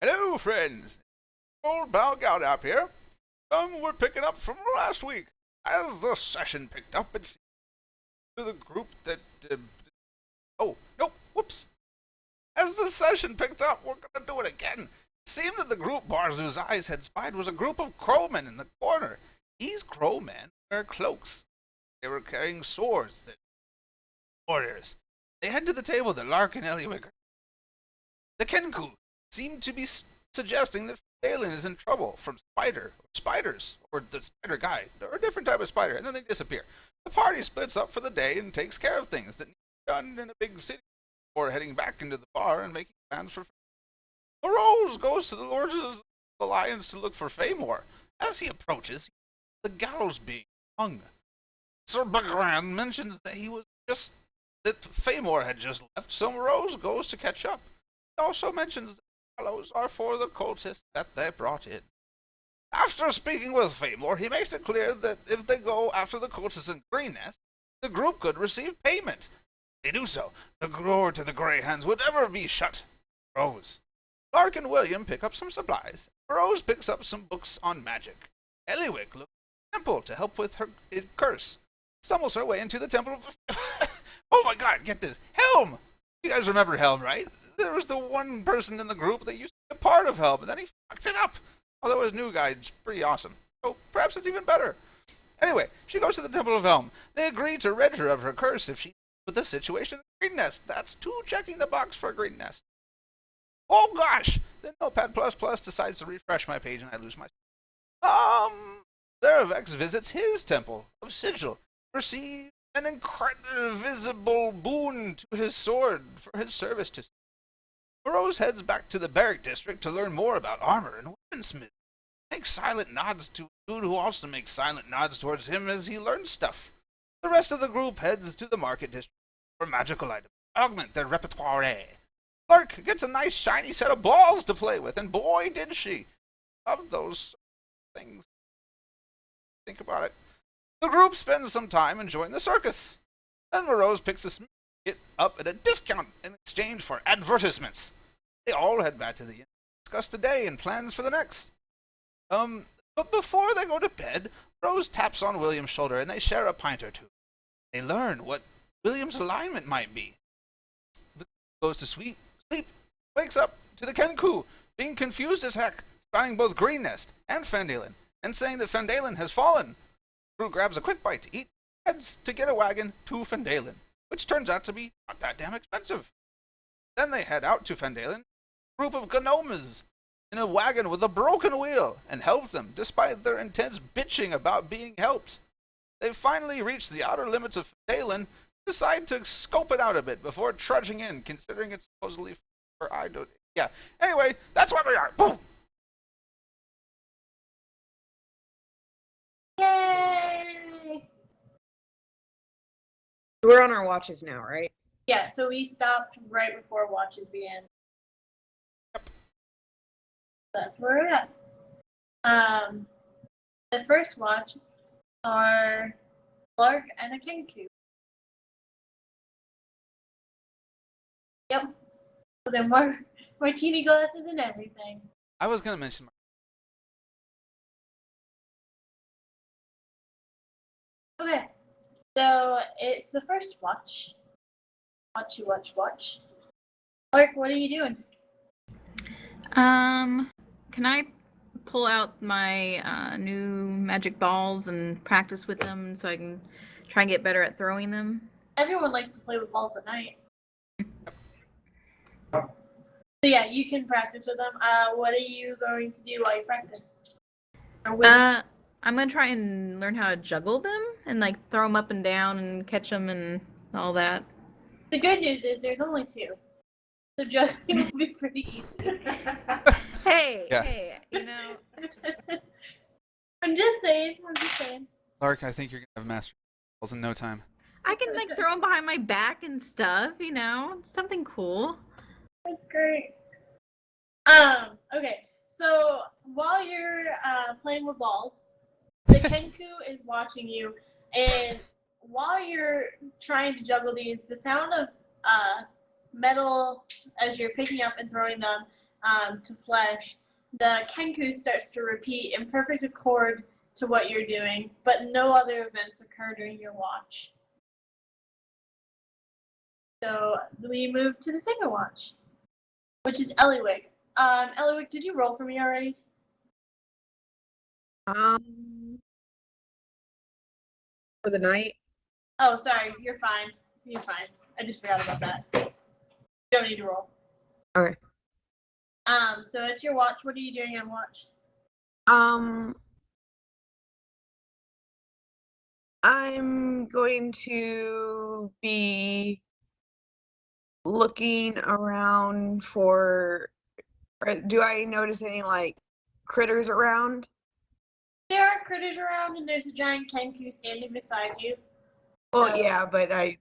Hello, friends. Old pal Gout up here. We're picking up from last week. As the session picked up, it seemed to the group that. Oh, no, whoops. As the session picked up, we're gonna do it again. It seemed that the group Barzu's eyes had spied was a group of crowmen in the corner. These crowmen wear cloaks. They were carrying swords that warriors. They head to the table that Lark and Ellywick. The Kenku seemed to be suggesting that Phandalin is in trouble from spiders, or the spider guy, or a different type of spider, and then they disappear. The party splits up for the day and takes care of things that need to be done in a big city before heading back into the bar and making plans for. Moroz goes to the Lords of the Alliance to look for Famor. As he approaches, the gallows being hung. Sir Bagran mentions that Famor had just left, so Moroz goes to catch up. He also mentions that the gallows are for the cultists that they brought in. After speaking with Famor, he makes it clear that if they go after the cultists in Green Nest, the group could receive payment. If they do so, the door to the Grey Hands would ever be shut. Rose. Lark and William pick up some supplies. Rose picks up some books on magic. Ellywick looks at the temple to help with her curse. Stumbles her way into the temple of... Oh my god, get this. Helm! You guys remember Helm, right? There was the one person in the group that used to be a part of Helm, and then he fucked it up. Although his new guy's pretty awesome. So perhaps it's even better. Anyway, she goes to the Temple of Helm. They agree to rid her of her curse if she with the situation in Green Nest. That's 2 checking the box for Green Nest. Oh gosh! Then Notepad++ decides to refresh my page and I lose my... Zerevex visits his Temple of Sigil. Receives an incredible visible boon to his sword for his service to... Moroz heads back to the barrack district to learn more about armor and weaponsmith. Makes silent nods to a dude who also makes silent nods towards him as he learns stuff. The rest of the group heads to the market district for magical items. Augment their repertoire. Lark gets a nice shiny set of balls to play with, and boy did she. Love those things. Think about it. The group spends some time enjoying the circus. Then Moroz picks a smith kit up at a discount in exchange for advertisements. They all head back to the inn to discuss the day and plans for the next. But before they go to bed, Rose taps on William's shoulder and they share a pint or two. They learn what William's alignment might be. The goes to sleep, wakes up to the Kenku, being confused as heck, spying both Green Nest and Phandalin, and saying that Phandalin has fallen. Crew grabs a quick bite to eat, heads to get a wagon to Phandalin, which turns out to be not that damn expensive. Then they head out to Phandalin, a group of gnomes in a wagon with a broken wheel, and help them, despite their intense bitching about being helped. They finally reach the outer limits of Phandalin, decide to scope it out a bit before trudging in, considering it's supposedly for I don't... Yeah, anyway, that's where we are. Boom! Yay! We're on our watches now, right? Yeah, so we stopped right before watches began. Yep. That's where we're at. The first watch are Lark and a Kenku. Yep. With their martini glasses and everything. I was going to mention... Okay, so it's the first watch. Watch. Lark, what are you doing? Can I pull out my new magic balls and practice with them so I can try and get better at throwing them? Everyone likes to play with balls at night. So yeah, you can practice with them. What are you going to do while you practice? I'm gonna try and learn how to juggle them and like throw them up and down and catch them and all that. The good news is there's only 2, so juggling will be pretty easy. Hey, you know. I'm just saying. Lark, I think you're going to have mastery balls in no time. I can like throw them behind my back and stuff, you know, something cool. That's great. Okay, so while you're playing with balls, the Kenku is watching you, and while you're trying to juggle these, the sound of metal as you're picking up and throwing them to flesh, the Kenku starts to repeat in perfect accord to what you're doing, but no other events occur during your watch. So we move to the second watch, which is Ellywick. Ellywick, did you roll for me already? For the night. Oh, sorry. You're fine. You're fine. I just forgot about that. You don't need to roll. Okay. So it's your watch. What are you doing on watch? I'm going to be looking around for. Do I notice any like critters around? There are critters around, and there's a giant Kenku standing beside you. Well, So- yeah, but I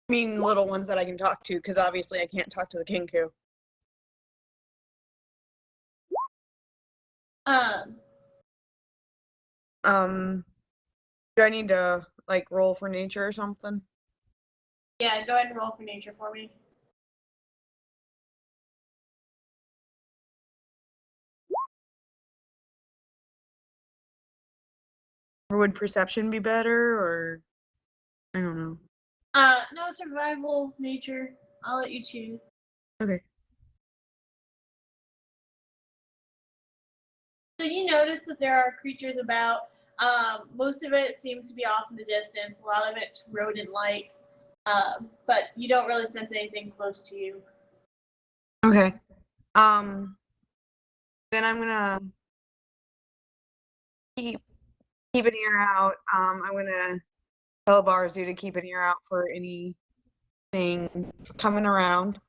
mean little ones that I can talk to, because obviously I can't talk to the Kenku. Do I need to like roll for nature or something? Yeah, go ahead and roll for nature for me. Or would perception be better, or I don't know. No, survival, nature. I'll let you choose. Okay. So you notice that there are creatures about. Most of it seems to be off in the distance. A lot of it's rodent-like, but you don't really sense anything close to you. Okay. Then I'm gonna keep an ear out. I'm gonna tell Barzu to keep an ear out for anything coming around.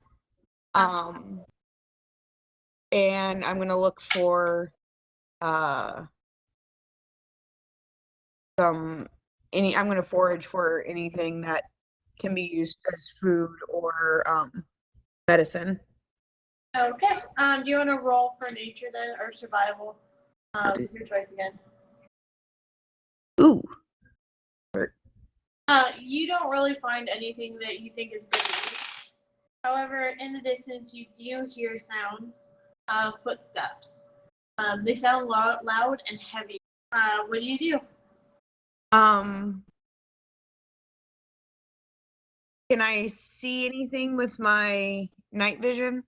And I'm gonna look for I'm gonna forage for anything that can be used as food or medicine. Okay. Do you want to roll for nature then, or survival? Your choice again. Ooh. You don't really find anything that you think is good to eat. However, in the distance, you do hear sounds of footsteps. They sound loud and heavy. What do you do? Can I see anything with my night vision?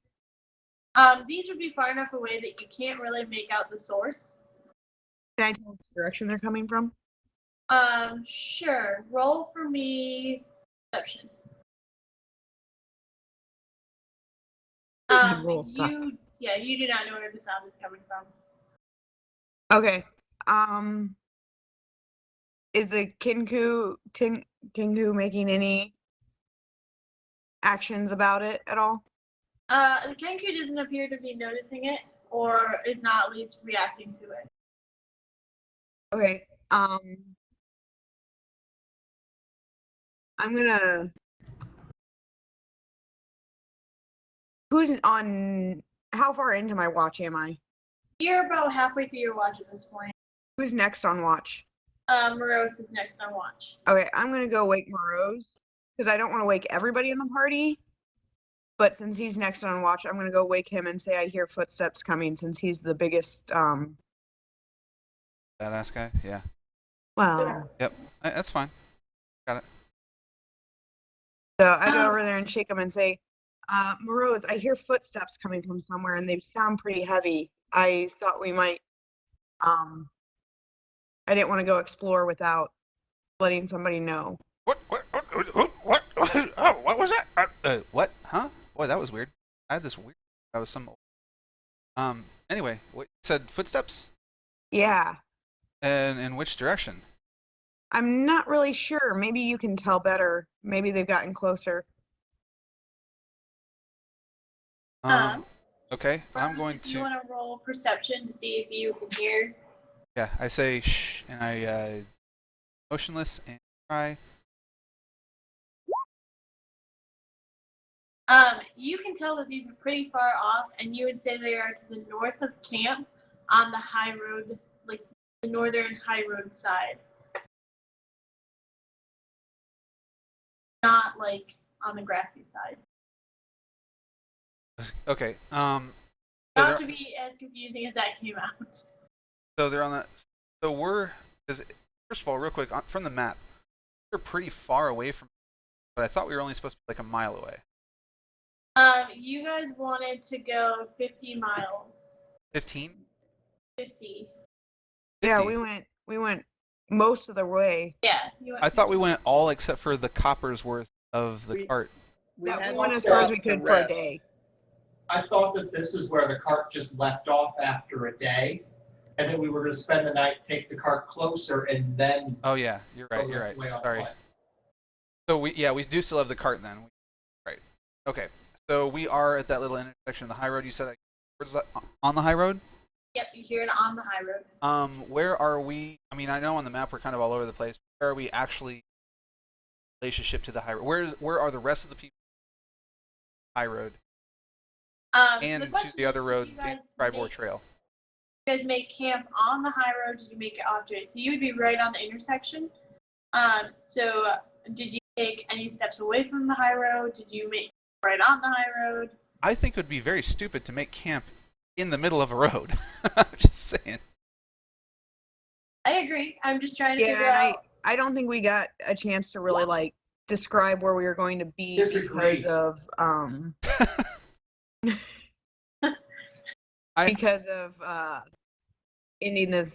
These would be far enough away that you can't really make out the source. Can I tell which direction they're coming from? Sure. Roll for me perception. These rolls suck. You do not know where the sound is coming from. Okay. Is the Kenku making any actions about it at all? The Kenku doesn't appear to be noticing it, or is not at least reacting to it. Okay. I'm gonna. Who's on? How far into my watch am I? You're about halfway through your watch at this point. Who's next on watch? Moroz is next on watch. Okay, I'm gonna go wake Moroz because I don't want to wake everybody in the party. But since he's next on watch, I'm gonna go wake him and say I hear footsteps coming since he's the biggest. Badass guy? Yeah. Well. Yep. That's fine. Got it. So I go over there and shake him and say, Moroz, I hear footsteps coming from somewhere and they sound pretty heavy. I thought we might, I didn't want to go explore without letting somebody know. What was that? What? Huh? Boy, that was weird. I had this weird. That was some. Anyway, what you said? Footsteps? Yeah. And in which direction? I'm not really sure. Maybe you can tell better. Maybe they've gotten closer. Okay, I'm going Do you want to roll perception to see if you can hear? Yeah, I say shh, and I motionless and try. You can tell that these are pretty far off, and you would say they are to the north of camp on the high road, like the northern high road side. Not like on the grassy side. Okay. So Not to be as confusing as that came out. So they're on the. So we're. First of all, real quick, from the map, we're pretty far away from. But I thought we were only supposed to be like a mile away. You guys wanted to go 50 miles. 15? 50. Yeah, 50? we went most of the way. Yeah. You went I thought we 50. went all except for the copper's worth of the cart. We had went as lost far as out we the could for a rest. day. I thought that this is where the cart just left off after a day, and then we were going to spend the night, take the cart closer, and then Oh yeah, you're right. go You're the right. way on Sorry. foot. So we do still have the cart then. Right. Okay. So we are at that little intersection of the high road. You said where's that on the high road? Yep, you're here on the high road. Where are we? I mean, I know on the map we're kind of all over the place. Where are we actually in relationship to the high road? Where are the rest of the people? High road So and the to question the other is, road, did the you guys Tribor make- Trail. You guys make camp on the high road? Did you make it off to it? So you would be right on the intersection. So did you take any steps away from the high road? Did you make right on the high road? I think it would be very stupid to make camp in the middle of a road. Just saying. I agree. I'm just trying to Yeah, figure and out. I don't think we got a chance to really like describe where we were going to be Disagree. because of ending the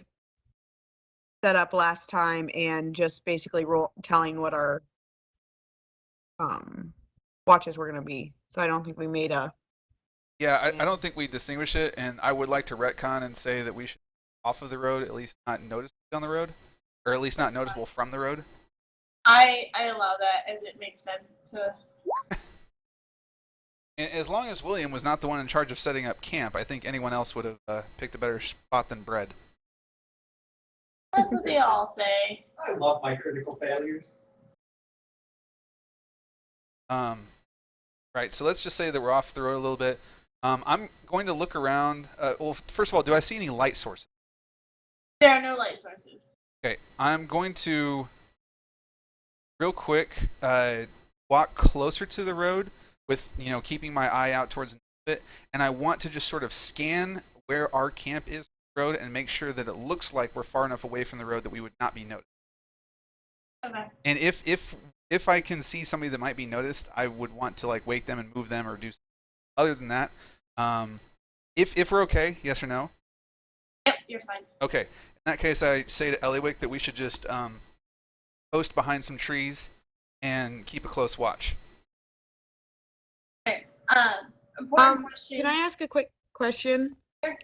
setup last time and just basically telling what our watches were going to be. So I don't think we made a. Yeah, I don't think we distinguish it, and I would like to retcon and say that we should be off of the road, at least not noticeable on the road, or at least not noticeable from the road. I allow that as it makes sense to. And as long as William was not the one in charge of setting up camp, I think anyone else would have picked a better spot than Bread. That's what they all say. I love my critical failures. Right, so let's just say that we're off the road a little bit. I'm going to look around. Well, first of all, do I see any light sources? There are no light sources. Okay, I'm going to, real quick, walk closer to the road with, keeping my eye out towards it, and I want to just sort of scan where our camp is on the road and make sure that it looks like we're far enough away from the road that we would not be noticed. Okay. And if I can see somebody that might be noticed, I would want to like wake them and move them or do something. Other than that, if we're okay, yes or no? Yep, you're fine. Okay. In that case, I say to Ellywick that we should just post behind some trees and keep a close watch. Okay. Important question. Can I ask a quick question? Sure.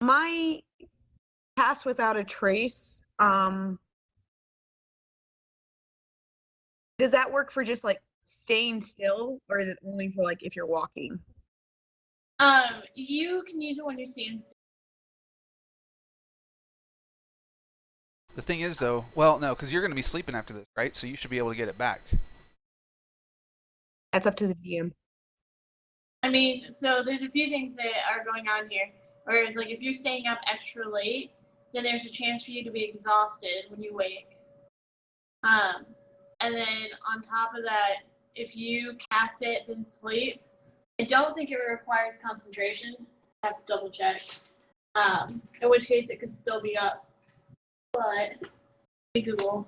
My pass without a trace, does that work for just like staying still, or is it only for like if you're walking? You can use it when you're seeing. The thing is, though, well, no, because you're going to be sleeping after this, right? So you should be able to get it back. That's up to the DM. I mean, so there's a few things that are going on here. Whereas, like, if you're staying up extra late, then there's a chance for you to be exhausted when you wake. And then on top of that, if you cast it then sleep, I don't think it requires concentration. I have to double check. In which case it could still be up. But let me Google.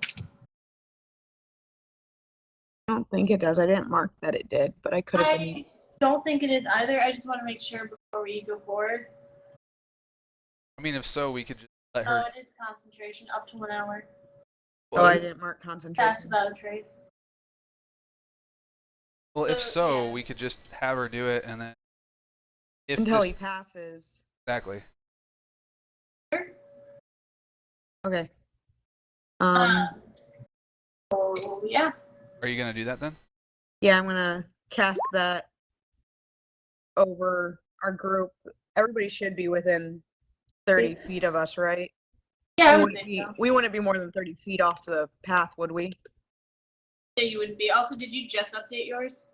I don't think it does. I didn't mark that it did, but I could have been. I don't think it is either. I just want to make sure before we go forward. I mean, if so, we could just let Oh, her. it is concentration up to 1 hour. Oh, I didn't mark concentration. Fast without a trace. Well, if so, yeah. we could just have her do it, and then if Until this, he passes. exactly. Sure. Okay. Oh, yeah. Are you going to do that then? Yeah, I'm gonna cast that over our group. Everybody should be within 30 feet of us, right? Yeah, I we would wouldn't say be, so. we wouldn't be more than 30 feet off the path, would we? Yeah, you wouldn't be. Also, did you just update yours?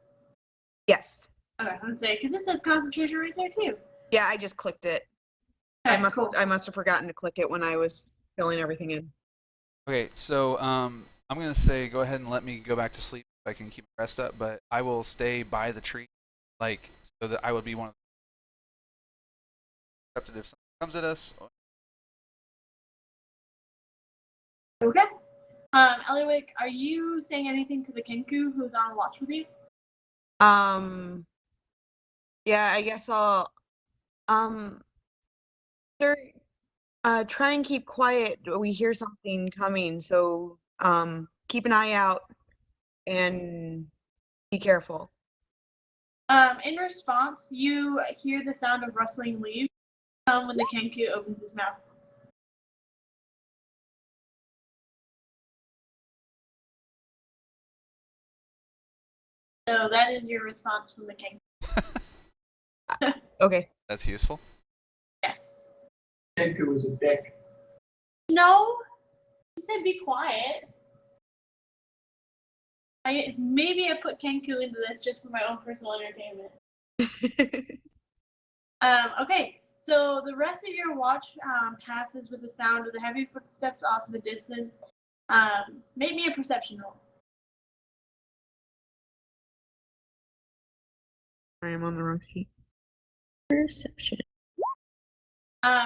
Yes. Okay, I'm gonna say because it says concentration right there too. Yeah, I just clicked it. Okay, I cool. must have forgotten to click it when I was filling everything in. Okay, so I'm going to say go ahead and let me go back to sleep so I can keep my rest up, but I will stay by the tree, like, so that I would be one of interrupt it if someone comes at us. Okay. Ellywick, are you saying anything to the Kenku who's on watch with you? Yeah, I guess I'll, sir, try and keep quiet. We hear something coming, so, keep an eye out and be careful. In response, you hear the sound of rustling leaves when the Kenku opens his mouth. So that is your response from the Kenku. Okay. That's useful. Yes. Kenku was a dick. No. He said be quiet. Maybe I put Kenku into this just for my own personal entertainment. Okay, so the rest of your watch passes with the sound of the heavy footsteps off in the distance. Make me a perception roll. I am on the wrong sheet. Perception.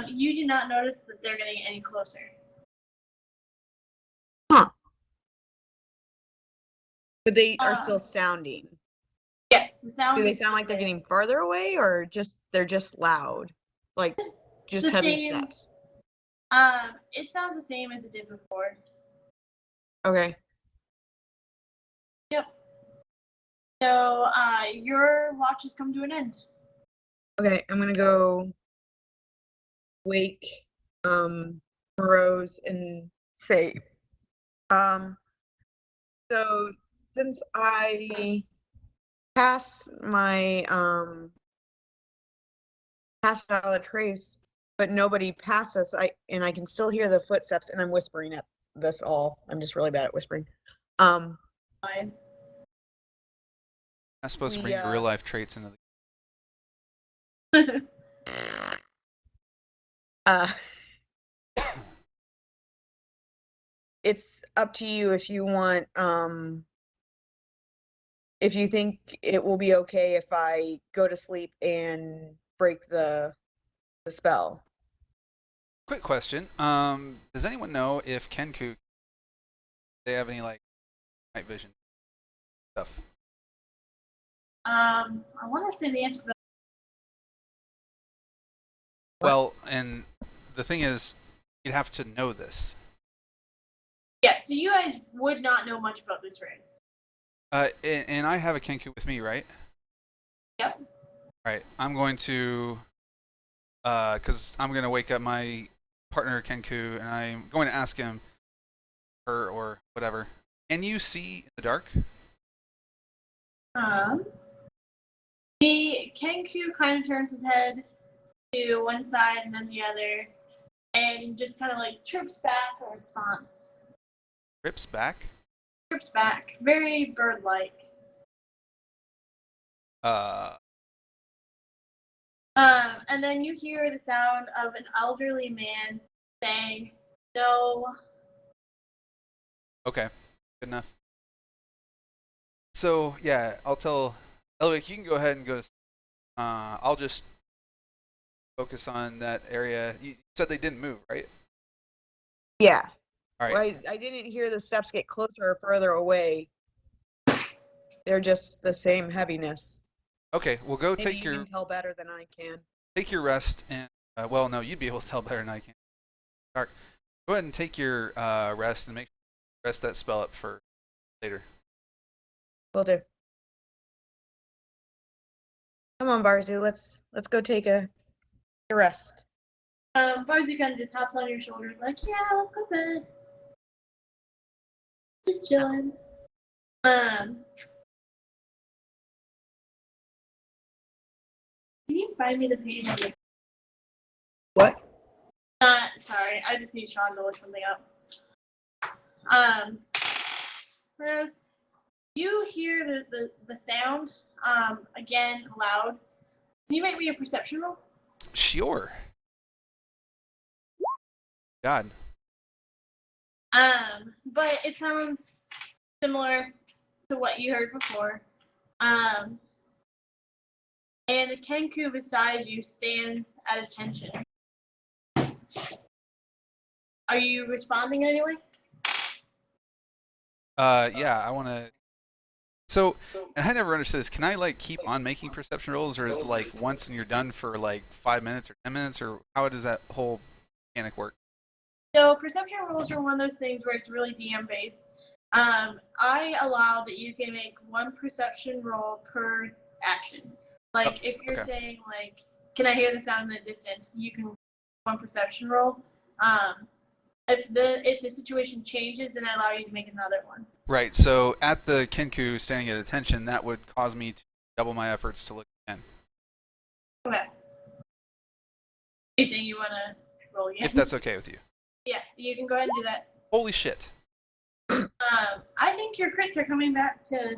You do not notice that they're getting any closer. Huh. But they are still sounding. Yes, the sound. Do they is sound like they're there. getting farther away, or they're just loud? Like, just the heavy same. steps? It sounds the same as it did before. Okay. Yep. So, your watch has come to an end. Okay, I'm gonna go wake Moroz and say, so since I pass my pass without a trace, but nobody passed us, I can still hear the footsteps, and I'm whispering at this all. I'm just really bad at whispering. Fine. I'm supposed to We, bring your real life traits into the. It's up to you if you want, if you think it will be okay if I go to sleep and break the spell. Quick question. Does anyone know if Kenku they have any like night vision stuff? I want to say the answer to that. Well, and the thing is, you'd have to know this. Yeah, so you guys would not know much about this race. And I have a Kenku with me, right? Yep. Right. I'm going to, because I'm going to wake up my partner Kenku, and I'm going to ask him, her or whatever. Can you see in the dark? The Kenku kind of turns his head to one side and then the other, and just kind of like chirps back a response. Trips back. Chirps back, very bird-like. And then you hear the sound of an elderly man saying, "No." Okay. Good enough. So yeah, I'll tell Ellywick, you can go ahead and go to. I'll just focus on that area. You said they didn't move, right? Yeah. All right. Well, I didn't hear the steps get closer or further away. They're just the same heaviness. Okay, well go Maybe take you your can tell better than I can. take your rest and well no you'd be able to tell better than I can. Dark. Go ahead and take your rest and make sure you rest that spell up for later. Will do. Come on, Barzu. Let's go take a rest. Barzu kind of just hops on your shoulders, like, "Yeah, let's go to bed. Just chilling." Can you find me the page on the What? sorry, I just need Sean to look something up. Rose, you hear the sound, again, loud. Can you make me a perception roll? Sure. God. But it sounds similar to what you heard before. and the Kenku beside you stands at attention. Are you responding in any way? Yeah, I want to. So, and I never understood this. Can I like keep on making perception rolls, or is it like once and you're done for like 5 minutes or 10 minutes, or how does that whole mechanic work? So perception rolls are one of those things where it's really DM based. I allow that you can make one perception roll per action. Like if you're okay. saying like, can I hear the sound in the distance? You can one perception roll. If the situation changes, then I allow you to make another one. Right. So at the Kenku standing at attention, that would cause me to double my efforts to look again. Okay. You're saying you want to roll again? If that's okay with you. Yeah, you can go ahead and do that. Holy shit. I think your crits are coming back to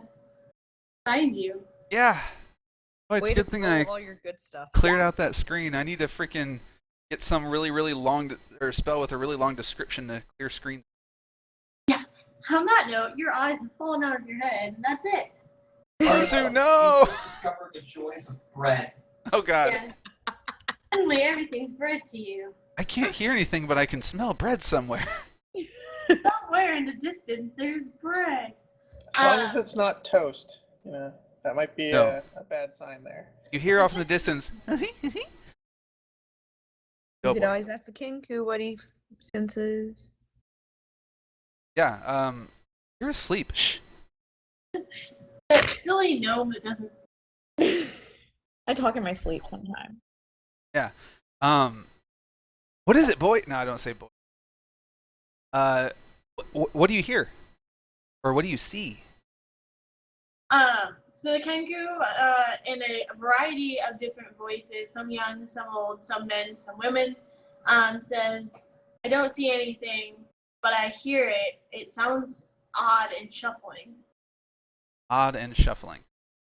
find you. Yeah. Oh, it's Way a good to thing roll I all your good stuff. cleared out that screen. I need to freaking get some really, really long or spell with a really long description to clear screen. Yeah. On that note, your eyes have fallen out of your head, and that's it. Barzu, no! You discovered the joys of bread. Oh god. Yes. Suddenly, everything's bread to you. I can't hear anything, but I can smell bread somewhere. Somewhere in the distance, there's bread. As long as it's not toast, you know, that might be No. a bad sign there. You hear off in the distance. You Go could boy. always ask the Kenku what he senses. Yeah, you're asleep. Shh. That silly gnome that doesn't. I talk in my sleep sometimes. Yeah. What is it, boy? No, I don't say boy. What do you hear? Or what do you see? So the Kenku, in a variety of different voices, some young, some old, some men, some women, says, I don't see anything, but I hear it. It sounds odd and shuffling. Odd and shuffling.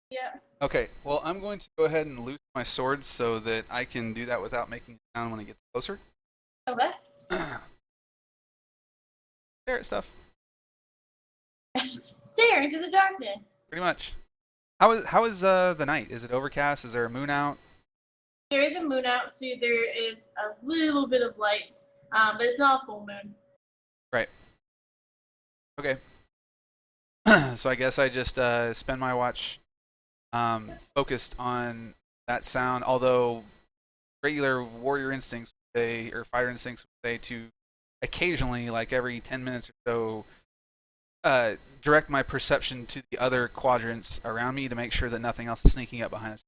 Yeah. Okay, well, I'm going to go ahead and loose my swords so that I can do that without making a sound when it gets closer. Okay. Stare at stuff. Stare into the darkness. Pretty much. How is the night? Is it overcast? Is there a moon out? There is a moon out, so there is a little bit of light, but it's not a full moon. Right. Okay. So I guess I just spend my watch focused on that sound, although regular warrior instincts would say, or fighter instincts would say to occasionally, like every 10 minutes or so, direct my perception to the other quadrants around me to make sure that nothing else is sneaking up behind us.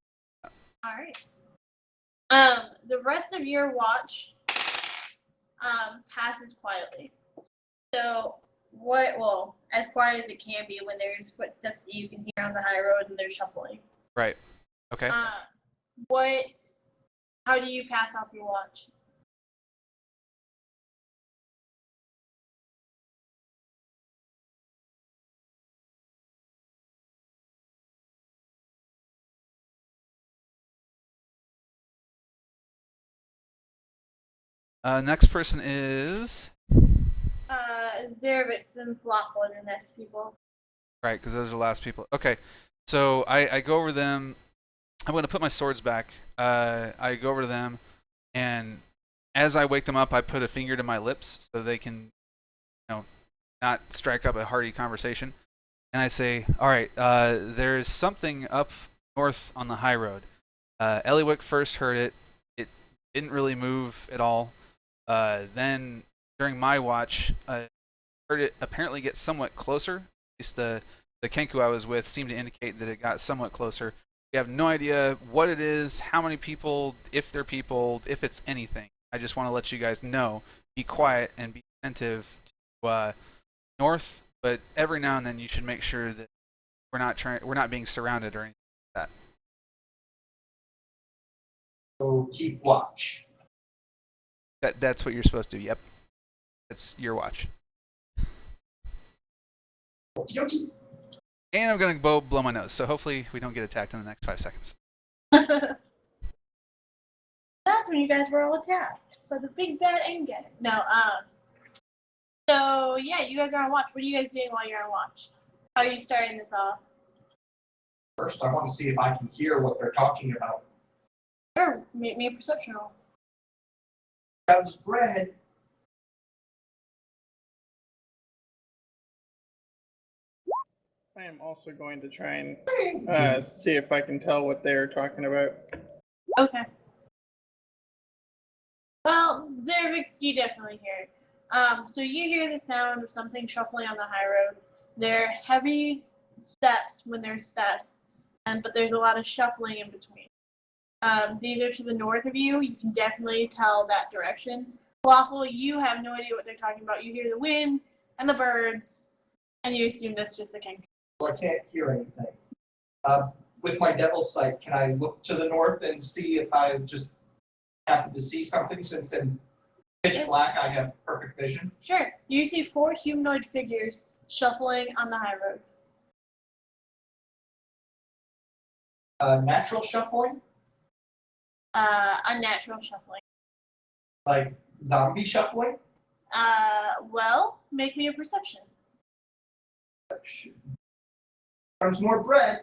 All right. The rest of your watch passes quietly. So well, as quiet as it can be when there's footsteps that you can hear on the high road and they're shuffling. Right. Okay. How do you pass off your watch? Next person is... Zerevex and Flopple are the next people. Right, because those are the last people. Okay, so I go over them. I'm going to put my swords back. I go over to them, and as I wake them up, I put a finger to my lips so they can, not strike up a hearty conversation. And I say, all right, there's something up north on the high road. Ellywick first heard it. It didn't really move at all. Then during my watch, I heard it apparently get somewhat closer. At least the Kenku I was with seemed to indicate that it got somewhat closer. We have no idea what it is, how many people, if they're people, if it's anything. I just want to let you guys know. Be quiet and be attentive to north, but every now and then you should make sure that we're not being surrounded or anything like that. So keep watch. That's what you're supposed to do. Yep. That's your watch. Guillotine. And I'm going to blow my nose, so hopefully we don't get attacked in the next 5 seconds. That's when you guys were all attacked by the big bad Engen. No, so yeah, you guys are on watch. What are you guys doing while you're on watch? How are you starting this off? First, I want to see if I can hear what they're talking about. Sure, make me a perception roll. How's bread? I am also going to try and see if I can tell what they're talking about. Okay. Well, Zerevex, you definitely hear it. So you hear the sound of something shuffling on the high road. They're heavy steps when there's steps, but there's a lot of shuffling in between. These are to the north of you. You can definitely tell that direction. Falafel, you have no idea what they're talking about. You hear the wind and the birds, and you assume that's just the Kenku. So I can't hear anything. With my devil's sight, can I look to the north and see if I just happen to see something, since in pitch black I have perfect vision? Sure. You see 4 humanoid figures shuffling on the high road. Natural shuffling? Unnatural shuffling. Like zombie shuffling? Well, make me a perception. Comes more bread.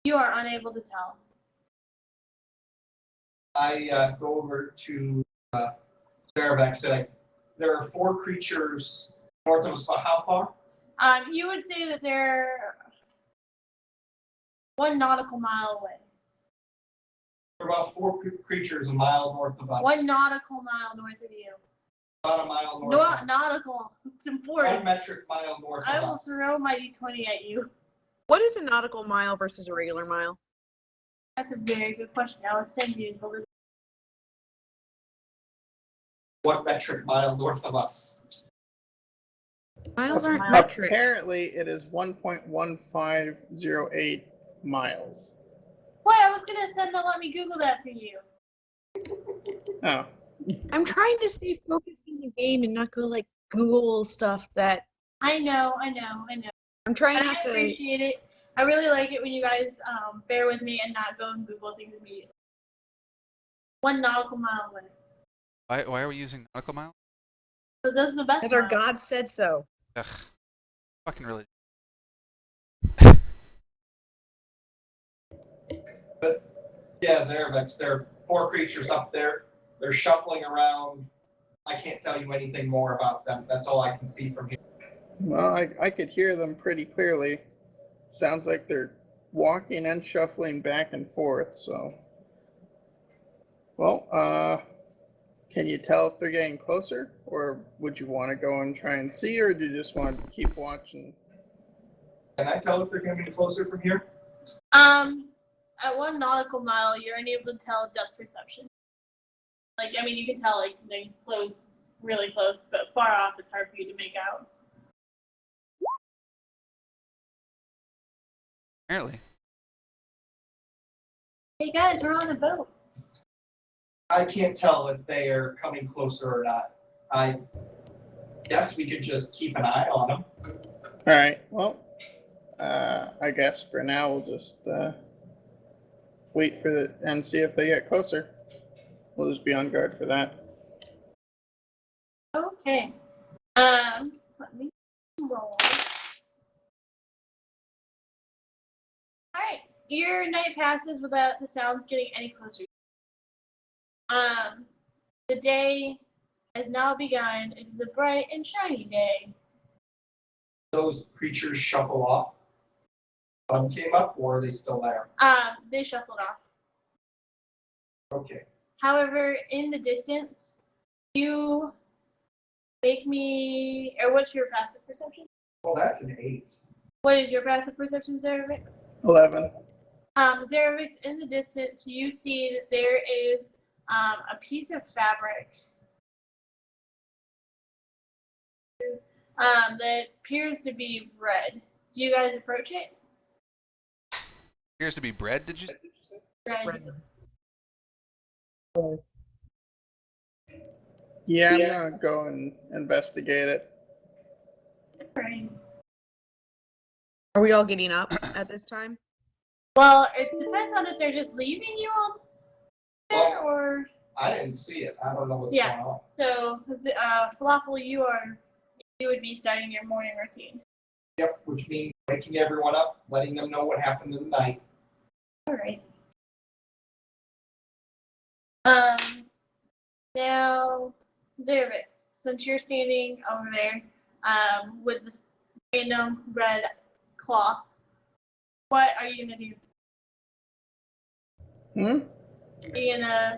You are unable to tell. I go over to Zerevex and there are 4 creatures north of us, about how far? You would say that they're 1 nautical mile away. There are about 4 creatures a mile north of us. 1 nautical mile north of you. About a mile north of us. Nautical. It's 1 important. metric mile north I of will us. throw my d20 at you. What is a nautical mile versus a regular mile? That's a very good question. I will send you the list. 1 metric mile north of us. Miles aren't Mile. metric. Apparently, it is 1.1508 miles. Boy, I was gonna send to let me Google that for you. Oh, I'm trying to stay focused on the game and not go like Google stuff that I know. I'm trying And I not to. appreciate it. I really like it when you guys bear with me and not go and Google things immediately. 1 nautical mile away. Why are we using nautical mile? Because those are the best As our miles. God said so. Ugh. Fucking religion. Yeah, Zerevex, there are 4 creatures up there. They're shuffling around. I can't tell you anything more about them. That's all I can see from here. well, I could hear them pretty clearly. Sounds like they're walking and shuffling back and forth, so. Well, can you tell if they're getting closer? Or would you want to go and try and see, or do you just want to keep watching? Can I tell if they're coming closer from here? At 1 nautical mile, you're unable to tell depth perception. Like, I mean, you can tell like something close, really close, but far off, it's hard for you to make out. Apparently. Hey guys, we're on a boat. I can't tell if they are coming closer or not. I guess we could just keep an eye on them. Alright, well, I guess for now we'll just wait for and see if they get closer. We'll just be on guard for that. Okay. Let me roll. Alright. Your night passes without the sounds getting any closer. The day has now begun. It is a bright and shiny day. Those creatures shuffle off. Sun came up, or are they still there? They shuffled off. Okay. However, in the distance, you make me, or what's your passive perception? Well, that's an 8. What is your passive perception, Zerevex? 11. Zerevex, in the distance, you see that there is a piece of fabric that appears to be red. Do you guys approach it? Appears to be bread, did you say? Red. Yeah, I'm gonna go and investigate it. Right. Are we all getting up at this time? Well, it depends on if they're just leaving you on there or. I didn't see it. I don't know what's Yeah. going on. So, Falafel, you would be starting your morning routine. Yep, which means waking everyone up, letting them know what happened in the night. All right. Now, Zerevex, since you're standing over there, with this random red cloth, what are you gonna do?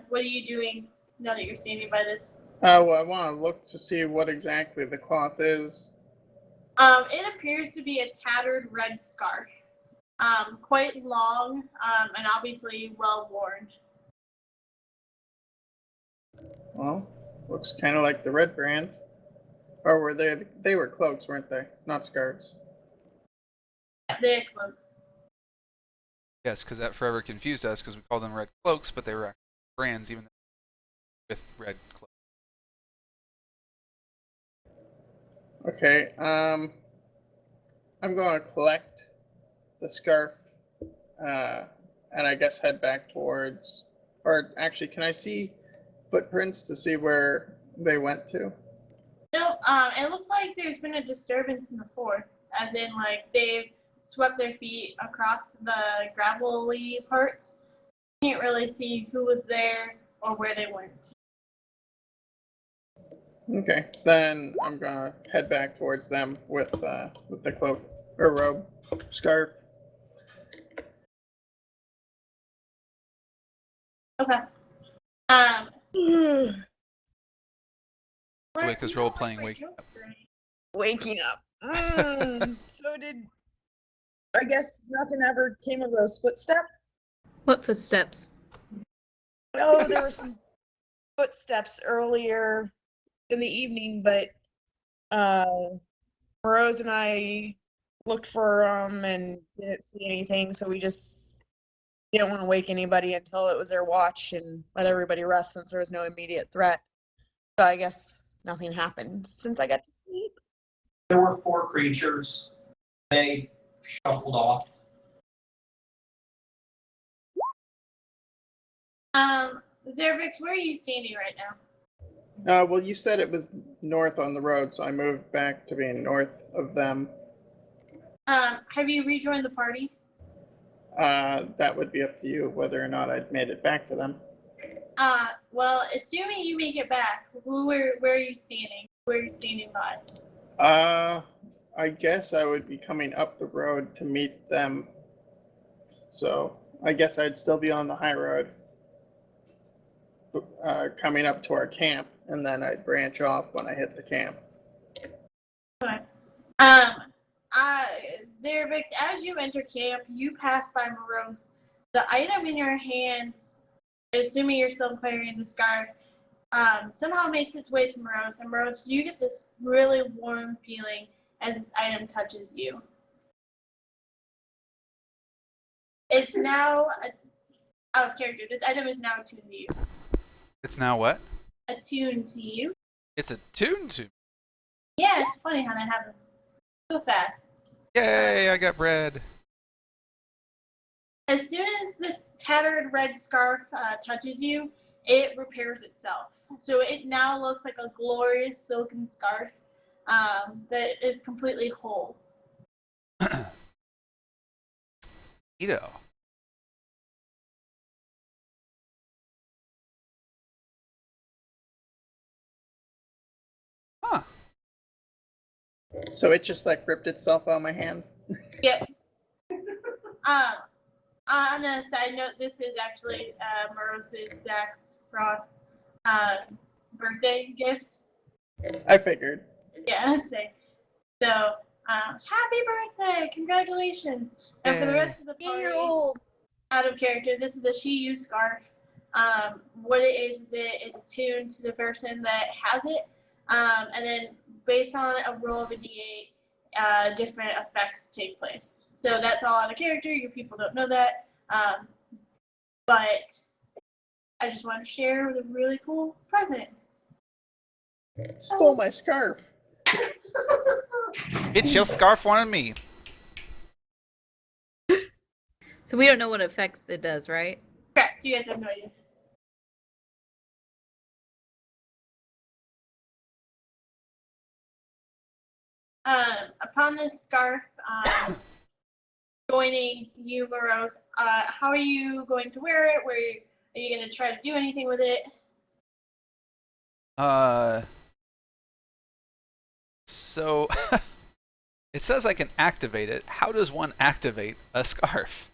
What are you doing now that you're standing by this? Well, I want to look to see what exactly the cloth is. It appears to be a tattered red scarf. Quite long, and obviously well worn. Well, looks kind of like the red brands. Or were they were cloaks, weren't they? Not scarves. They're cloaks. Yes, because that forever confused us because we called them red cloaks, but they were actually brands even with red cloaks. Okay, I'm going to collect the scarf, and I guess head back towards, or actually, can I see footprints to see where they went to? No, it looks like there's been a disturbance in the force, as in, like, they've swept their feet across the gravelly parts. You can't really see who was there or where they went. Okay, then I'm gonna head back towards them with the cloak or robe, scarf. Okay. Ellywick is role-playing waking up. Waking up. So I guess nothing ever came of those footsteps? What footsteps? Oh, there were some footsteps earlier in the evening, but Moroz and I looked for them and didn't see anything, so we just didn't want to wake anybody until it was their watch and let everybody rest since there was no immediate threat. So I guess nothing happened since I got to sleep. There were 4 creatures. They shuffled off. Zerevex, where are you standing right now? Well, you said it was north on the road, so I moved back to being north of them. Have you rejoined the party? That would be up to you whether or not I'd made it back to them. Well, assuming you make it back, where are you standing? Where are you standing by? I guess I would be coming up the road to meet them. So I guess I'd still be on the high road, coming up to our camp, and then I'd branch off when I hit the camp. Okay. Zerevex, as you enter camp, you pass by Moroz. The item in your hands, assuming you're still carrying the scarf, somehow makes its way to Moroz. And Moroz, you get this really warm feeling as this item touches you. It's now out of character. This item is now attuned to you. It's now what? Attuned to you. It's attuned to. Yeah, it's funny how that happens so fast. Yay, I got bread. As soon as this tattered red scarf touches you, it repairs itself. So it now looks like a glorious silken scarf that is completely whole. Neato. Huh. So it just like ripped itself out of my hands. Yep. On a side note, this is actually Moroz's Zach's Frost birthday gift. I figured. Yeah, so happy birthday! Congratulations! And for the rest of the party, out of character, this is a she-you scarf. What it is it is attuned to the person that has it, and then based on a roll of a d8, different effects take place. So that's all out of character. Your people don't know that, but I just want to share the really cool present. Stole my scarf. Bitch, your scarf wanted me. So we don't know what effects it does, right? Correct. You guys have no idea. Upon this scarf joining you, Moroz, how are you going to wear it? Are you going to try to do anything with it? So it says I can activate it. How does one activate a scarf?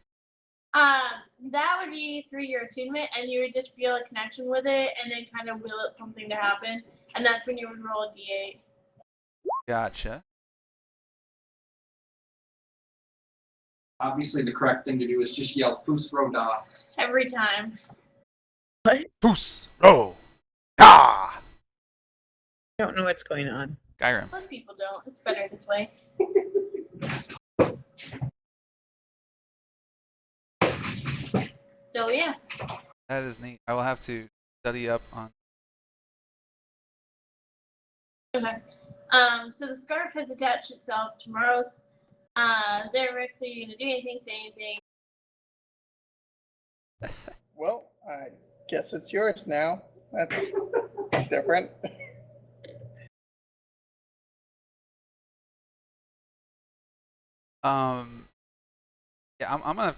That would be through your attunement, and you would just feel a connection with it, and then kind of will it something to happen, and that's when you would roll a d8. Gotcha. Obviously, the correct thing to do is just yell "Foos Roda." Every time. Poos! Oh! Ah! I don't know what's going on. Skyrim. Most people don't. It's better this way. So yeah. That is neat. I will have to study up on. Okay. So the scarf has attached itself to Moroz. Zerevex, are you gonna do anything? Say anything? Well, I guess it's yours now. That's different. Yeah, I'm gonna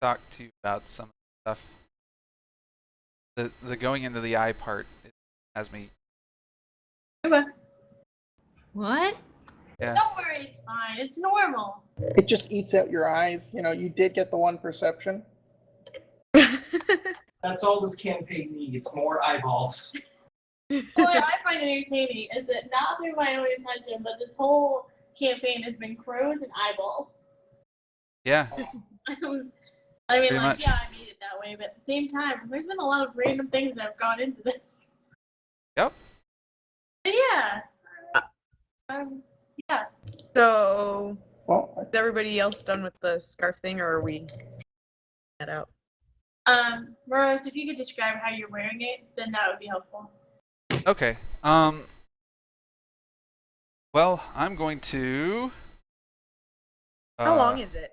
talk to you about some stuff. The going into the eye part has me. Okay. What? Yeah. Don't worry, it's fine. It's normal. It just eats out your eyes. You know, you did get the one perception. That's all this campaign needs, more eyeballs. What I find entertaining is that not through my own intention, but this whole campaign has been crows and eyeballs. Yeah. I mean, Pretty like, much. yeah, I made it that way, but at the same time, there's been a lot of random things that have gone into this. Yep. But yeah. Yeah. So, Well, is everybody else done with the scarf thing, or are we that out? Moroz, if you could describe how you're wearing it, then that would be helpful. Okay. Well, I'm going to. How long is it?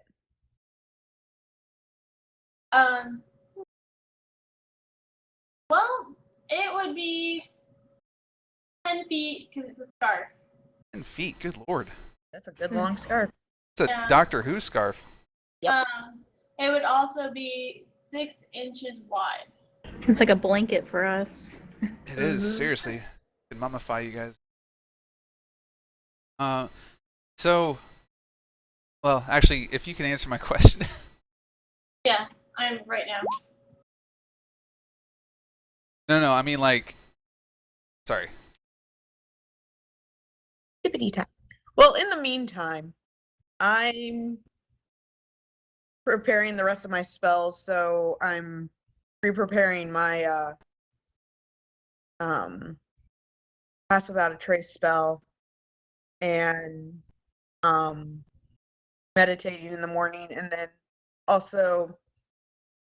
Well, it would be 10 feet because it's a scarf. 10 feet. Good lord. That's a good long scarf. It's a Yeah. Doctor Who scarf. Yep. It would also be 6 inches wide. It's like a blanket for us. It is seriously. Could mummify you guys. So, well, actually, if you can answer my question. Yeah, I'm right now. No, I mean like. Sorry. Tippity tap. Well, in the meantime, I'm preparing the rest of my spells, so I'm pre-preparing my pass without a trace spell and meditating in the morning, and then also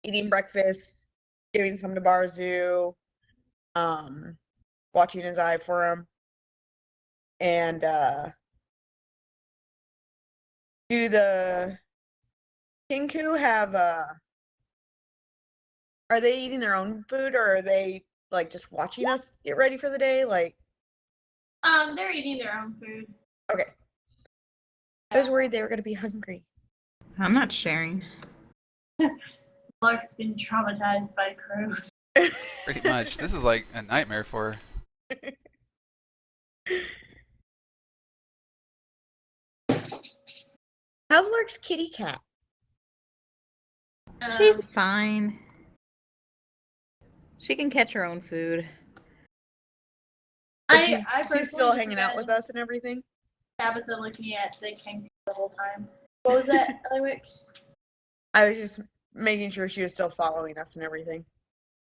eating breakfast, giving some to Barzu, watching his eye for him, and do the Kenku have are they eating their own food, or are they like just watching us get ready for the day? Like, They're eating their own food. okay. I was worried they were gonna be hungry. I'm not sharing. Lark's been traumatized by crows. Pretty much. This is like a nightmare for her. How's Lark's kitty cat? She's fine. She can catch her own food. But I she's personally still just hanging out with imagine us and everything. Tabitha looking at the Kenku the whole time. What was that, Ellywick? I was just making sure she was still following us and everything.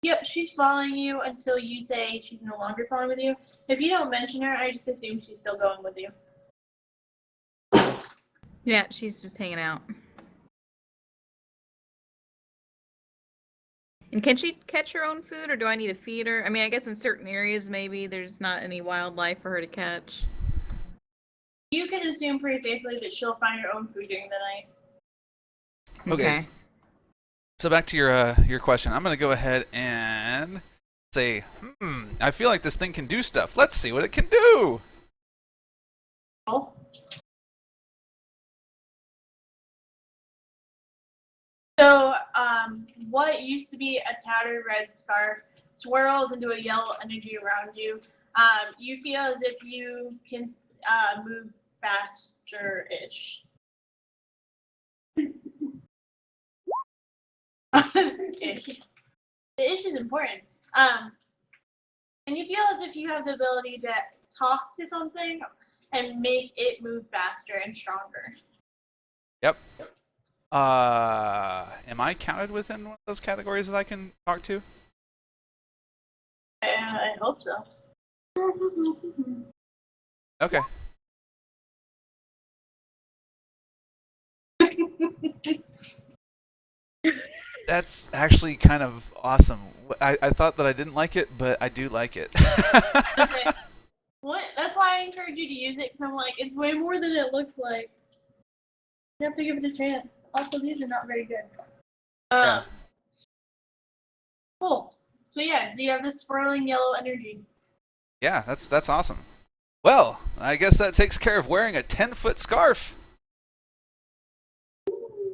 Yep, she's following you until you say she's no longer following with you. If you don't mention her, I just assume she's still going with you. Yeah, she's just hanging out. And can she catch her own food, or do I need to feed her? I mean, I guess in certain areas maybe there's not any wildlife for her to catch. You can assume pretty safely that she'll find her own food during the night. Okay. So back to your question. I'm going to go ahead and say, I feel like this thing can do stuff. Let's see what it can do. Oh. So, what used to be a tattered red scarf swirls into a yellow energy around you. You feel as if you can move faster-ish. Ish. The ish is important. And you feel as if you have the ability to talk to something and make it move faster and stronger. Yep. Am I counted within one of those categories that I can talk to? I hope so. Okay. That's actually kind of awesome. I thought that I didn't like it, but I do like it. Okay. What? That's why I encourage you to use it, because I'm like, it's way more than it looks like. You have to give it a chance. Also, these are not very good. Yeah. Cool. So yeah, you have this swirling yellow energy. Yeah, that's awesome. Well, I guess that takes care of wearing a 10-foot scarf.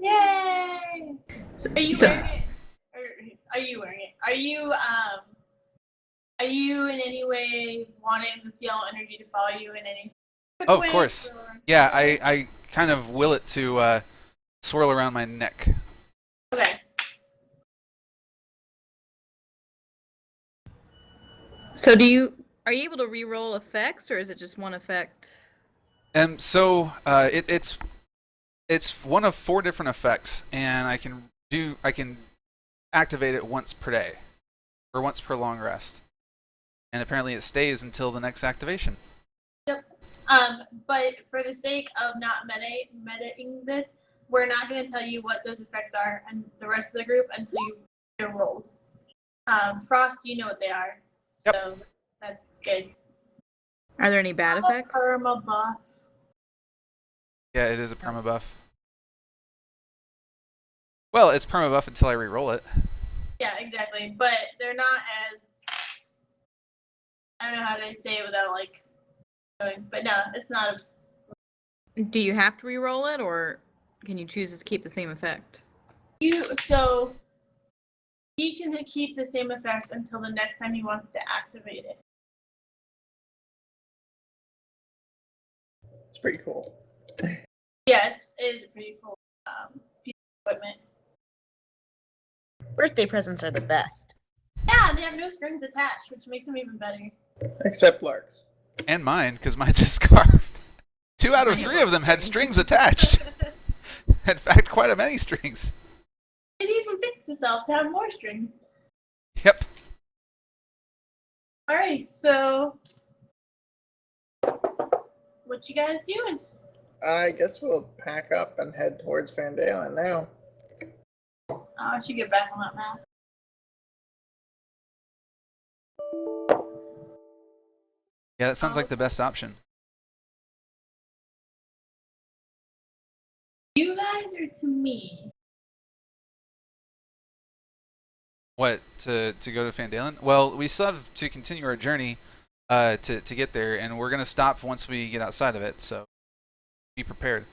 Yay! So, Are you so- wearing it? Or are you wearing it? Are you in any way wanting this yellow energy to follow you in any Of way, course. or- Yeah, I kind of will it to swirl around my neck. Okay. So are you able to re-roll effects, or is it just one effect? So it's one of 4 different effects, and I can activate it once per day, or once per long rest, and apparently it stays until the next activation. But for the sake of not metaing this, we're not going to tell you what those effects are and the rest of the group until they're rolled. Frost, you know what they are, Yep. so that's good. Are there any bad effects? Perma buff. Yeah, it is a perma buff. Well, it's perma buff until I re-roll it. Yeah, exactly. But they're not as, I don't know how to say it without like going. But no, it's not. Do you have to re-roll it, or can you choose to keep the same effect? So he can keep the same effect until the next time he wants to activate it. It's pretty cool. Yeah, it is a pretty cool piece of equipment. Birthday presents are the best. Yeah, they have no strings attached, which makes them even better. Except Lark's. And mine, because mine's a scarf. 2 out of 3 of them had strings attached. In fact, quite a many strings. It even fixed itself to have more strings. Yep. Alright, so what you guys doing? I guess we'll pack up and head towards Phandalin now. I should get back on that map. Yeah, that sounds like the best option. You guys are to me. What, to go to Phandalin? Well, we still have to continue our journey to get there, and we're going to stop once we get outside of it, so be prepared.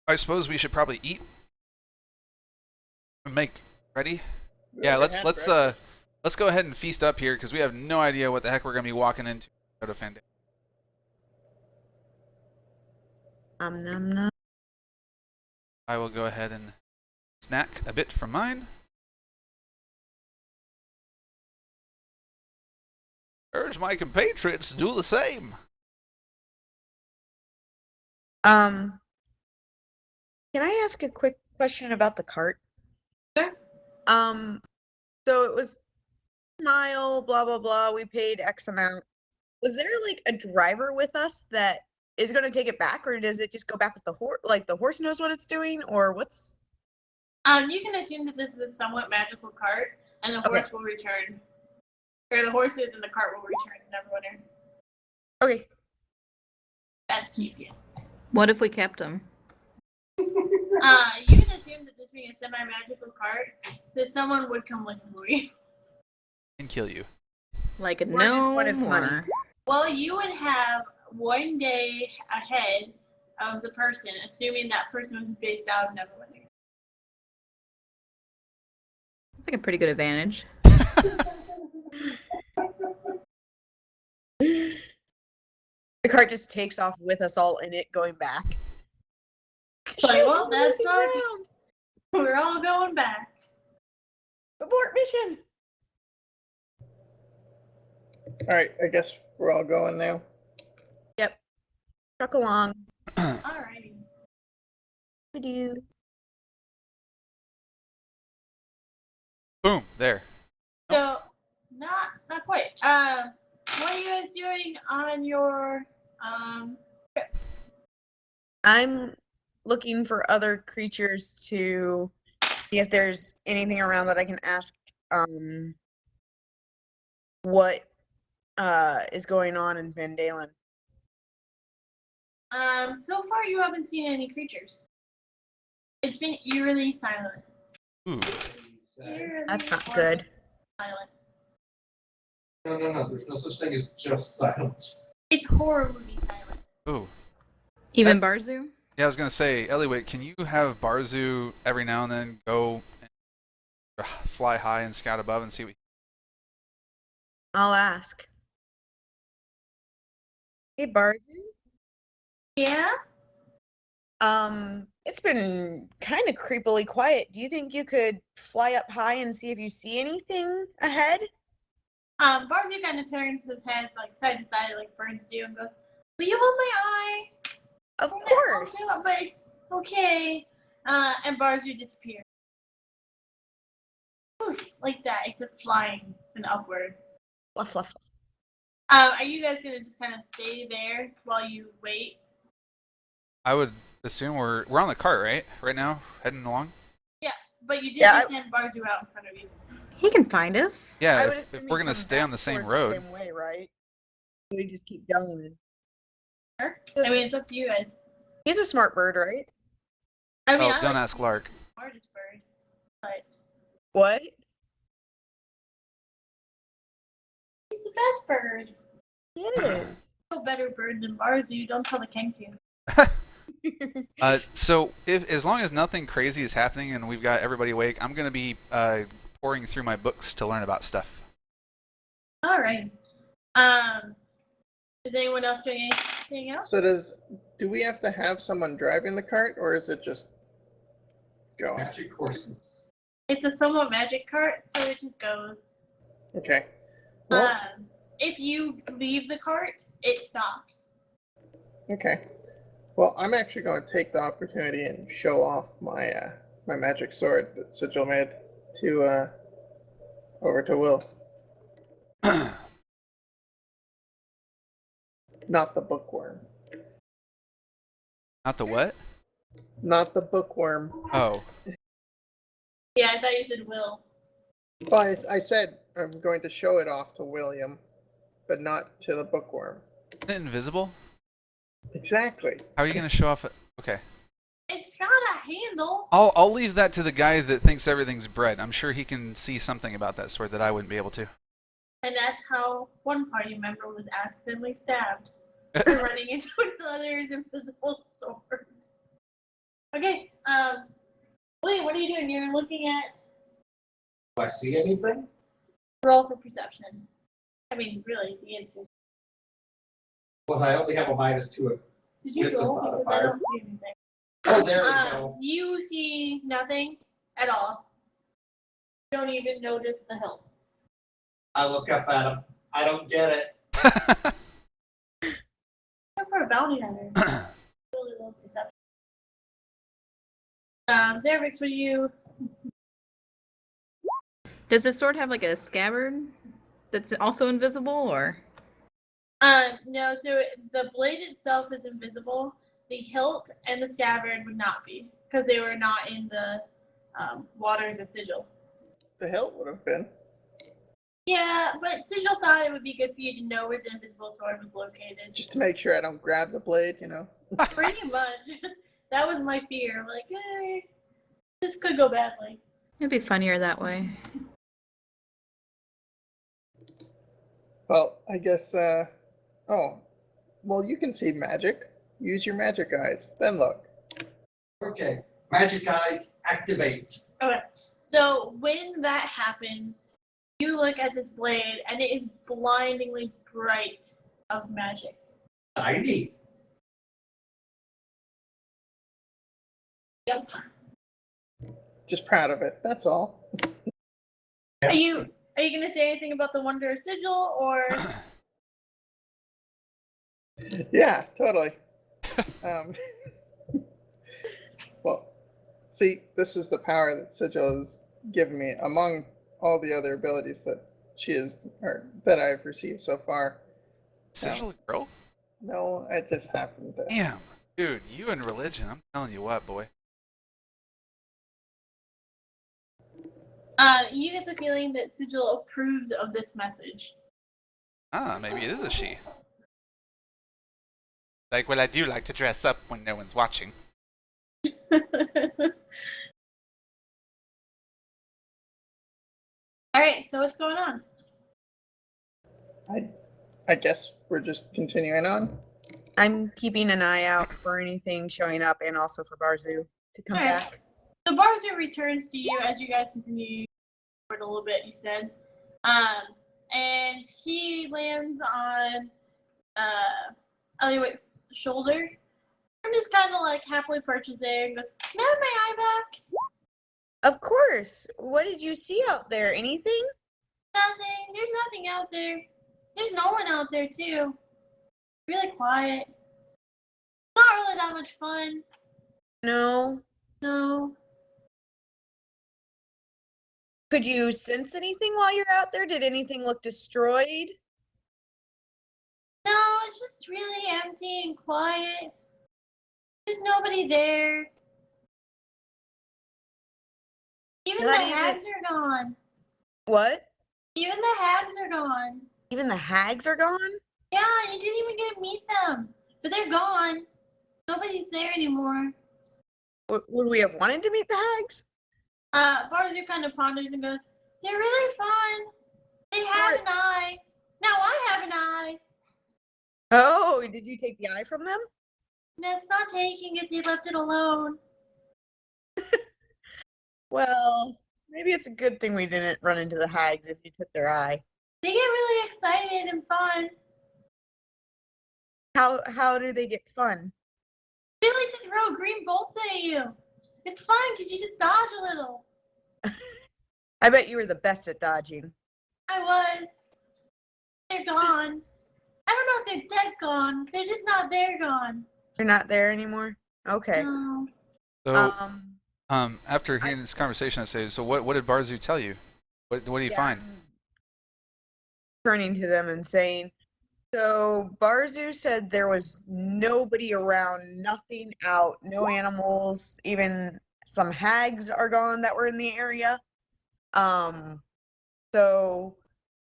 I suppose we should probably eat and make ready. Yeah, let's go ahead and feast up here, because we have no idea what the heck we're going to be walking into to go to Phandalin. Nom nom. I will go ahead and snack a bit from mine. Urge my compatriots to do the same. Can I ask a quick question about the cart? Sure. So it was mile, blah blah blah. We paid X amount. Was there like a driver with us that is going to take it back, or does it just go back with the horse? Like the horse knows what it's doing, or what's? You can assume that this is a somewhat magical cart, and the horse will return. Or the horses and the cart will return, Neverwinter. Okay. That's GPS. What if we kept them? You can assume that this being a semi-magical cart, that someone would come looking for you. And kill you. Like a Or just gnome? when it's money. or- Well, you would have one day ahead of the person, assuming that person was based out of Neverwinter. It's like a pretty good advantage. The cart just takes off with us all in it, going back. Like, Shoot, well, we're that's losing not- ground. We're all going back. Abort mission. Alright, I guess we're all going now. Yep. Truck along. Alrighty. We do. Boom, there. So, not quite. What are you guys doing on your I'm looking for other creatures to see if there's anything around that I can ask what is going on in Phandalin. So far you haven't seen any creatures. It's been eerily silent. Ooh. Eerily That's not good. silent. No. There's no such thing as just silence. It's horribly silent. Ooh. Even Barzu? Yeah, I was gonna say, Ellywick, can you have Barzu every now and then go and fly high and scout above and see what? I'll ask. Hey, Barzu. Yeah? It's been kind of creepily quiet. Do you think you could fly up high and see if you see anything ahead? Barzu kind of turns his head like side to side like birds do and goes, "Will you hold my eye?" Of "Yeah, course. Okay. And Barzu disappears. Poof, like that, except flying and upward. Fluff, fluff, fluff. Are you guys gonna just kind of stay there while you wait? I would assume we're on the cart, right now, heading along. But you did Yeah, just send Barzu out in front of you. He can find us. Yeah, I would if assume we're he'd gonna come stay on back the same towards road. The same way, right? We just keep going. Sure. I mean, it's up to you guys. He's a smart bird, right? I mean, Oh, I don't like ask Lark. the smartest bird, but What? he's the best bird. He is. No better bird than Barzu. Don't tell the Kenku. So if as long as nothing crazy is happening and we've got everybody awake, I'm gonna be pouring through my books to learn about stuff. All right. Is anyone else doing anything else? So do we have to have someone driving the cart, or is it just go? Magic horses. It's a somewhat magic cart, so it just goes. Okay. Well, If you leave the cart, it stops. okay. Well, I'm actually going to take the opportunity and show off my my magic sword that Sigil made to over to Will. Not the bookworm. Not the what? Not the bookworm. Oh, Yeah, I thought you said Will. Well, I said I'm going to show it off to William, but not to the bookworm. isn't it invisible? Exactly. How are you gonna show off? Okay, It's got a handle. I'll leave that to the guy that thinks everything's bread. I'm sure he can see something about that sword that I wouldn't be able to. And that's how one party member was accidentally stabbed for running into another's invisible sword. Okay, William, what are you doing? You're looking at Do I see anything? roll for perception. I mean, really, the answer is Well, I only have a -2. did you Wisdom roll? Because I modifier. don't see anything. Oh, there we go. You see nothing at all. You don't even notice the hill. I look up at him. I don't get it. Except for a bounty hunter. Really low perception. Zerevex, what do you? Does this sword have like a scabbard that's also invisible, or? No, so the blade itself is invisible. The hilt and the scabbard would not be, because they were not in the waters of Sigil. The hilt would have been. Yeah, but Sigil thought it would be good for you to know where the invisible sword was located. Just to make sure I don't grab the blade, you know. Pretty much. That was my fear. Like, hey, this could go badly. It'd be funnier that way. Well, I guess, oh. Well, you can see magic. Use your magic eyes. Then look. Okay. Magic eyes activate. Okay. So when that happens, you look at this blade and it is blindingly bright of magic. Shiny. Yep. Just proud of it. That's all. Are you gonna say anything about the Wonder Sigil or? Yeah, totally. Um, well, see, this is the power that Sigil has given me among all the other abilities that she is, or that I've received so far. Sigil girl? No, it just happened to. Damn. Dude, you and religion, I'm telling you what, boy. You get the feeling that Sigil approves of this message. Ah, maybe it is a she. Like, well, I do like to dress up when no one's watching. Alright, so what's going on? I guess we're just continuing on. I'm keeping an eye out for anything showing up and also for Barzu to come Alright. back. So Barzu returns to you as you guys continue forward a little bit, you said. And he lands on Ellywick's shoulder and just kind of like happily perches there and goes, "Can I have my eye back?" Of course. What did you see out there? Anything? Nothing. There's nothing out there. There's no one out there too. Really quiet. Not really that much fun. No. No. Could you sense anything while you're out there? Did anything look destroyed? No, it's just really empty and quiet. There's nobody there. Even Not the even- hags are gone. What? Even the hags are gone. Even the hags are gone? Yeah, you didn't even get to meet them. But they're gone. Nobody's there anymore. Would we have wanted to meet the hags? Barzu kind of ponders and goes, "They're really fun. They have an eye. Now I have an eye. Oh, did you take the eye from them? That's not taking it. They left it alone." Well, maybe it's a good thing we didn't run into the hags if you took their eye. They get really excited and fun. How do they get fun? They like to throw green bolts at you. It's fun because you just dodge a little. I bet you were the best at dodging. I was. They're gone. I don't know if they're dead gone. They're just not there gone. You're not there anymore? Okay. No. So, after hearing this conversation, I say, so what did Barzu tell you? What do you find? Turning to them and saying, so Barzu said there was nobody around, nothing out, no animals, even some hags are gone that were in the area. So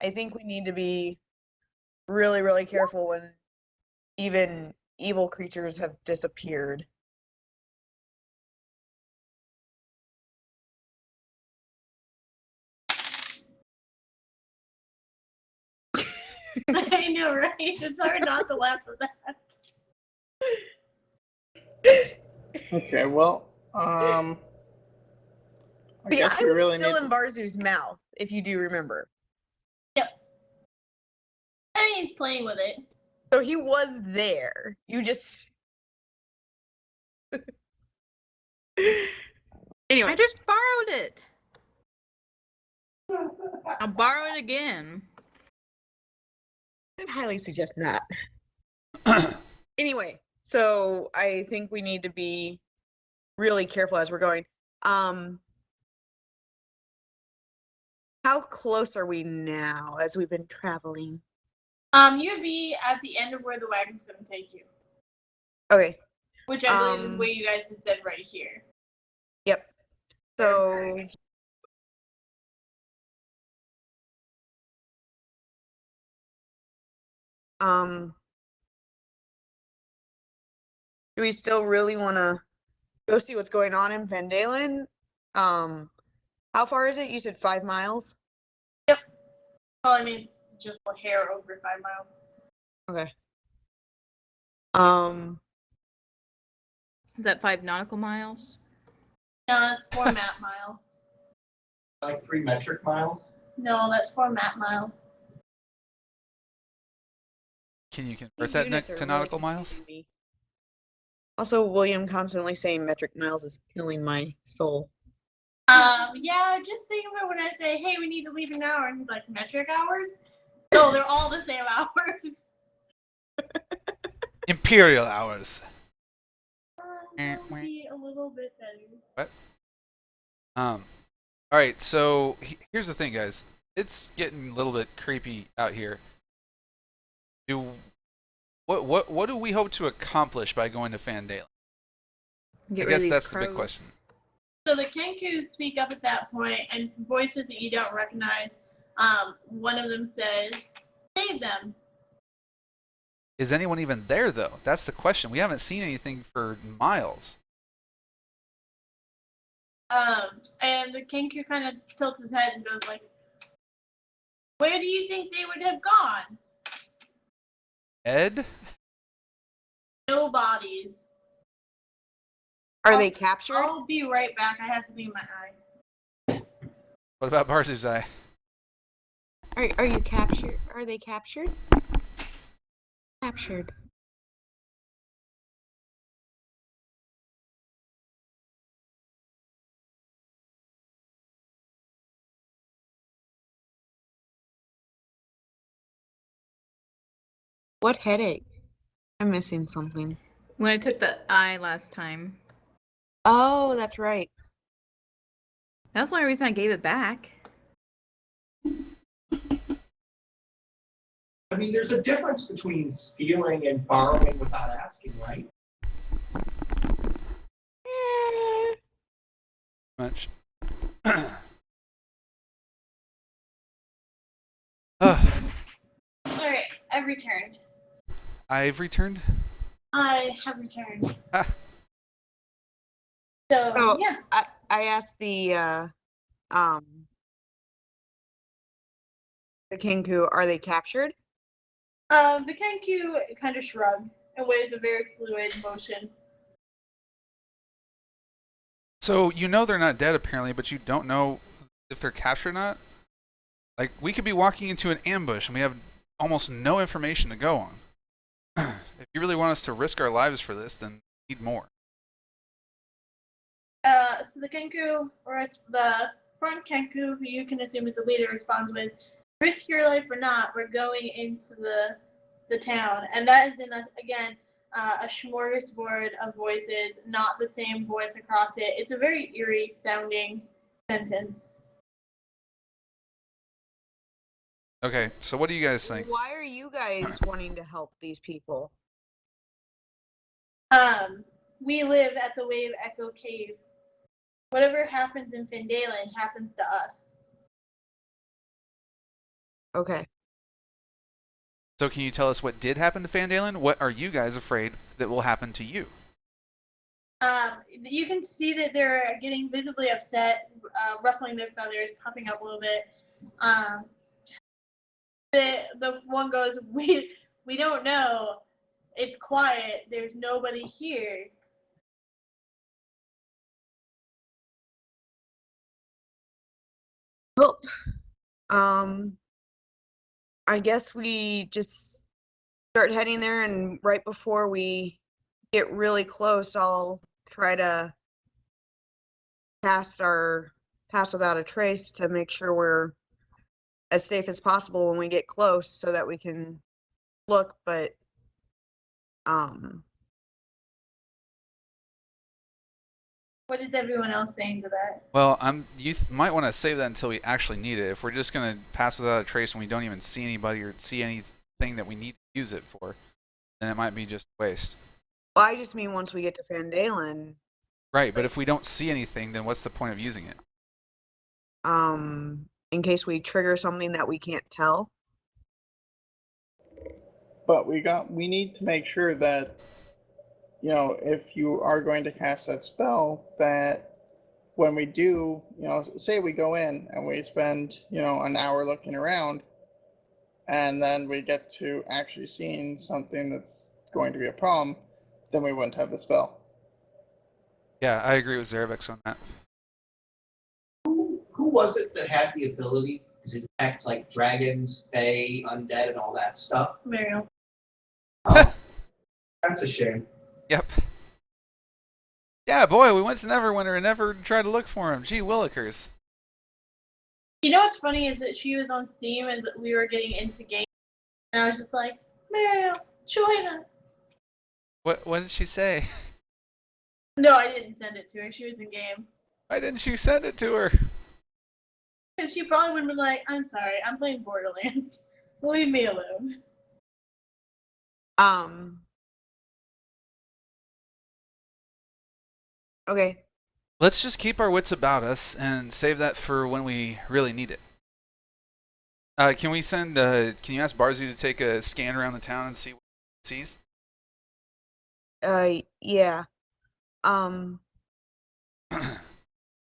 I think we need to be really, really careful when even evil creatures have disappeared. I know, right? It's hard not to laugh at that. Okay, well, I The guess eye we was really still need. in Barzu's mouth, if you do remember. Yep. I mean, he's playing with it. So he was there. You just. Anyway. I just borrowed it. I'll borrow it again. I'd highly suggest not. Anyway, so I think we need to be really careful as we're going. How close are we now as we've been traveling? You'd be at the end of where the wagon's gonna take you. Okay. Which I believe is where you guys had said right here. Yep. So do we still really want to go see what's going on in Phandalin? How far is it? You said 5 miles? Well, I mean, it's just a hair over 5 miles. Okay. Is that 5 nautical miles? No, it's 4 map miles. Like 3 metric miles? No, that's 4 map miles. Can you convert These that units are to really nautical miles? confusing me. Also, William constantly saying metric miles is killing my soul. Yeah, just think of it when I say, hey, we need to leave an hour, and he's like, metric hours? No, they're all the same hours. Imperial hours. That would be a little bit better. All right, so here's the thing, guys. It's getting a little bit creepy out here. What do we hope to accomplish by going to Phandalin? Get I rid of guess these that's the big crows. question. So the Kenku speak up at that point, and some voices that you don't recognize. One of them says, save them. Is anyone even there, though? That's the question. We haven't seen anything for miles. And the Kenku kind of tilts his head and goes like, where do you think they would have gone? Ed? No bodies. Are they captured? I'll be right back. I have something in my eye. What about Barzu's eye? Are you captured? Are they captured? Captured. What headache? I'm missing something. When I took the eye last time, Oh, that's right. that was the only reason I gave it back. I mean, there's a difference between stealing and borrowing without asking, right? Much. Alright, I've returned. I've returned. I have returned. Ah. So, Oh. yeah. I asked the Kenku, are they captured? The Kenku kind of shrugged and waves a very fluid motion. So you know they're not dead apparently, but you don't know if they're captured or not. Like we could be walking into an ambush and we have almost no information to go on. If you really want us to risk our lives for this, then we need more. So the Kenku, or the front Kenku, who you can assume is the leader, responds with, risk your life or not, we're going into the town. And that is again, a smorgasbord of voices, not the same voice across it. It's a very eerie sounding sentence. Okay, so what do you guys think? Why are you guys wanting to help these people? We live at the Wave Echo Cave. Whatever happens in Phandalin happens to us. Okay. So can you tell us what did happen to Phandalin? What are you guys afraid that will happen to you? You can see that they're getting visibly upset, ruffling their feathers, puffing up a little bit. The one goes, we don't know. It's quiet. There's nobody here. Well, I guess we just start heading there, and right before we get really close, I'll try to pass without a trace to make sure we're as safe as possible when we get close so that we can look, but What is everyone else saying to that? Well, might want to save that until we actually need it. If we're just gonna pass without a trace and we don't even see anybody or see anything that we need to use it for, then it might be just a waste. well, I just mean once we get to Phandalin, Right, but if we don't see anything, then what's the point of using it? in case we trigger something that we can't tell. But we need to make sure that, you know, if you are going to cast that spell, that when we do, you know, say we go in and we spend, you know, an hour looking around, and then we get to actually seeing something that's going to be a problem, then we wouldn't have the spell. Yeah, I agree with Zerevex on that. Who who was it that had the ability to detect like dragons, fae, undead, and all that stuff? Muriel. Oh, that's a shame. Yep. Yeah, boy, we went to Neverwinter and never tried to look for him. Gee willikers. You know what's funny is that she was on Steam as we were getting into game, and I was just like, Muriel, join us. What did she say? No, I didn't send it to her. She was in game. Why didn't you send it to her? Because she probably would have been like, I'm sorry, I'm playing Borderlands. Leave me alone. Okay. Let's just keep our wits about us and save that for when we really need it. Can we send? Can you ask Barzu to take a scan around the town and see what he sees? Yeah. I'm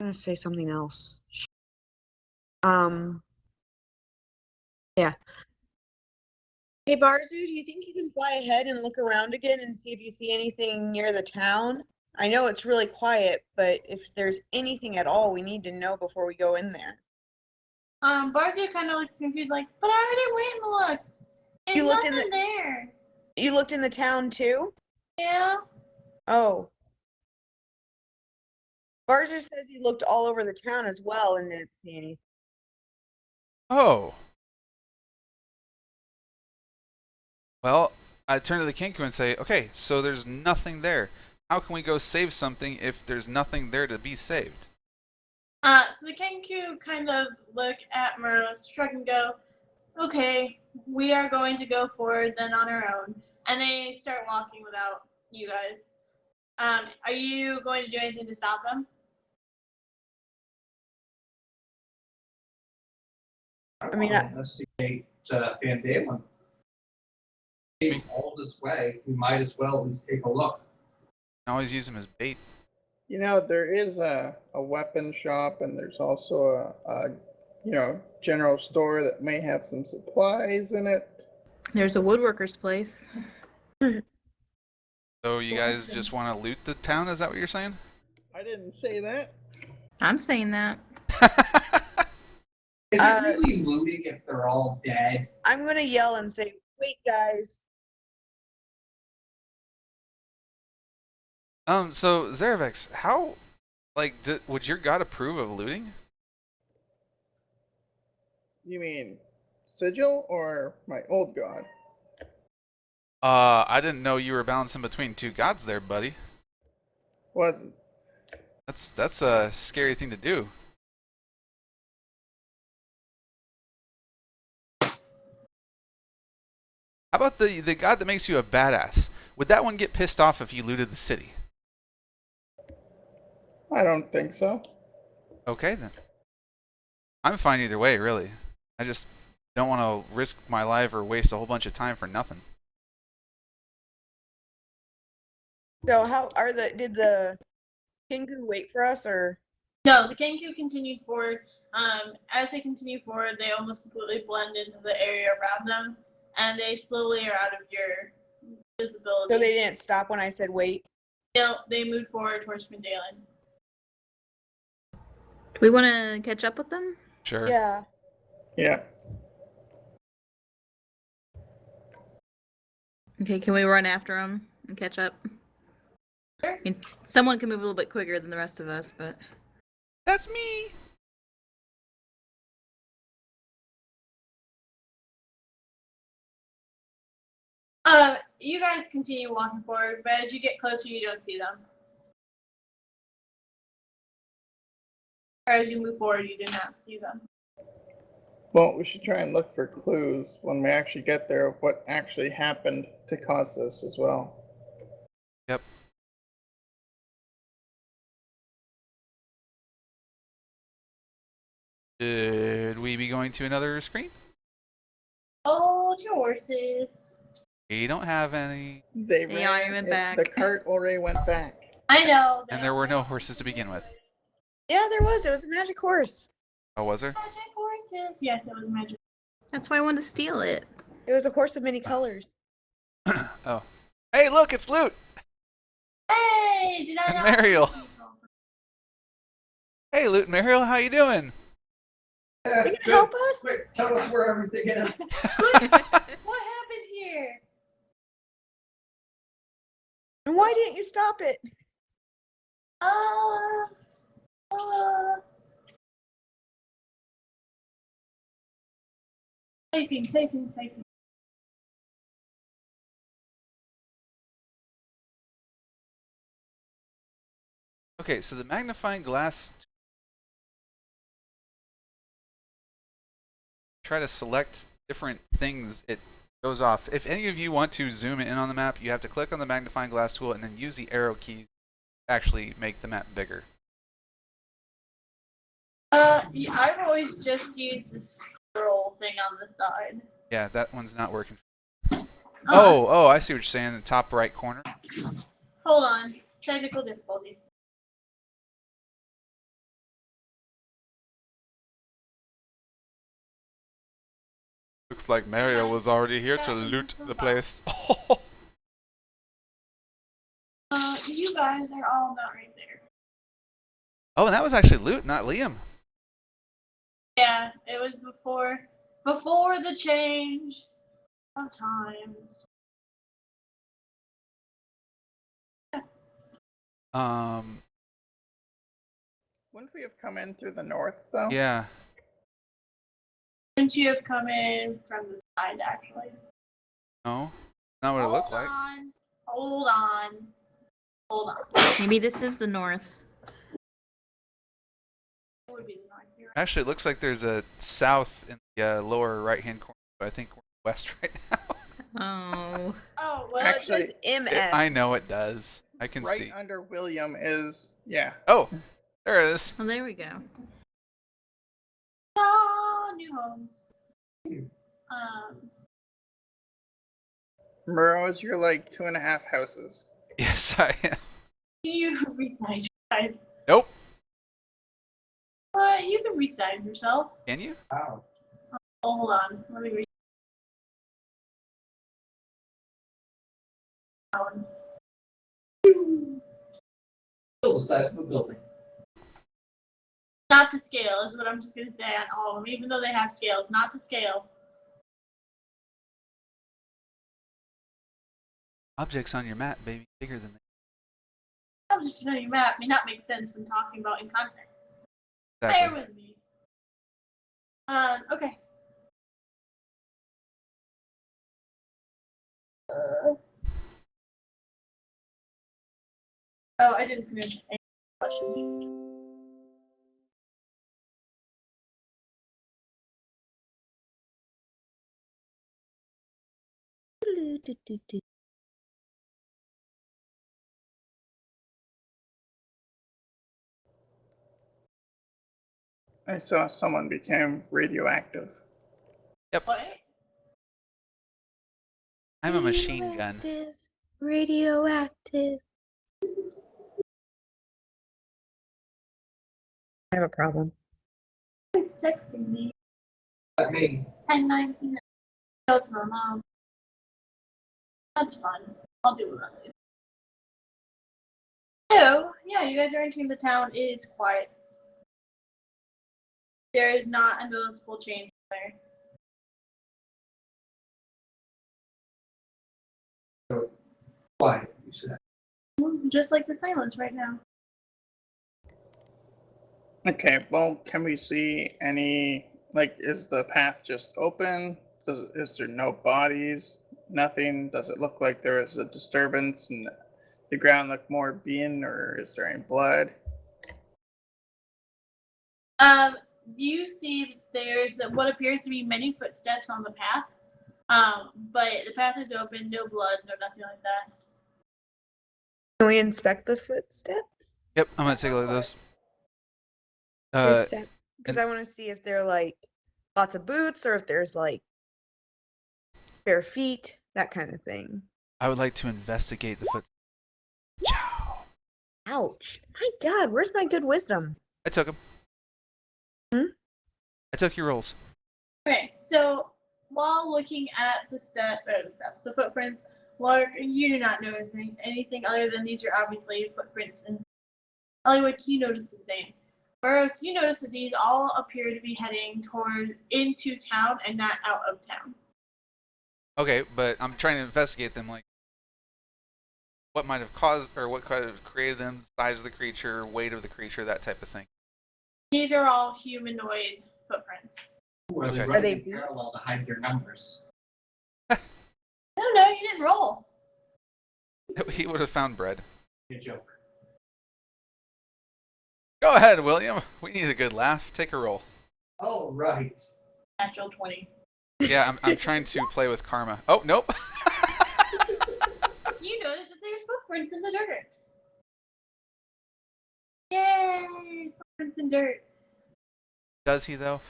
gonna say something else. Yeah. Hey, Barzu, do you think you can fly ahead and look around again and see if you see anything near the town? I know it's really quiet, but if there's anything at all, we need to know before we go in there. Barzu kind of looks confused, like, but I already went and looked. There's You looked in nothing there. You looked in the town too? Yeah. Oh. Barzu says he looked all over the town as well and didn't see anything. Oh. Well, I turn to the Kenku and say, okay, so there's nothing there. How can we go save something if there's nothing there to be saved? So the Kenku kind of look at Moroz, shrug and go, okay, we are going to go forward then on our own. And they start walking without you guys. Are you going to do anything to stop them? I mean, investigate Phandalin. Came all this way, we might as well at least take a look. I always use them as bait. You know, there is a weapon shop, and there's also a general store that may have some supplies in it. There's a woodworker's place. So you guys just want to loot the town? Is that what you're saying? I didn't say that. I'm saying that. Is it really looting if they're all dead? I'm gonna yell and say, wait, guys. So Zerevex, how, would your god approve of looting? You mean Sigil or my old god? I didn't know you were balancing between two gods there, buddy. Wasn't. That's a scary thing to do. How about the god that makes you a badass? Would that one get pissed off if you looted the city? I don't think so. Okay, then. I'm fine either way, really. I just don't want to risk my life or waste a whole bunch of time for nothing. So did the Kenku wait for us or? No, the Kenku continued forward. As they continue forward, they almost completely blend into the area around them, and they slowly are out of your visibility. So they didn't stop when I said wait? No, they moved forward towards Phandalin. Do we want to catch up with them? Sure. Yeah. Yeah. Okay, can we run after them and catch up? Sure. I mean, someone can move a little bit quicker than the rest of us, but... That's me! You guys continue walking forward, but as you get closer, you don't see them. Or as you move forward, you do not see them. Well, we should try and look for clues when we actually get there of what actually happened to cause this as well. Yep. Should we be going to another screen? Hold your horses. We don't have any. They already went back. The cart already went back. I know. And there were no horses to begin with. Yeah, there was. It was a magic horse. Oh, was there? Magic horses. Yes, it was magic. That's why I wanted to steal it. It was a horse of many colors. Oh. Hey, look, it's Loot! Hey, did I And not? Mariel. Hey, Loot and Mariel, how you doing? You gonna Good. help us? Quick, tell us where everything is. What happened here? And why didn't you stop it? Typing. Okay, so the magnifying glass. Try to select different things. It goes off. If any of you want to zoom in on the map, you have to click on the magnifying glass tool and then use the arrow keys to actually make the map bigger. I've always just used the scroll thing on the side. Yeah, that one's not working. Oh, I see what you're saying. The top right corner. Hold on. Technical difficulties. Looks like Mario was already here to loot the place. You guys are all not right there. Oh, and that was actually loot, not Liam. Yeah, it was before the change of times. Wouldn't we have come in through the north, though? Yeah. Shouldn't you have come in from the side, actually? No, not what it looked like. Hold on. Maybe this is the north. It would be the north. You're right. Actually, it looks like there's a south in the lower right-hand corner. But I think we're west right now. Oh. Oh, well, Actually, It says MS. I know it does. I can Right see. under William is, yeah. Oh, there it is. Well, there we go. New homes. Moroz, you're like 2.5 houses. Yes, I am. Can you resize, guys? Nope. You can resize yourself. Can you? Wow. Oh, hold on. Let me Still the size of a building. Not to scale is what I'm just gonna say on all of them, even though they have scales. Not to scale. Objects on your map, baby, bigger than that. I'm just showing you map may not make sense when talking about in context. Bear Exactly. with me. Okay. Oh, I didn't finish a question. I saw someone became radioactive. What? I'm a machine gun. Radioactive. I have a problem. Who's texting me? Like me. 10:19. That's my mom. That's fun. I'll do that later. So, yeah, you guys are entering the town. It is quiet. There is not a noticeable change there. Quiet, you said. Just like the silence right now. Okay, well, can we see any, like, is the path just open? Is there no bodies? Nothing? Does it look like there is a disturbance and the ground look more being, or is there any blood? You see there's what appears to be many footsteps on the path. But the path is open, no blood, no nothing like that. Can we inspect the footsteps? Yep, I'm gonna take a look at this. Because I want to see if they're like lots of boots or if there's like bare feet, that kind of thing. I would like to investigate the foot. Chow. Ouch. My God, where's my good wisdom? I took him. I took your rolls. Okay, so while looking at the footprints, Lark, you do not notice anything other than these are obviously footprints. And Ellywick, you notice the same. Moroz, you notice that these all appear to be heading into town and not out of town. Okay, but I'm trying to investigate them. Like, what might have caused, or what could have created them? Size of the creature, weight of the creature, that type of thing. These are all humanoid footprints. Ooh, are they Okay. running Are they in parallel to hide their numbers? I don't know, you didn't roll. He would have found bread. Good joke. Go ahead, William. We need a good laugh. Take a roll. Oh, right. Natural 20. Yeah, I'm trying to play with karma. Oh, nope. You notice that there's footprints in the dirt. Yay! Footprints in dirt. Does he, though?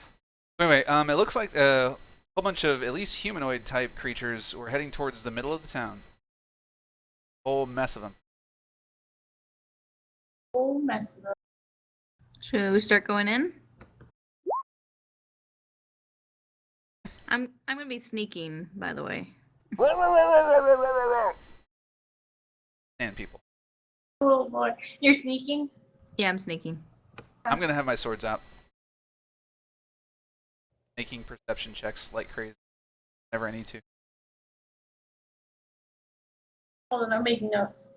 Anyway, it looks like a whole bunch of at least humanoid-type creatures were heading towards the middle of the town. Whole mess of them. Oh, mess of them. Should we start going in? I'm gonna be sneaking, by the way. And people. Oh, boy. You're sneaking? Yeah, I'm sneaking. I'm gonna have my swords out. Making perception checks like crazy. Never I need to. Hold on, I'm making notes.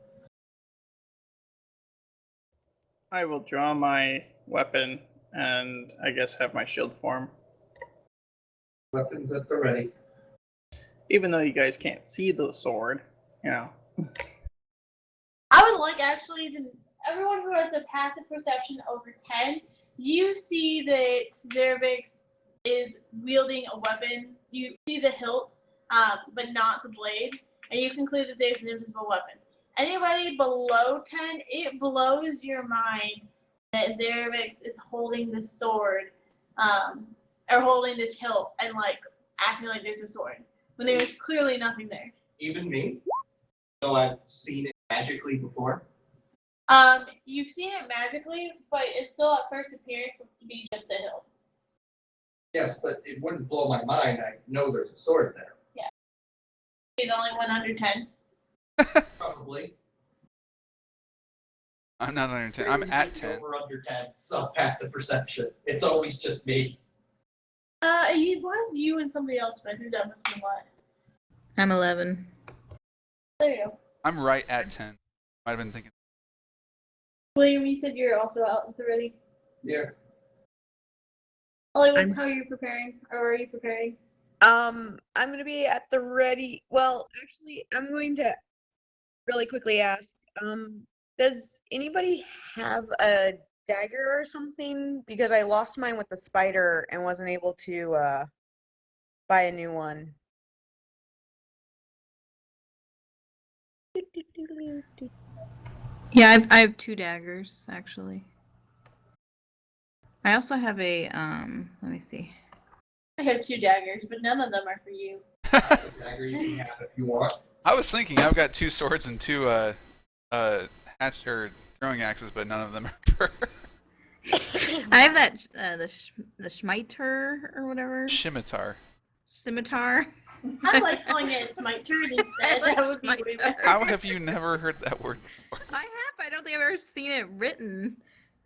I will draw my weapon and I guess have my shield form. Weapons at the ready. Even though you guys can't see the sword, you know. I would like actually to everyone who has a passive perception over 10, you see that Zerevex is wielding a weapon. You see the hilt, but not the blade, and you conclude that there's an invisible weapon. Anybody below 10, it blows your mind that Zerevex is holding this sword, or holding this hilt and like acting like there's a sword when there is clearly nothing there. Even me? Though I've seen it magically before. You've seen it magically, but it's still at first appearance looks to be just a hilt. Yes, but it wouldn't blow my mind. I know there's a sword there. You're the only one under 10. Probably. I'm not under 10. I'm at 10. Over under 10. Some passive perception. It's always just me. It was you and somebody else, but who that must be what? I'm 11. There you go. I'm right at 10. Might have been thinking. William, you said you're also out with the ready. Yeah. Ellywick, how are you preparing? Or are you preparing? I'm gonna be at the ready. Well, actually, I'm going to really quickly ask, does anybody have a dagger or something? Because I lost mine with the spider and wasn't able to buy a new one. Yeah, I have 2 daggers actually. I also have a let me see. I have 2 daggers, but none of them are for you. Dagger you can have if you want. I was thinking I've got 2 swords and 2 hatch or throwing axes, but none of them are for I have that the Schmiter or whatever. scimitar. Scimitar. I like calling it a smite turret instead. like That would be way smite better. turret. How have you never heard that word before? I have. I don't think I've ever seen it written.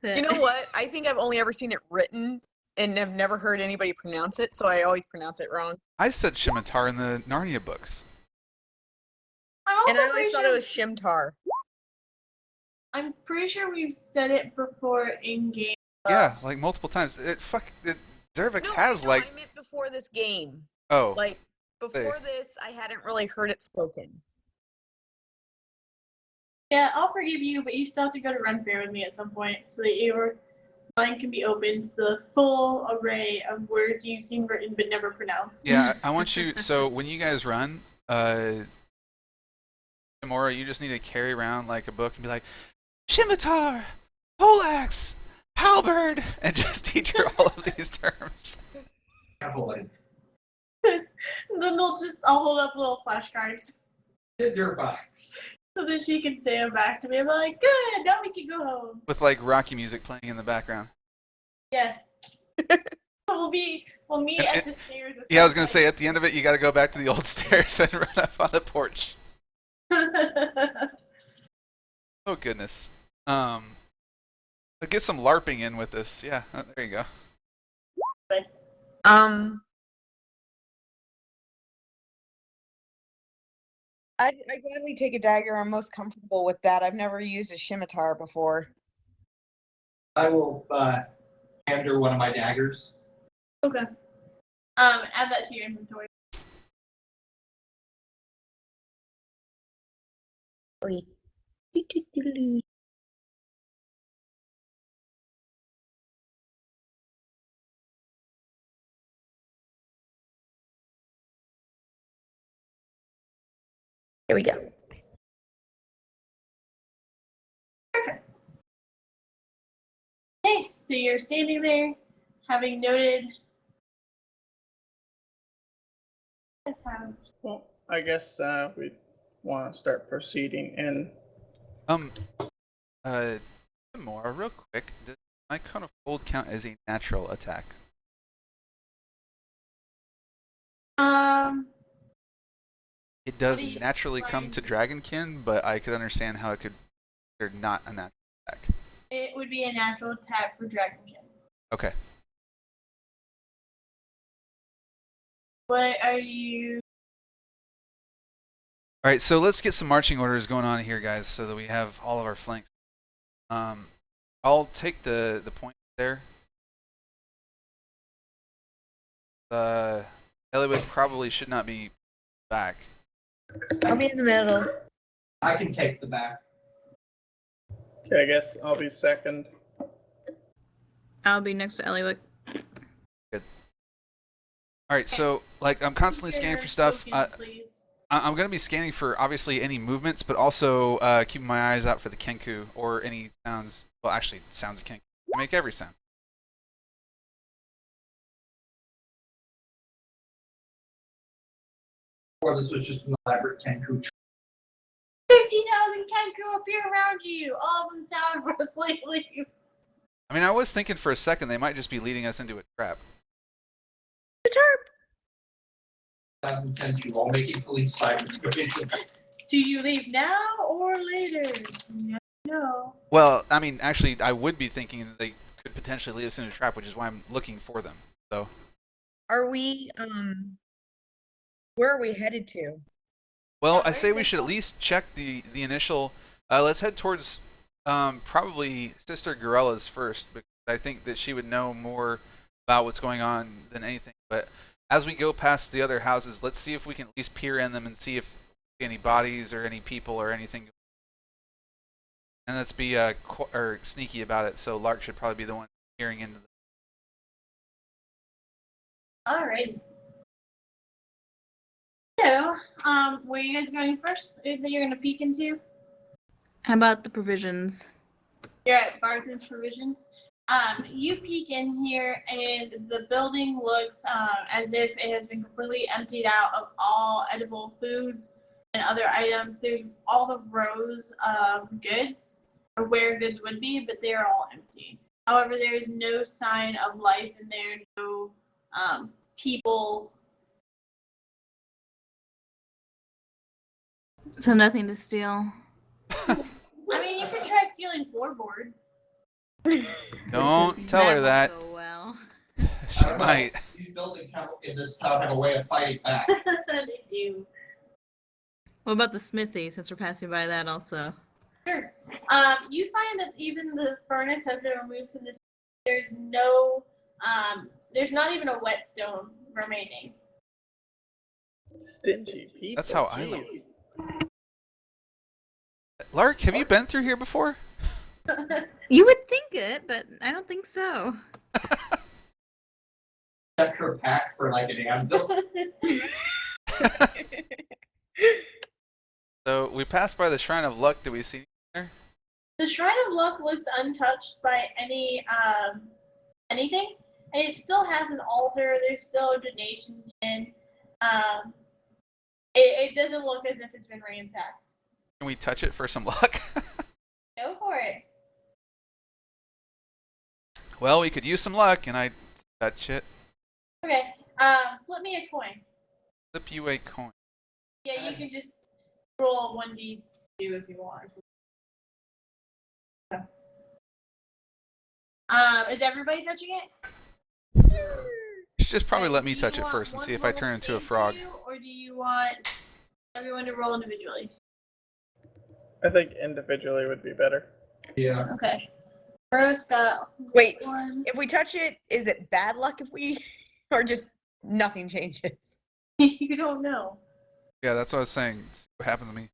You know what? I think I've only ever seen it written and have never heard anybody pronounce it, so I always pronounce it wrong. I said scimitar in the Narnia books. And I always thought it was Shimtar. I'm pretty sure we've said it before in game. Yeah, like multiple times. Zerevex has I like meant before this game. oh Like before this, I hadn't really heard it spoken. Yeah, I'll forgive you, but you still have to go to Run Fair with me at some point so that your mind can be opened to the full array of words you've seen written but never pronounced. yeah. I want you. So when you guys run, Tamora, you just need to carry around like a book and be like, scimitar, poleaxe, halberd, and just teach her all of these terms. Evelyn. Then I'll hold up little flashcards Tinderbox. so that she can say them back to me. I'm like, good, now we can go home. With like Rocky music playing in the background. Yes. We'll meet at the stairs. Or Yeah, I was gonna something. say at the end of it, you got to go back to the old stairs and run up on the porch. Oh goodness. Let's get some LARPing in with this. Yeah, there you go. But I'd gladly take a dagger. I'm most comfortable with that. I've never used a scimitar before. I will hand her one of my daggers. okay. Add that to your inventory. Oi. Here we go. Perfect. Okay, so you're standing there, having noted. Well, I guess we want to start proceeding in. More real quick. Does my cone of cold count as a natural attack? It does What do you naturally come find? to Dragonkin, but I could understand how it could or not a natural attack. It would be a natural attack for Dragonkin. Okay. What are you? All right, so let's get some marching orders going on here, guys, so that we have all of our flanks. I'll take the point there. Ellywick probably should not be back. I'll be in the middle. I can take the back. Okay, I guess I'll be second. I'll be next to Ellywick. Good. All right, so like I'm constantly scanning for stuff. Please. I'm going to be scanning for obviously any movements, but also keeping my eyes out for the Kenku or any sounds. Well, actually, sounds of Kenku. I make every sound. Or this was just an elaborate Kenku. 50,000 Kenku appear around you. All of them sound rustling leaves. I mean, I was thinking for a second they might just be leading us into a trap. Kenku, all making police sirens. Do you leave now or later? No. Well, I mean, actually, I would be thinking that they could potentially lead us into a trap, which is why I'm looking for them. So, Are we where are we headed to? well, I say we should at least check the initial. Let's head towards probably Sister Gorella's first, because I think that she would know more about what's going on than anything. But as we go past the other houses, let's see if we can at least peer in them and see if any bodies or any people or anything. And let's be sneaky about it. So Lark should probably be the one peering into the. Alright. So, where are you guys going first? That you're gonna peek into? How about the provisions? You're at Barzu's Provisions. You peek in here, and the building looks as if it has been completely emptied out of all edible foods and other items. There's all the rows of goods, or where goods would be, but they're all empty. However, there is no sign of life in there, no people. So nothing to steal. I mean, you could try stealing floorboards. Don't tell her that. Won't go well. She might. These buildings in this town have a way of fighting back. They do. What about the smithy, since we're passing by that also? Sure. You find that even the furnace has been removed from this. There's no, there's not even a whetstone remaining. Stingy people. That's how I jeez. live. Lark, have you been through here before? You would think it, but I don't think so. Check her pack for like an anvil. So we passed by the Shrine of Luck. Do we see anything there? The Shrine of Luck looks untouched by anything. And it still has an altar. There's still a donation tin. It doesn't look as if it's been ransacked. Can we touch it for some luck? Go for it. Well, we could use some luck, and I touch it. Okay. Flip me a coin. Flip you a coin. Yeah, you can just roll 1d2 if you want. Is everybody touching it? You should just probably Okay, let me do you touch it want first and one see if roll I at turn the into a same frog. time, or do you want everyone to roll individually? I think individually would be better. Yeah. Okay. Rose got Wait, one. if we touch it, is it bad luck if we, or just nothing changes? You don't know. Yeah, that's what I was saying. See what happens to me.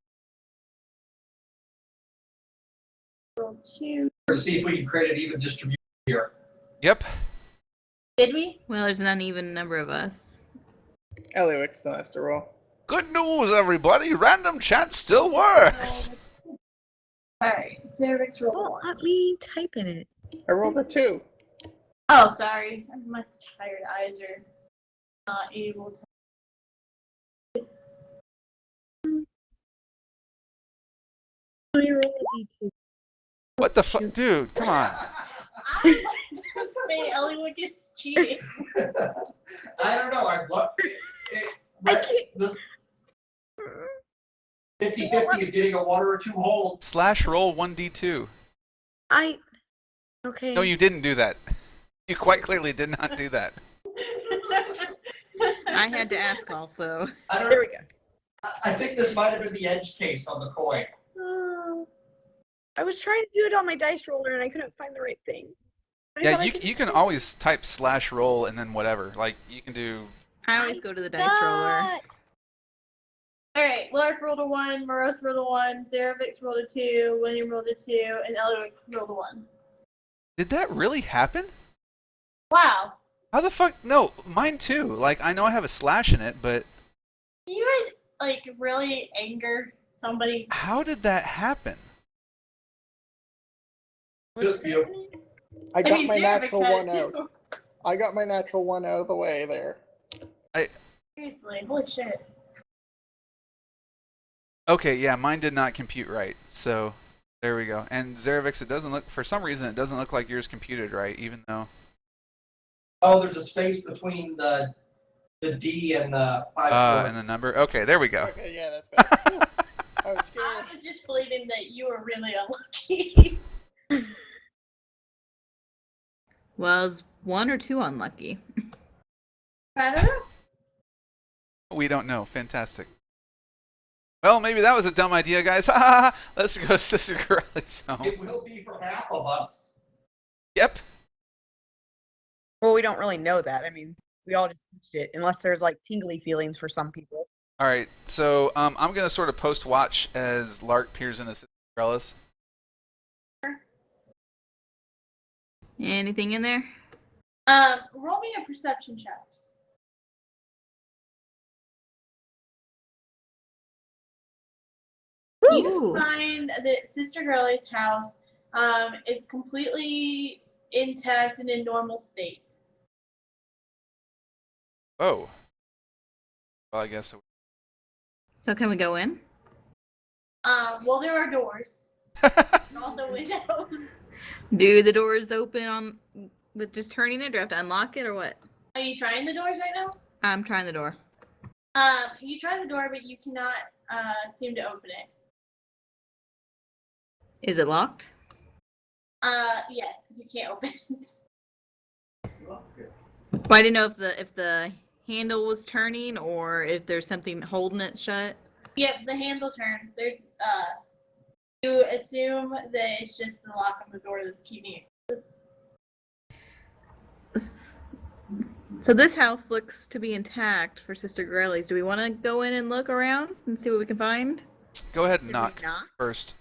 Roll 2. To see if we can create an even distribution here. Yep. Did we? Well, there's an uneven number of us. Ellywick still has to roll. Good news, everybody. Random chat still works. Alright. Zerevex roll Well, 1. let me type in it. I rolled a 2. Oh, sorry. My tired eyes are not able to. Let me roll a D2. What the fuck? Dude, come on. I would like to say Ellywick is cheating. I don't know. I what? I can't. The 50-50 of getting a 1 or 2 hold. Slash roll 1d2. Okay. No, you didn't do that. You quite clearly did not do that. I had to ask also. I don't. There we go. I think this might have been the edge case on the coin. I was trying to do it on my dice roller and I couldn't find the right thing. I Yeah, thought I you could you just can do- always type slash roll and then whatever. Like, you can do... I always go to the dice roller. What? Alright, Lark rolled a 1, Moroz rolled a 1, Zerevex rolled a 2, William rolled a 2, and Ellywick rolled a 1. Did that really happen? Wow. How the fuck? No, mine too. Like, I know I have a slash in it, but Do you guys, like, really anger somebody? how did that happen? What's Just you. happening? I got mean, my Zerevex natural had 1 it out. too. I got my natural 1 out of the way there. Seriously, holy shit. Okay, yeah, mine did not compute right. So, there we go. And Zerevex, it doesn't look... For some reason, it doesn't look like yours computed right, even though... Oh, there's a space between the D and the 5. and the number... Okay, there we go. Okay, yeah, that's better. Whew. I was scared. I was just believing that you were really unlucky. Well, is 1 or 2 unlucky? I don't know. We don't know. Fantastic. Well, maybe that was a dumb idea, guys. Ha ha ha! Let's go to Sister Corelli's home. It will be for half of us. Yep. Well, we don't really know that. I mean, we all just touched it, unless there's like tingly feelings for some people. All right, so I'm going to sort of post-watch as Lark peers into Sister Corelli's. Anything in there? Roll me a perception check. You Ooh. find that Sister Girlie's house is completely intact and in normal state. Oh. Well, I guess... So can we go in? Well, there are doors and also windows. Do the doors open on with just turning it, or do I have to unlock it, or what? Are you trying the doors right now? I'm trying the door. You try the door, but you cannot seem to open it. Is it locked? Yes, because you can't open it. Well, I didn't know if the handle was turning or if there's something holding it shut. Yep, the handle turns. There's you assume that it's just the lock of the door that's keeping it closed. So this house looks to be intact for Sister Grelly's. Do we want to go in and look around and see what we can find? Go ahead and Did we knock knock? first.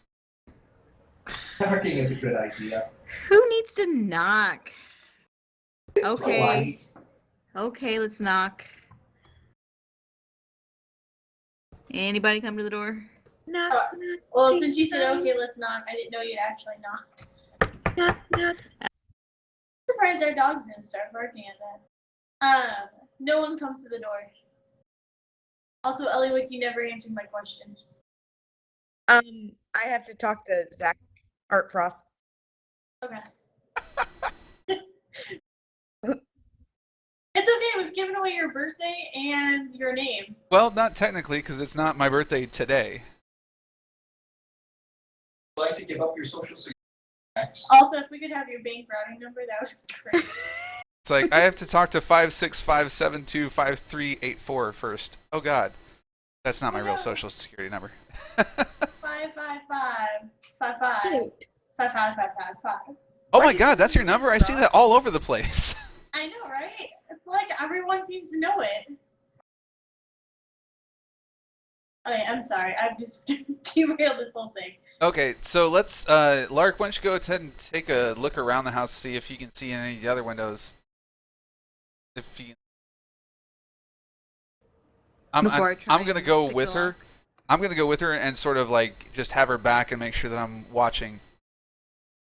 Knocking is a good idea. Who needs to knock? It's Okay. polite. Okay, let's knock. Anybody come to the door? Knock, knock, Well, ding, since you said dong. okay, let's knock. I didn't know you'd actually knocked. Knock, knock. I'm surprised our dog's gonna start barking at that. No one comes to the door. Also, Ellywick, you never answered my question. I have to talk to Zach Art Frost. Okay. It's okay. We've given away your birthday and your name. Well, not technically, because it's not my birthday today. Would you like to give up your social security? Also, if we could have your bank routing number, that would be great. It's like I have to talk to 565725384 first. Oh God, that's not my real social security number. 555 Oh my God, that's your number? I see that all over the place. I know, right? It's like everyone seems to know it. Okay, I'm sorry. I've just derailed this whole thing. Okay, so let's, Lark, why don't you go ahead and take a look around the house, see if you can see any of the other windows. If you, I'm gonna go with her. I'm gonna go with her and sort of like just have her back and make sure that I'm watching.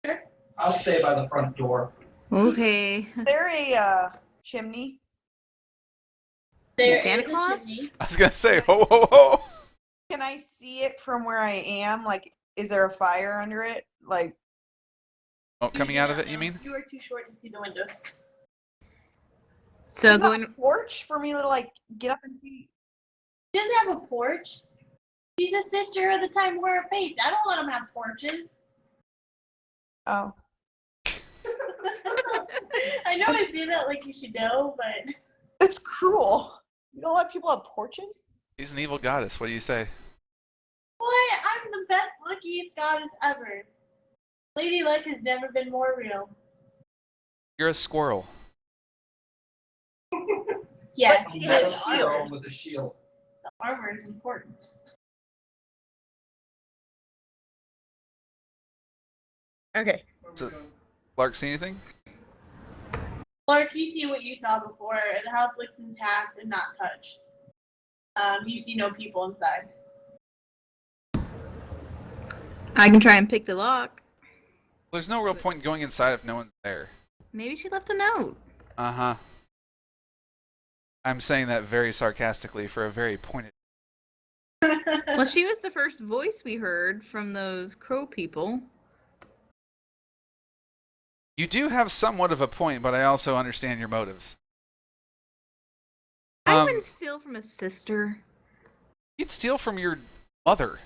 Sure. I'll stay by the front door. Okay. Is there a chimney? There Santa is a Claus? chimney. I was gonna say, ho ho ho. Can I see it from where I am? Like, is there a fire under it? Like, Oh, coming out of it, you mean? You are too short to see the windows. So there's not going. a porch for me to like get up and see. She doesn't have a porch. She's a sister of the Time War of Faith. I don't let them have porches. Oh, I know I say that like you should know, but that's cruel. You don't let people have porches? She's an evil goddess. What do you say? what? I'm the best, luckiest goddess ever. Lady Luck has never been more real. You're a squirrel. Yeah, But she she has has a shield. armor. With a shield. The armor is important. Okay. So, Lark, see anything? Lark, you see what you saw before. The house looks intact and not touched. You see no people inside. I can try and pick the lock. There's no real point in going inside if no one's there. Maybe she left a note. Uh-huh. I'm saying that very sarcastically for a very pointed... Well, she was the first voice we heard from those crow people. You do have somewhat of a point, but I also understand your motives. I wouldn't steal from a sister. You'd steal from your mother.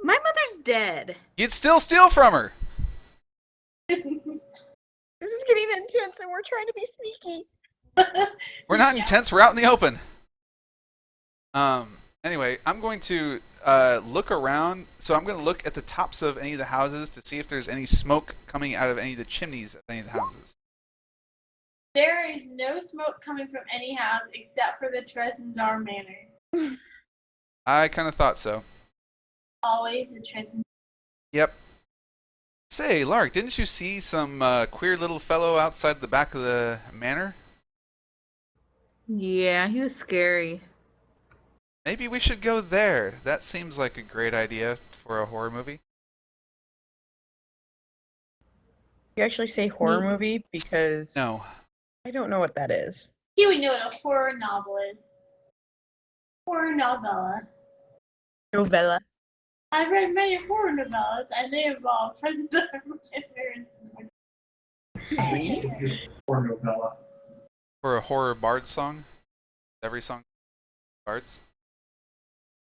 My mother's dead. You'd still steal from her. This is getting intense and we're trying to be sneaky. We're not intense. We're out in the open. Anyway, I'm going to look around. So I'm going to look at the tops of any of the houses to see if there's any smoke coming out of any of the chimneys of any of the houses. There is no smoke coming from any house except for the Tresendar Manor. I kind of thought so. Always a Tresendar. Yep. Say, Lark, didn't you see some queer little fellow outside the back of the manor? Yeah, he was scary. Maybe we should go there. That seems like a great idea for a horror movie. You actually say horror movie because No. I don't know what that is. You would know what a horror novel is. Horror novella. Novella. I've read many horror novellas, and they involve Tresendar Manor. Or novella. For a horror bard song? Every song bards?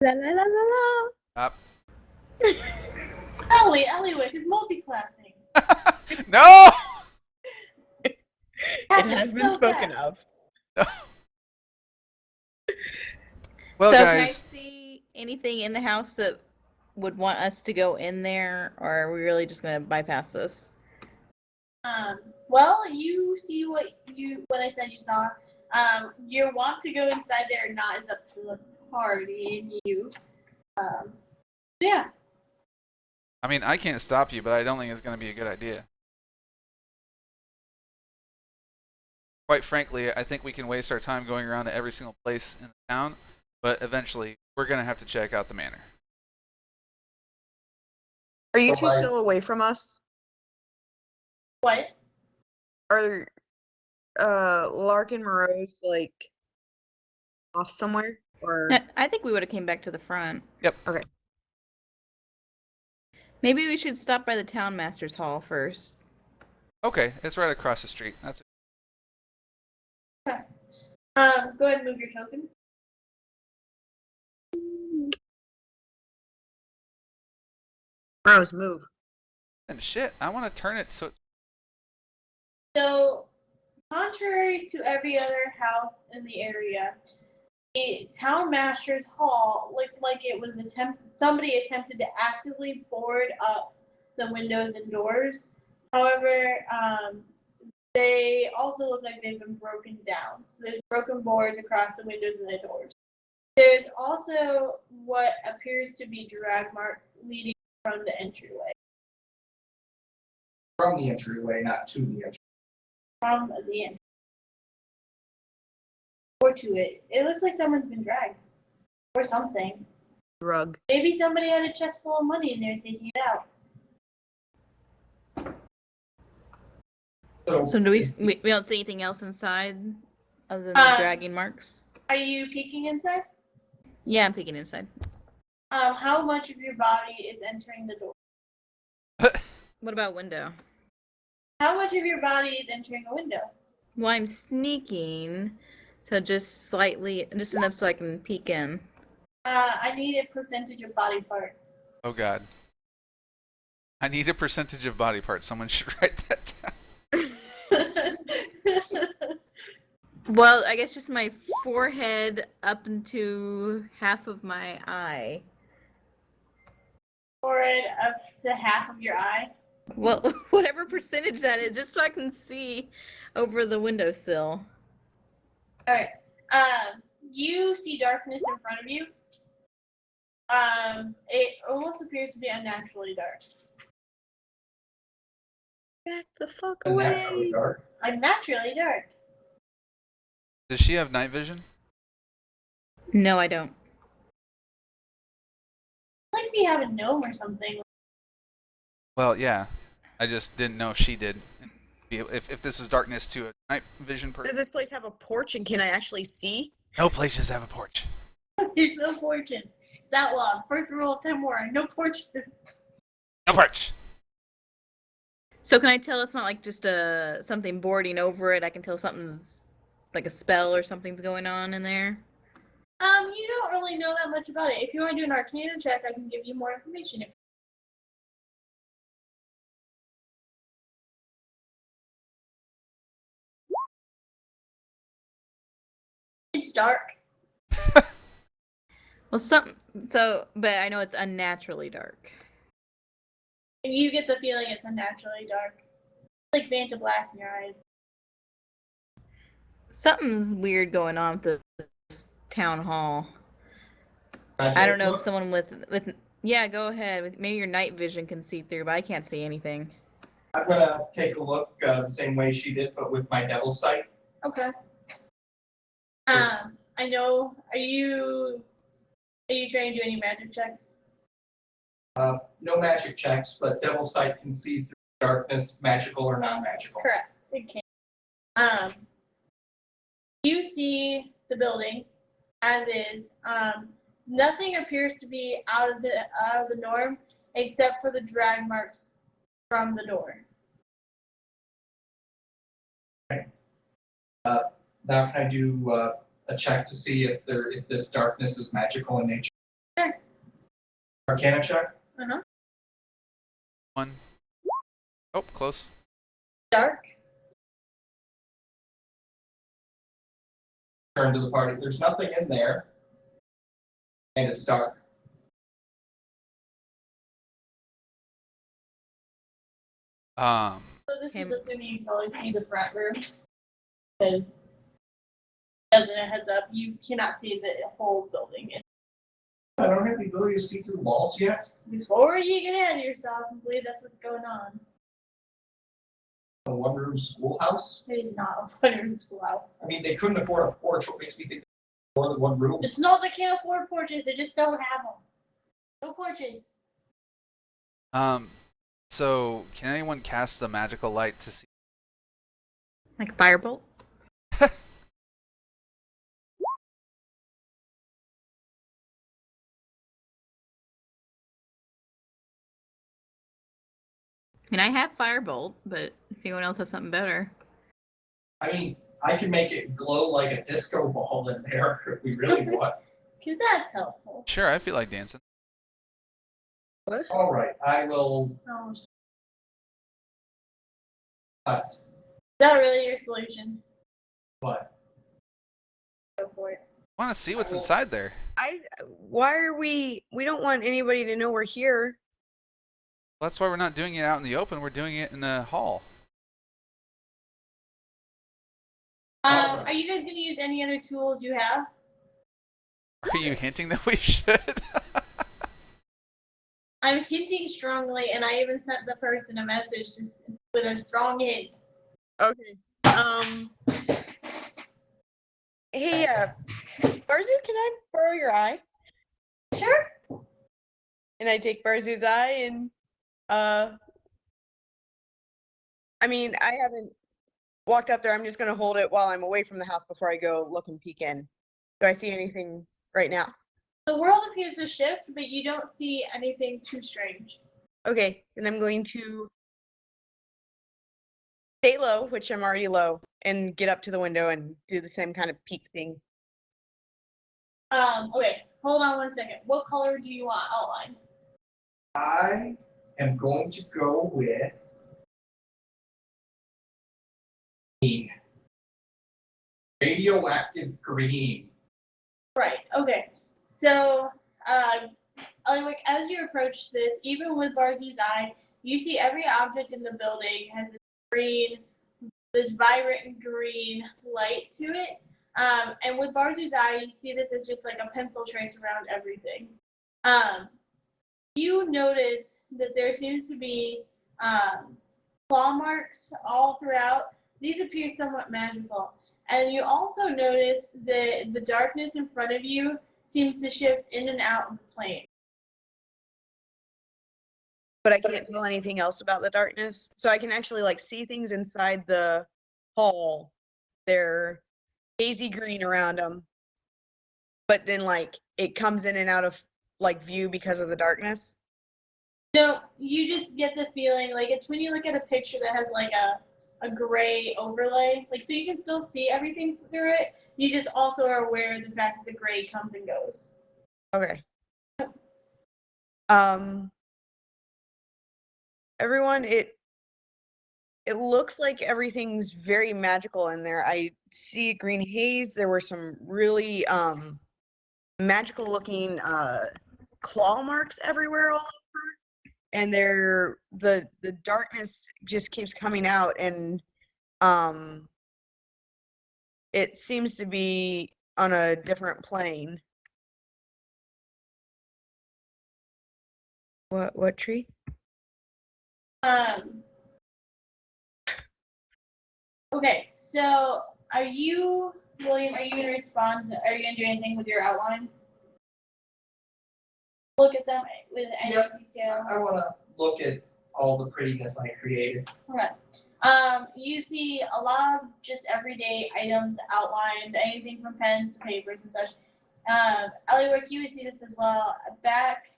La la la la la. Up. Ellywick is multi-classing. No! It has been spoken of. Well, so guys, can I see anything in the house that would want us to go in there, or are we really just going to bypass this? Well, you see what I said you saw. Your want to go inside there or not is up to the party and you. Yeah. I mean, I can't stop you, but I don't think it's going to be a good idea. Quite frankly, I think we can waste our time going around to every single place in the town, but eventually we're going to have to check out the manor. Are you two Bye-bye. still away from us? What? Are Lark and Moroz like off somewhere? Or I think we would have came back to the front. Yep. Okay. Maybe we should stop by the town master's hall first. Okay, it's right across the street. That's it. Go ahead and move your tokens. Moroz, move. And shit, I want to turn it so it's. So, contrary to every other house in the area, the town master's hall looked like it was somebody attempted to actively board up the windows and doors. However, they also look like they've been broken down. So there's broken boards across the windows and the doors. There's also what appears to be drag marks leading from the entryway. From the entryway, not to the entryway. From the entryway. Or to it. It looks like someone's been dragged. Or something. Rug. Maybe somebody had a chest full of money and they're taking it out. So do we don't see anything else inside other than the dragging marks? Are you peeking inside? Yeah, I'm peeking inside. How much of your body is entering the door? What about window? How much of your body is entering a window? Well, I'm sneaking, so just slightly, just enough so I can peek in. I need a percentage of body parts. Oh god. I need a percentage of body parts. Someone should write that down. Well, I guess just my forehead up into half of my eye. Forehead up to half of your eye. Well, whatever percentage that is, just so I can see over the windowsill. Alright. You see darkness in front of you. It almost appears to be unnaturally dark. Back the fuck Unnaturally away. dark. Unnaturally dark. Does she have night vision? No, I don't. It's like we have a gnome or something. Well, yeah. I just didn't know if she did. If this is darkness to a night vision Does person. this place have a porch and can I actually see? No places have a porch. There's no porches. It's outlawed. First rule of Timor, no porches. No porch. So can I tell it's not like just something boarding over it? I can tell something's like a spell or something's going on in there. You don't really know that much about it. If you want to do an Arcana check, I can give you more information. It's dark. Well, but I know it's unnaturally dark. And you get the feeling it's unnaturally dark. Like Vanta Black in your eyes. Something's weird going on with this town hall. I don't know if someone with yeah, go ahead. Maybe your night vision can see through, but I can't see anything. I'm gonna take a look the same way she did, but with my devil's sight. Okay. I know. Are you trying to do any magic checks? No magic checks, but devil's sight can see through darkness, magical or non-magical. Correct. It can. You see the building as is. Nothing appears to be out of the norm except for the drag marks from the door. Now can I do a check to see if this darkness is magical in nature? Sure. Arcana check? One. Oh, close. Dark. Turn to the party. There's nothing in there. And it's dark. So this Him. is assuming you can probably see the front rooms. Because as a heads up, you cannot see the whole building. I don't have the ability to see through walls yet. Before you get ahead of yourself and believe that's what's going on. A one-room schoolhouse? It is not a one-room schoolhouse. I mean, they couldn't afford a porch. What makes me think more than one room? It's not they can't afford porches, they just don't have them. No porches. So can anyone cast the magical light to see? Like firebolt? I mean, I have firebolt, but if anyone else has something better. I mean, I can make it glow like a disco ball in there if we really want. Because that's helpful. Sure, I feel like dancing. What? All right, I will Oh, But Is that really your solution? what? Go for it. I want to see what's inside there. Why are we don't want anybody to know we're here. Well, that's why we're not doing it out in the open. We're doing it in a hall. Are you guys gonna use any other tools you have? Are you hinting that we should? I'm hinting strongly, and I even sent the person a message just with a strong hint. Okay. Hey, Barzu, can I borrow your eye? Sure. And I take Barzu's eye and I mean, I haven't walked up there. I'm just gonna hold it while I'm away from the house before I go look and peek in. Do I see anything right now? The world appears to shift, but you don't see anything too strange. Okay, and I'm going to stay low, which I'm already low, and get up to the window and do the same kind of peek thing. Okay, hold on 1 second. What color do you want outlined? I am going to go with green. Radioactive green. Right, okay. So, Ellywick, as you approach this, even with Barzu's eye, you see every object in the building has this vibrant green light to it. And with Barzu's eye, you see this as just like a pencil trace around everything. You notice that there seems to be claw marks all throughout. These appear somewhat magical. And you also notice that the darkness in front of you seems to shift in and out of the plane. But I can't tell anything else about the darkness. So I can actually like see things inside the hall. They're hazy green around them. But then like it comes in and out of like view because of the darkness. No, you just get the feeling like it's when you look at a picture that has like a gray overlay. Like, so you can still see everything through it. You just also are aware of the fact that the gray comes and goes. Okay. Everyone, it looks like everything's very magical in there. I see a green haze. There were some really magical looking claw marks everywhere all over. And the darkness just keeps coming out, and it seems to be on a different plane. What tree? Okay, so William, are you gonna respond? Are you gonna do anything with your outlines? Look at them with any detail. I want to look at all the prettiness I created. Alright. You see a lot of just everyday items outlined, anything from pens to papers and such. Ellywick, you would see this as well. Back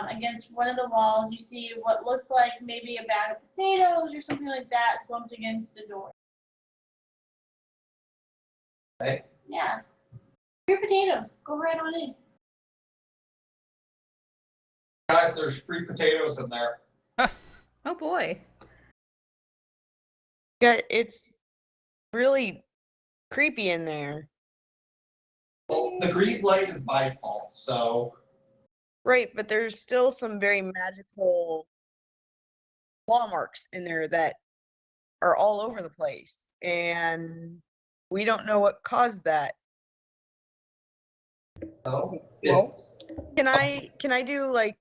against one of the walls, you see what looks like maybe a bag of potatoes or something like that slumped against a door. Okay. Yeah. Your potatoes. Go right on in. Guys, there's free potatoes in there. Oh boy. Yeah, it's really creepy in there. Well, the green light is my fault, so Right, but there's still some very magical claw marks in there that are all over the place, and we don't know what caused that. no, Well- it's Can I do like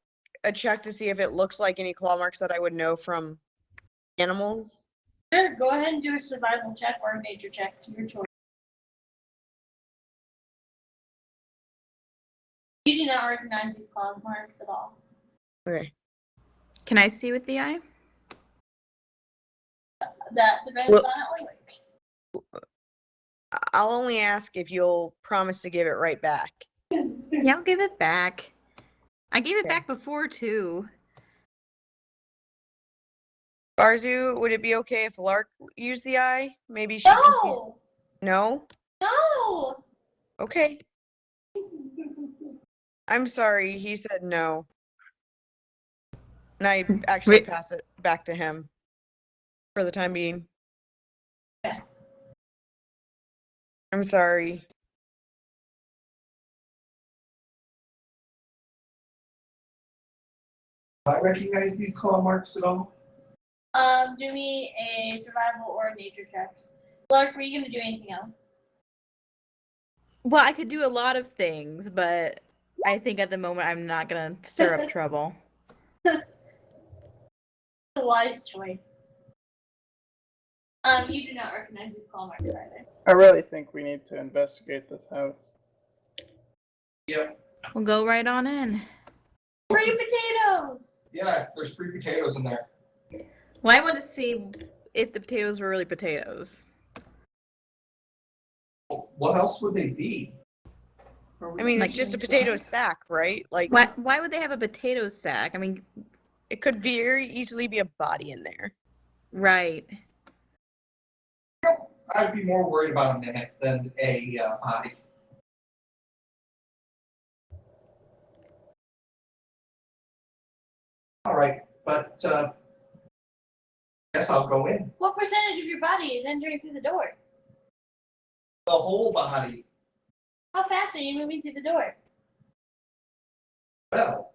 a check to see if it looks like any claw marks that I would know from animals? Sure, go ahead and do a survival check or a nature check. Your choice. You do not recognize these claw marks at all. Okay. Can I see with the eye? That depends Well- on Ellywick. I'll only ask if you'll promise to give it right back. Yeah, I'll give it back. I gave it Okay. back before too. Barzu, would it be okay if Lark used the eye? Maybe she can see. No! No? No! Okay. I'm sorry, he said no. And I actually pass it back to him. for the time being. Yeah. I'm sorry. Do I recognize these claw marks at all? Do me a survival or a nature check. Lark, were you gonna do anything else? Well, I could do a lot of things, but I think at the moment I'm not gonna stir up trouble. It's a wise choice. You do not recognize these claw marks either. I really think we need to investigate this house. Yep. We'll go right on in. Free potatoes! Yeah, there's free potatoes in there. Well, I want to see if the potatoes were really potatoes. What else would they be? I mean, Like- it's just a potato sack, right? Like, Why would they have a potato sack? I mean, it could very easily be a body in there. right. I'd be more worried about a mimic than a body. All right, but guess I'll go in. What percentage of your body is entering through the door? The whole body. How fast are you moving through the door? Well,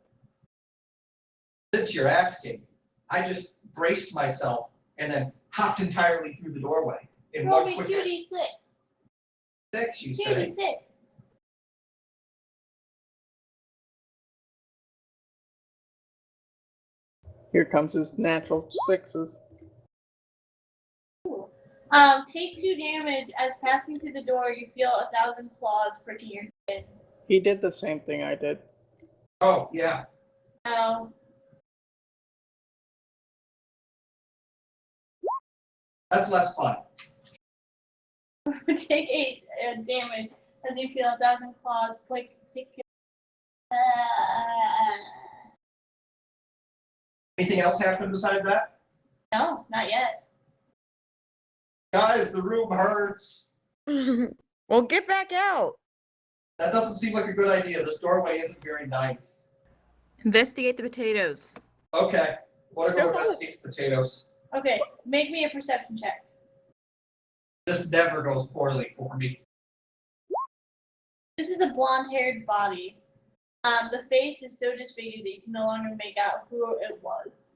since you're asking, I just braced myself and then hopped entirely through the doorway. In Roll one me quick 2d6. 6, you say? 2d6. Here comes his natural 6s. Take 2 damage as passing through the door you feel 1,000 claws pricking your skin. He did the same thing I did. Oh, yeah. Um, That's less fun. take 8 damage as you feel 1,000 claws pick your. Anything else happen besides that? No, not yet. Guys, the room hurts. Well, get back out. That doesn't seem like a good idea. This doorway isn't very nice. Investigate the potatoes. Okay, want to go investigate the potatoes. Okay, make me a perception check. This never goes poorly for me. This is a blonde-haired body. The face is so disfigured that you can no longer make out who it was.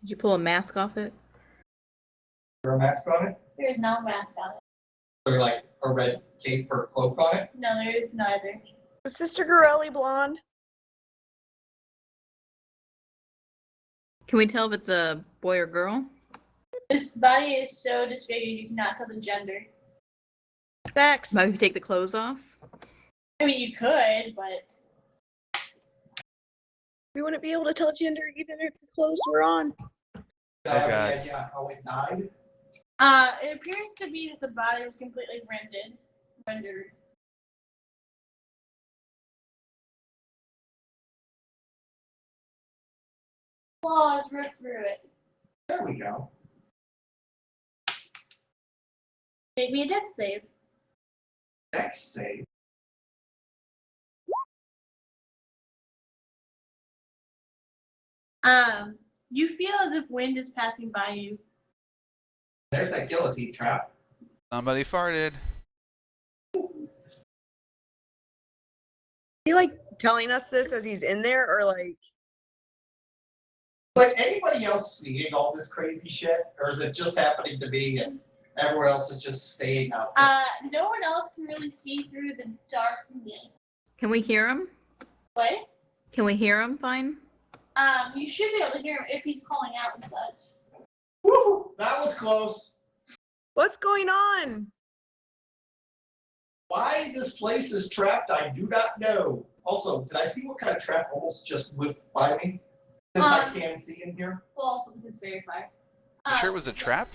Did you pull a mask off it? Is there a mask on it? There is no mask on it. Is there like a red cape or cloak on it? No, there is neither. Was Sister Gorelli blonde? Can we tell if it's a boy or girl? This body is so disfigured you cannot tell the gender. Sex. Maybe if you take the clothes off? I mean, you could, but We wouldn't be able to tell gender even if the clothes were on. Do I have God. any idea how it died? it appears to be that the body was completely rendered. Claws ripped through it. There we go. Make me a death save. Dex save. You feel as if wind is passing by you. There's that guillotine trap. Somebody farted. He like telling us this as he's in there, or like Like anybody else seeing all this crazy shit, or is it just happening to me and everyone else is just staying out there? No one else can really see through the darkness. Can we hear him? What? Can we hear him fine? You should be able to hear him if he's calling out and such. Woo! That was close. what's going on? Why this place is trapped, I do not know. Also, did I see what kind of trap almost just whiffed by me? Since I can see in here. Well, also because fairy fire. You sure it was a trap?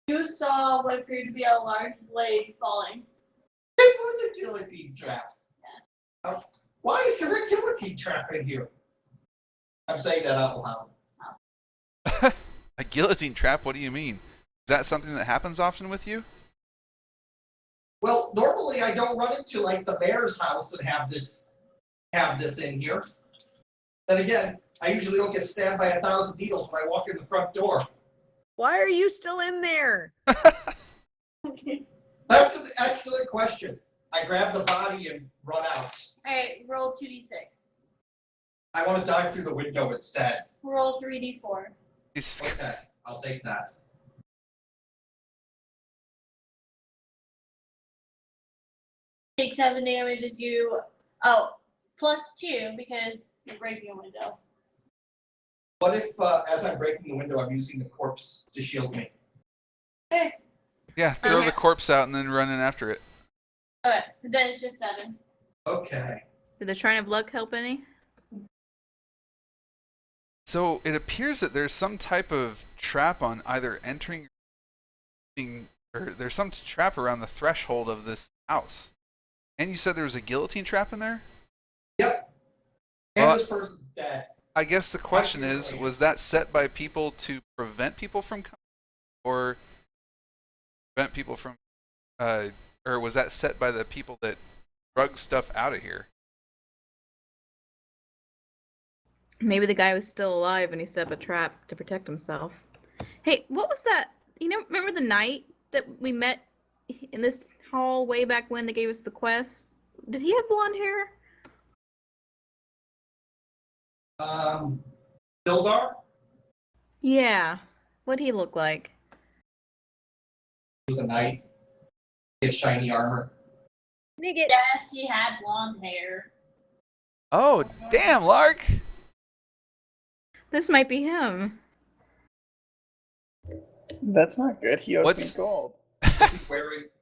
You saw what appeared to be a large blade falling. It was a guillotine trap. Why is there a guillotine trap in here? I'm saying that out loud. A guillotine trap? What do you mean? Is that something that happens often with you? Well, normally I don't run into like the mayor's house and have this in here. Then again, I usually don't get stabbed by 1,000 needles when I walk in the front door. Why are you still in there? That's an excellent question. I grab the body and run out. Alright, roll 2d6. I want to dive through the window instead. Roll 3d4. Okay, I'll take that. Take 7 damage as you. Oh, +2 because you're breaking a window. What if, as I'm breaking the window, I'm using the corpse to shield me? Okay. Yeah, throw Okay. the corpse out and then run in after it. Okay, then it's just 7. Okay. Did the Shrine of Luck help any? So it appears that there's some type of trap on either entering or there's some trap around the threshold of this house. And you said there was a guillotine trap in there? Yep. And Well, this person's dead. I guess the question is, was that set by people to prevent people from coming? Or prevent people from, or was that set by the people that drug stuff out of here? Maybe the guy was still alive and he set up a trap to protect himself. Hey, what was that? You know, remember the night that we met in this hall way back when they gave us the quest? Did he have blonde hair? Sildar? Yeah. What'd he look like? He was a knight. He had shiny armor. Nigga. Yes, he had blonde hair. Oh, damn, Lark! This might be him. That's not good. He owes What's- me gold.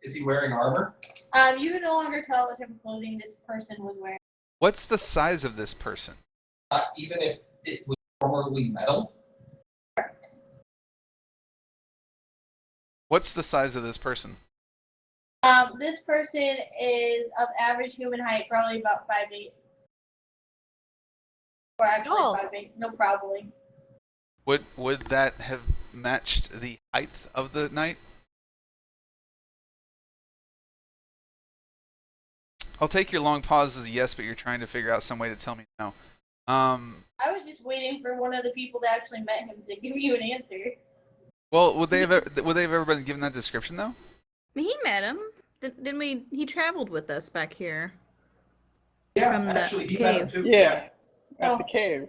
Is he wearing armor? You can no longer tell what type of clothing this person was wearing. What's the size of this person? Even if it was formerly metal? What's the size of this person? This person is of average human height, probably about 5'8". Or actually Oh. 5'8". No, probably. Would that have matched the height of the knight? I'll take your long pause as a yes, but you're trying to figure out some way to tell me no. I was just waiting for one of the people that actually met him to give you an answer. Well, would they have ever been given that description though? I mean, he met him. Didn't we? He traveled with us back here. Yeah, From the actually, he met him cave. too. Yeah, at Oh. the cave.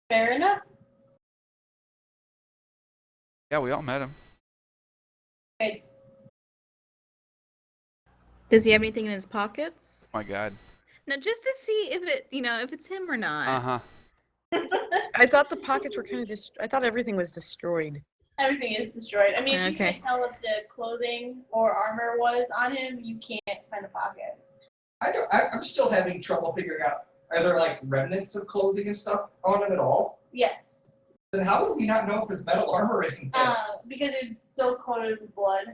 Fair enough. Yeah, we all met him. Okay. Does he have anything in his pockets? Oh my God. No, just to see if if it's him or not. Uh huh. I thought the pockets were kind of I thought everything was destroyed. Everything is destroyed. I mean, if you Okay. can't tell what the clothing or armor was on him, you can't find a pocket. I'm still having trouble figuring out, are there like remnants of clothing and stuff on him at all? Yes. Then how would we not know if his metal armor isn't there? Because it's so coated with blood.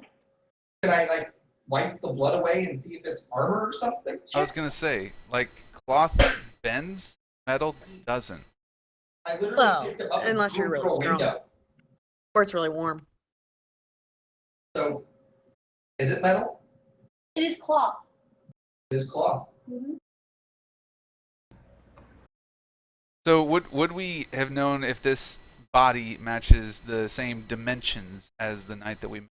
Can I like wipe the blood away and see if it's armor or something? I was gonna say, like, cloth bends, metal doesn't. I literally Well, picked it up unless and you're threw it really through a strong. window. Or it's really warm. So, is it metal? It is cloth. It is cloth. Mm-hmm. So would we have known if this body matches the same dimensions as the knight that we met?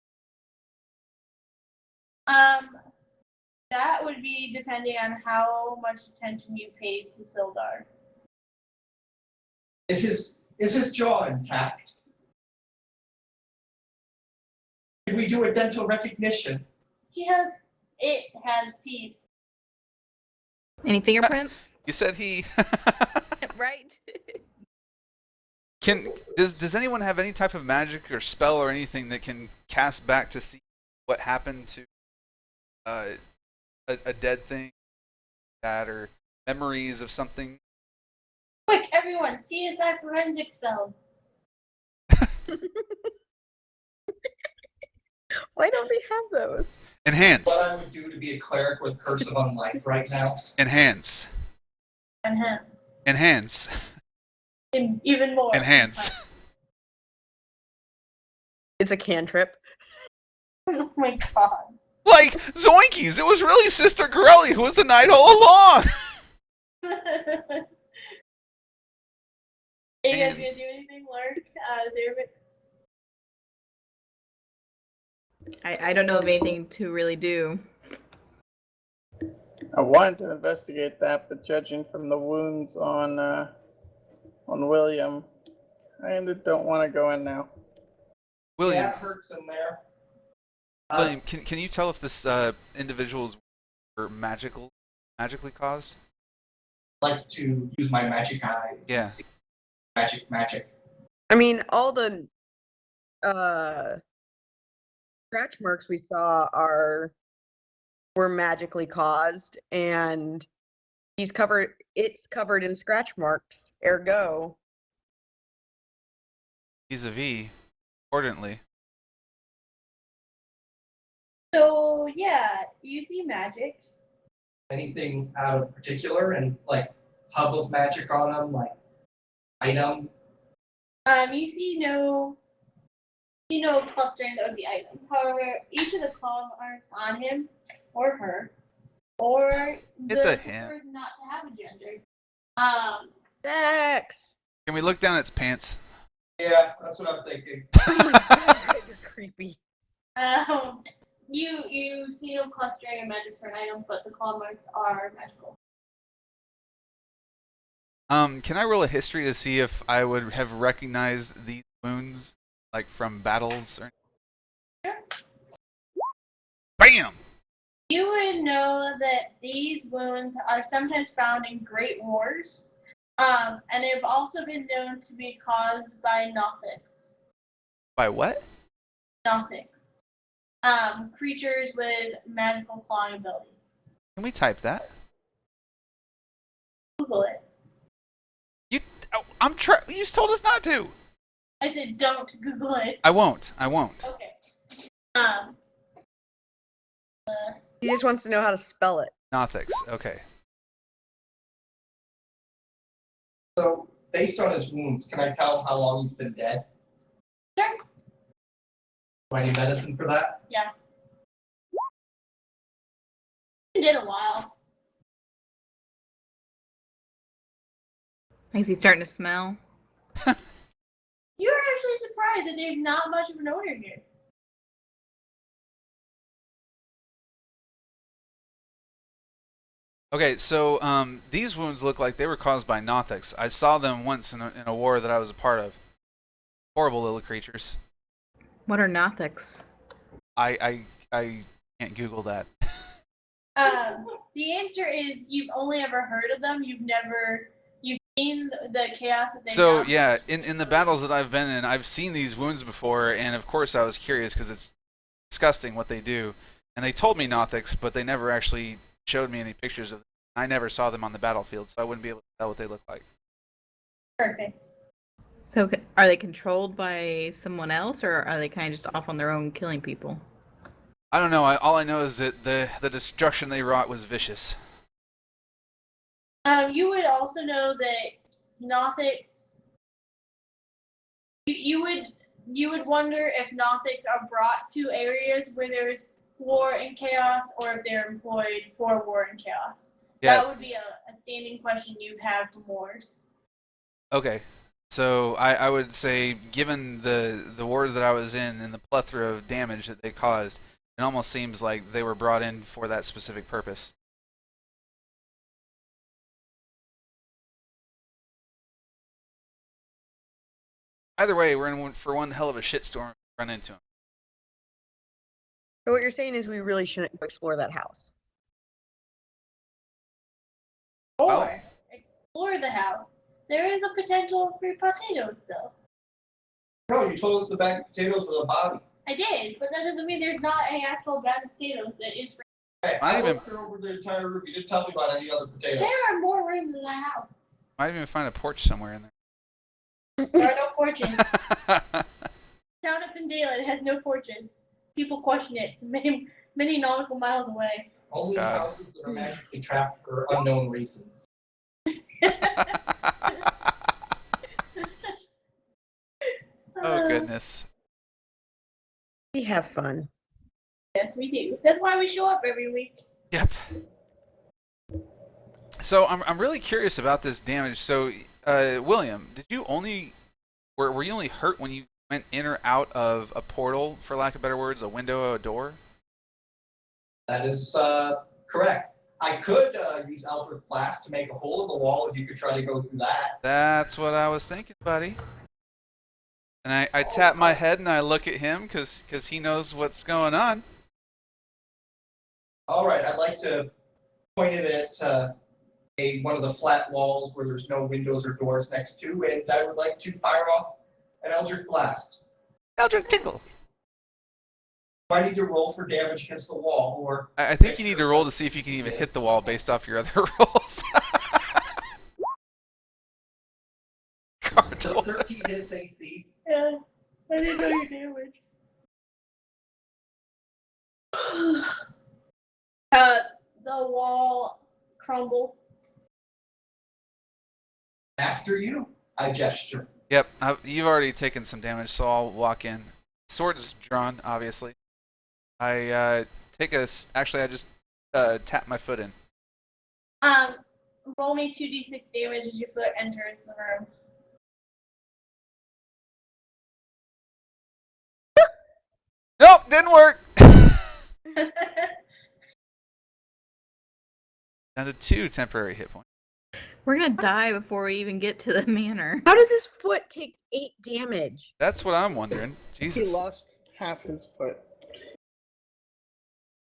That would be depending on how much attention you paid to Sildar. Is his jaw intact? Did we do a dental recognition? It has teeth. Any fingerprints? You said he. Right. Does anyone have any type of magic or spell or anything that can cast back to see what happened to a dead thing, that or memories of something? Quick, everyone, CSI forensic spells. Why don't they have those? Enhance. What I would do to be a cleric with Curse of Unlife right now? Enhance. Enhance. Enhance. Even more. Enhance. It's a cantrip. Oh my god. Like Zoinkies, it was really Sister Corelli who was the knight all along. Are you guys gonna do anything, Lark? Zerevex? I don't know of anything to really do. I wanted to investigate that, but judging from the wounds on William, I don't want to go in now. William, Yeah, it hurts in there. William, can you tell if this individuals were magically caused? Like to use my magic eyes. Yeah. And see magic. I mean, all the scratch marks we saw were magically caused, and it's covered in scratch marks, ergo. Vis-a-vis, importantly. So yeah, you see magic. Anything out of particular, and like hub of magic on them, like item. You see no clustering that would be items. However, each of the claw marks on him or her, or It's the a hint. person not to have a gender. Sex. Can we look down its pants? Yeah, that's what I'm thinking. Oh my god, you guys are creepy. You see no clustering of magic for an item, but the claw marks are magical. Can I roll a history to see if I would have recognized these wounds, like from battles? Or... Sure. Bam! You would know that these wounds are sometimes found in great wars, and they've also been known to be caused by Nothics. By what? Nothics. Creatures with magical clawing ability. Can we type that? Google it. You told us not to. I said don't Google it. I won't. Okay. He just wants to know how to spell it. Nothics. Okay. So, based on his wounds, can I tell him how long he's been dead? Sure. Do I need medicine for that? Yeah. It did a while. Is he starting to smell? You're actually surprised that there's not much of an odor here. Okay, so these wounds look like they were caused by Nothics. I saw them once in a war that I was a part of. Horrible little creatures. What are Nothics? I can't Google that. The answer is you've only ever heard of them. You've seen the chaos that they So have. yeah, in the battles that I've been in, I've seen these wounds before, and of course I was curious because it's disgusting what they do. And they told me Nothics, but they never actually showed me any pictures of them. I never saw them on the battlefield, so I wouldn't be able to tell what they look like. Perfect. So are they controlled by someone else, or are they kind of just off on their own killing people? I don't know. All I know is that the destruction they wrought was vicious. You would also know that Nothics. You would wonder if Nothics are brought to areas where there's war and chaos, or if they're employed for war and chaos. Yeah. That would be a standing question you've had from wars. Okay. So I would say, given the war that I was in and the plethora of damage that they caused, it almost seems like they were brought in for that specific purpose. Either way, we're in for one hell of a shitstorm to run into them. So what you're saying is we really shouldn't explore that house. Or explore the house. There is a potential for potatoes still. No, you told us the bag of potatoes were the body. I did, but that doesn't mean there's not an actual bag of potatoes that is for. Hey, Not I even- looked over the entire room. You didn't tell me about any other potatoes. There are more rooms in the house. Might even find a porch somewhere in There are no porches. there. Town of Phandalin has no porches. People question it many, many nautical miles away. Only God. houses that are magically trapped for unknown reasons. Oh goodness. We have fun. Yes, we do. That's why we show up every week. Yep. So I'm really curious about this damage. So William, did you only were you only hurt when you went in or out of a portal, for lack of better words, a window or a door? That is correct. I could use Eldritch Blast to make a hole in the wall if you could try to go through that. That's what I was thinking, buddy. And I tap my head and I look at him because he knows what's going on. All right, I'd like to point it at one of the flat walls where there's no windows or doors next to, and I would like to fire off an Eldritch Blast. Eldritch Tickle. Do I need to roll for damage against the wall, or? I think you need to roll to see if you can even hit the wall based off your other rolls. So 13 hits AC. Yeah, I didn't know your damage. The wall crumbles. After you, I gesture. Yep, you've already taken some damage, so I'll walk in. Sword's drawn, obviously. I I just tap my foot in. Roll me 2d6 damage as your foot enters the room. Nope, didn't work. Down to 2 temporary hit points. We're gonna die before we even get to the manor. How does his foot take 8 damage? That's what I'm wondering. Jesus. He lost half his foot.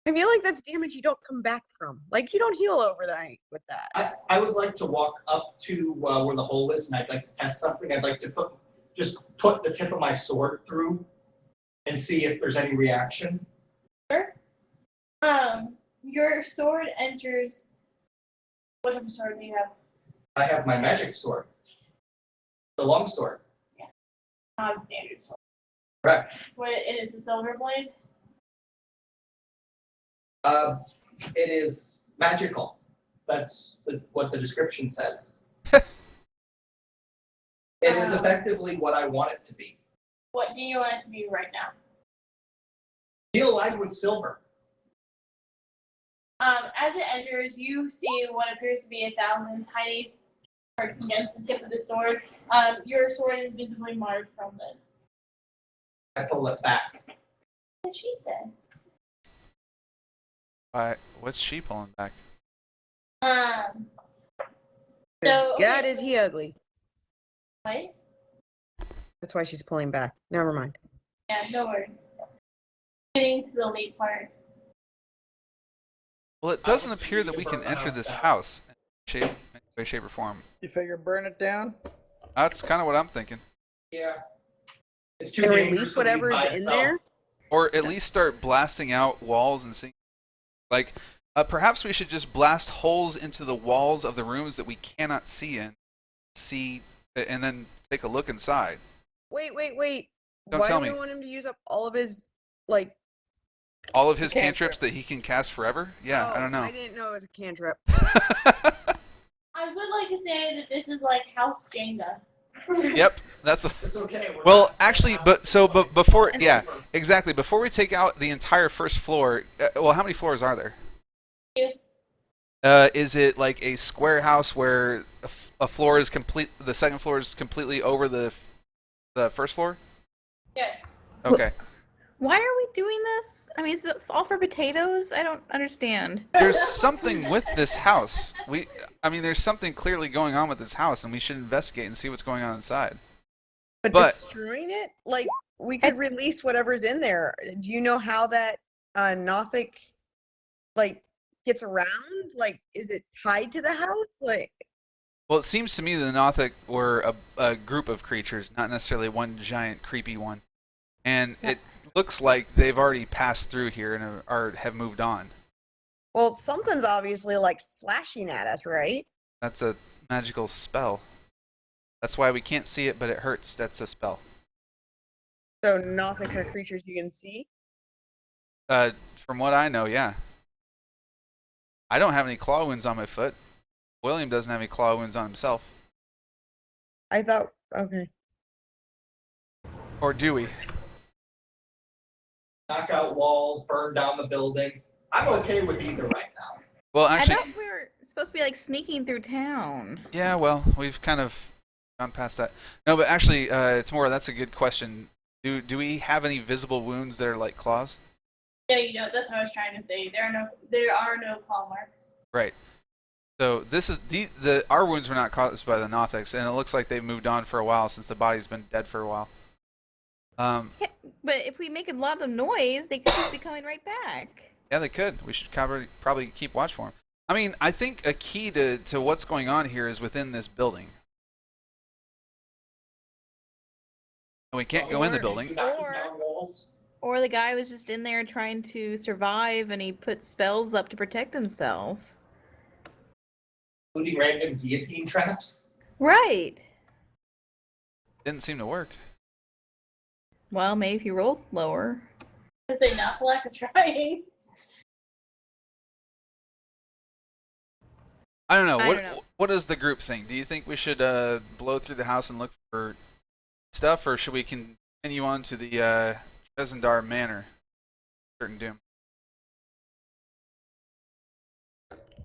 I feel like that's damage you don't come back from. Like, you don't heal overnight with that. I would like to walk up to where the hole is, and I'd like to test something. I'd like to put the tip of my sword through and see if there's any reaction. Sure. Your sword enters. What type of sword do you have? I have my magic sword. The long sword. Not a standard sword. Correct. And it's a silver blade? It is magical. That's what the description says. It is effectively what I want it to be. What do you want it to be right now? Heal lined with silver. As it enters, you see what appears to be 1,000 tiny marks against the tip of the sword. Your sword is visibly marred from this. I pull it back. What she said. What's she pulling back? So God, is he ugly. What? That's why she's pulling back. Never mind. Yeah, no worries. Getting to the late part. Well, it doesn't appear that we can enter this house in any way, shape, or form. You figure burn it down? That's kind of what I'm thinking. Yeah. It's too Can dangerous release to leave whatever's by in itself. there? Or at least start blasting out walls and seeing. Like, perhaps we should just blast holes into the walls of the rooms that we cannot see in. And then take a look inside. Wait. Don't Why tell do we me. want him to use up all of his, like... All of his Cantrip. cantrips that he can cast forever? Yeah, I don't know. I didn't know it was a cantrip. I would like to say that this is like House Jenga. Yep, that's a... It's okay. Well, actually, but before, yeah, exactly. Before we take out the entire first floor, well, how many floors are there? 2. Is it like a square house where a floor is complete? The second floor is completely over the first floor. Yes. Okay. Why are we doing this? I mean, is this all for potatoes? I don't understand. There's something with this house. There's something clearly going on with this house, and we should investigate and see what's going on inside. But destroying it? Like, we could release whatever's in there. Do you know how that Nothic, like, gets around? Like, is it tied to the house? Like... Well, it seems to me the Nothic were a group of creatures, not necessarily one giant creepy one. And it looks like they've already passed through here and have moved on. Well, something's obviously, like, slashing at us, right? That's a magical spell. That's why we can't see it, but it hurts. That's a spell. So Nothics are creatures you can see? From what I know, yeah. I don't have any claw wounds on my foot. William doesn't have any claw wounds on himself. I thought... Okay. Or do we? Knock out walls, burn down the building. I'm okay with either right now. Well, I actually, thought we were supposed to be like sneaking through town. yeah, well, we've kind of gone past that. No, but actually, it's more, that's a good question. Do we have any visible wounds that are like claws? Yeah, that's what I was trying to say. There are no claw marks. Right. So this is our wounds were not caused by the Nothics, and it looks like they've moved on for a while since the body's been dead for a while. Yeah, but if we make a lot of noise, they could just be coming right back. Yeah, they could. We should probably keep watch for them. I mean, I think a key to what's going on here is within this building. And we can't go in the building. Knocking down walls. Or the guy was just in there trying to survive, and he put spells up to protect himself. Including random guillotine traps. Right. Didn't seem to work. Well, maybe if you rolled lower. I say not for lack of trying. I don't know. I don't know. What does the group think? Do you think we should blow through the house and look for stuff, or should we continue on to the Trezendar Manor? Certain doom.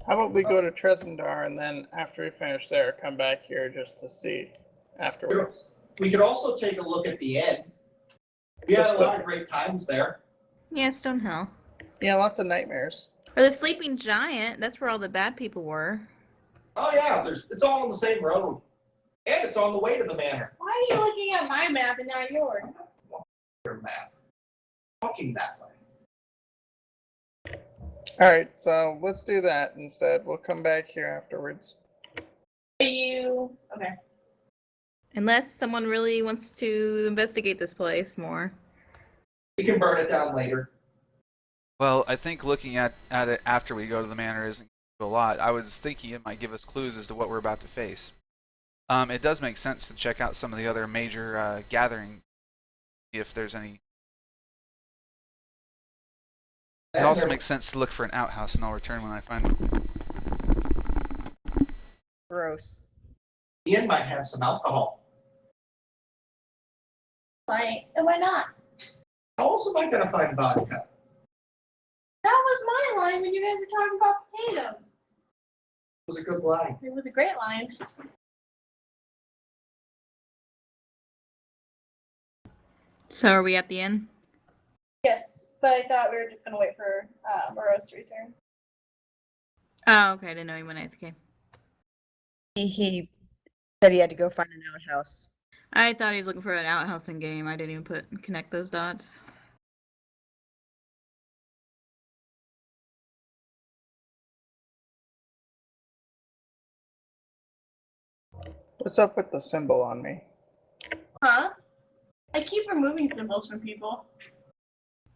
How about we go to Trezendar and then after we finish there, come back here just to see afterwards? We could also take a look at the inn. We had a lot of great times there. Yeah, Stonehill. Yeah, lots of nightmares. Or the Sleeping Giant. That's where all the bad people were. Oh yeah, it's all on the same road. And it's on the way to the manor. Why are you looking at my map and not yours? Your map. Walking that way. Alright, so let's do that instead. We'll come back here afterwards. Okay. Unless someone really wants to investigate this place more. We can burn it down later. Well, I think looking at it after we go to the manor isn't a lot. I was thinking it might give us clues as to what we're about to face. It does make sense to check out some of the other major gathering, if there's any. It also makes sense to look for an outhouse, and I'll return when I find one. Gross. The inn might have some alcohol. Why not? How else am I gonna find vodka? That was my line when you guys were talking about potatoes. It was a good line. It was a great line. So are we at the inn? Yes, but I thought we were just gonna wait for Moroz to return. Oh, okay. I didn't know he went AFK. He said he had to go find an outhouse. I thought he was looking for an outhouse in game. I didn't even connect those dots. What's up with the symbol on me? Huh? I keep removing symbols from people.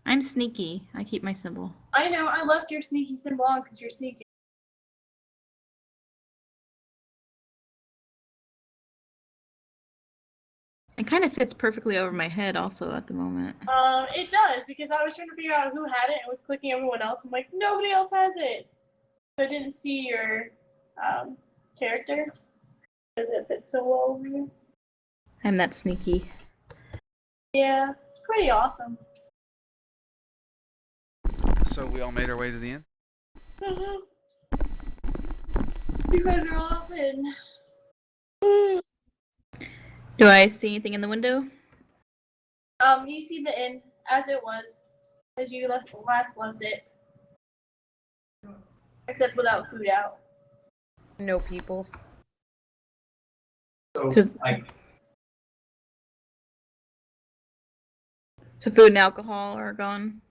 I'm sneaky. I keep my symbol. I know, I left your sneaky symbol on because you're sneaky. It kind of fits perfectly over my head also at the moment. It does, because I was trying to figure out who had it and was clicking everyone else. I'm like, nobody else has it. So I didn't see your character. Does it fit so well over you? I'm that sneaky. Yeah, it's pretty awesome. So we all made our way to the inn? You guys are all in. Do I see anything in the window? You see the inn as it was, as you last left it. Except without food out. No peoples. So, Just- like, So food and alcohol are gone?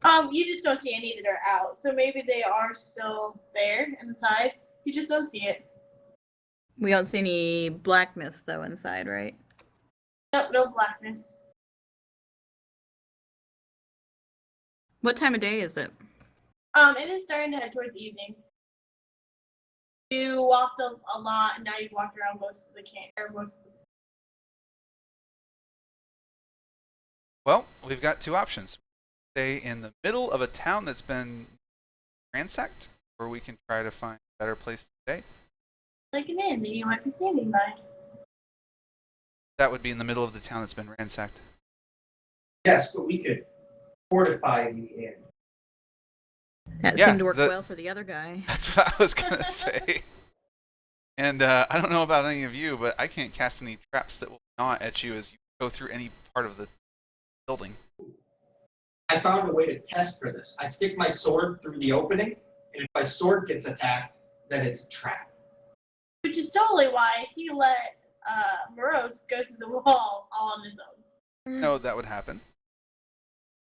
You just don't see any that are out. So maybe they are still there inside. You just don't see it. We don't see any blackness though inside, right? Nope, no blackness. What time of day is it? It is starting to head towards evening. You walked a lot, and now you've walked around most of the camp, or most of the... Well, we've got two options. Stay in the middle of a town that's been ransacked, or we can try to find a better place to stay. like an inn that you might be standing by. That would be in the middle of the town that's been ransacked. yes, but we could fortify the inn. That Yeah, seemed to work the- well for the other guy. That's what I was going to say. And I don't know about any of you, but I can't cast any traps that will gnaw at you as you go through any part of the building. I found a way to test for this. I stick my sword through the opening, and if my sword gets attacked, then it's a trap. Which is totally why he let Moroz go through the wall all on his own. No, that would happen.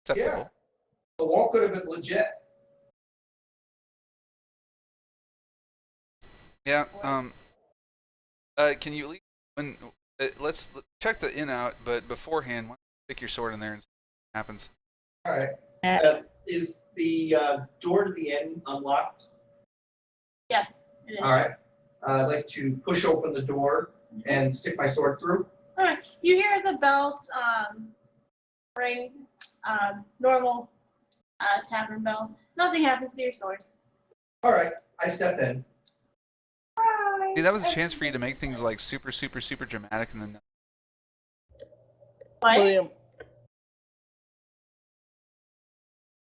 Acceptable. The wall could have been legit. Yeah. Can you leave when? Let's check the in out, but beforehand, why don't you stick your sword in there and see what happens. All right. Is the door to the inn unlocked? Yes, it is. All right. I'd like to push open the door and stick my sword through. Alright, you hear the bell ring, normal tavern bell. Nothing happens to your sword. All right. I step in. See, that was a chance for you to make things like super, super, super dramatic, and then What? William,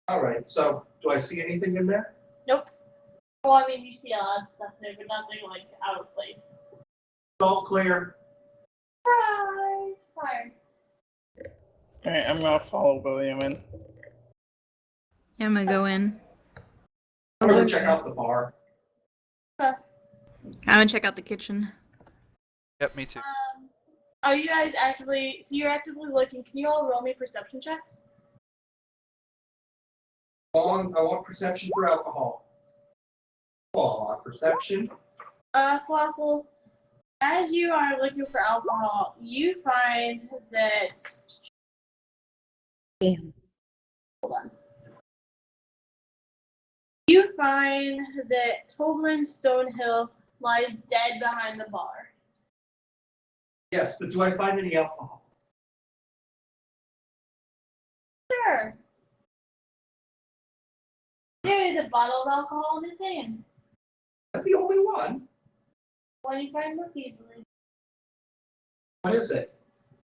All right. So, do I see anything in there? Nope. Well, I mean, you see a lot of stuff there, but nothing like out of place. It's all clear. Right. Fire. alright, I'm gonna follow William in. Yeah, I'm gonna go in. I'm gonna check out the bar. I'm gonna check out the kitchen. yep, me too. Are you guys actively? So you're actively looking. Can you all roll me perception checks? I want perception for alcohol. Perception. Flaffle, as you are looking for alcohol, you find that. Damn. Hold on. You find that Toblin Stonehill lies dead behind the bar. Yes, but do I find any alcohol? Sure. There is a bottle of alcohol in his hand. That's the only one. One you find most easily. What is it?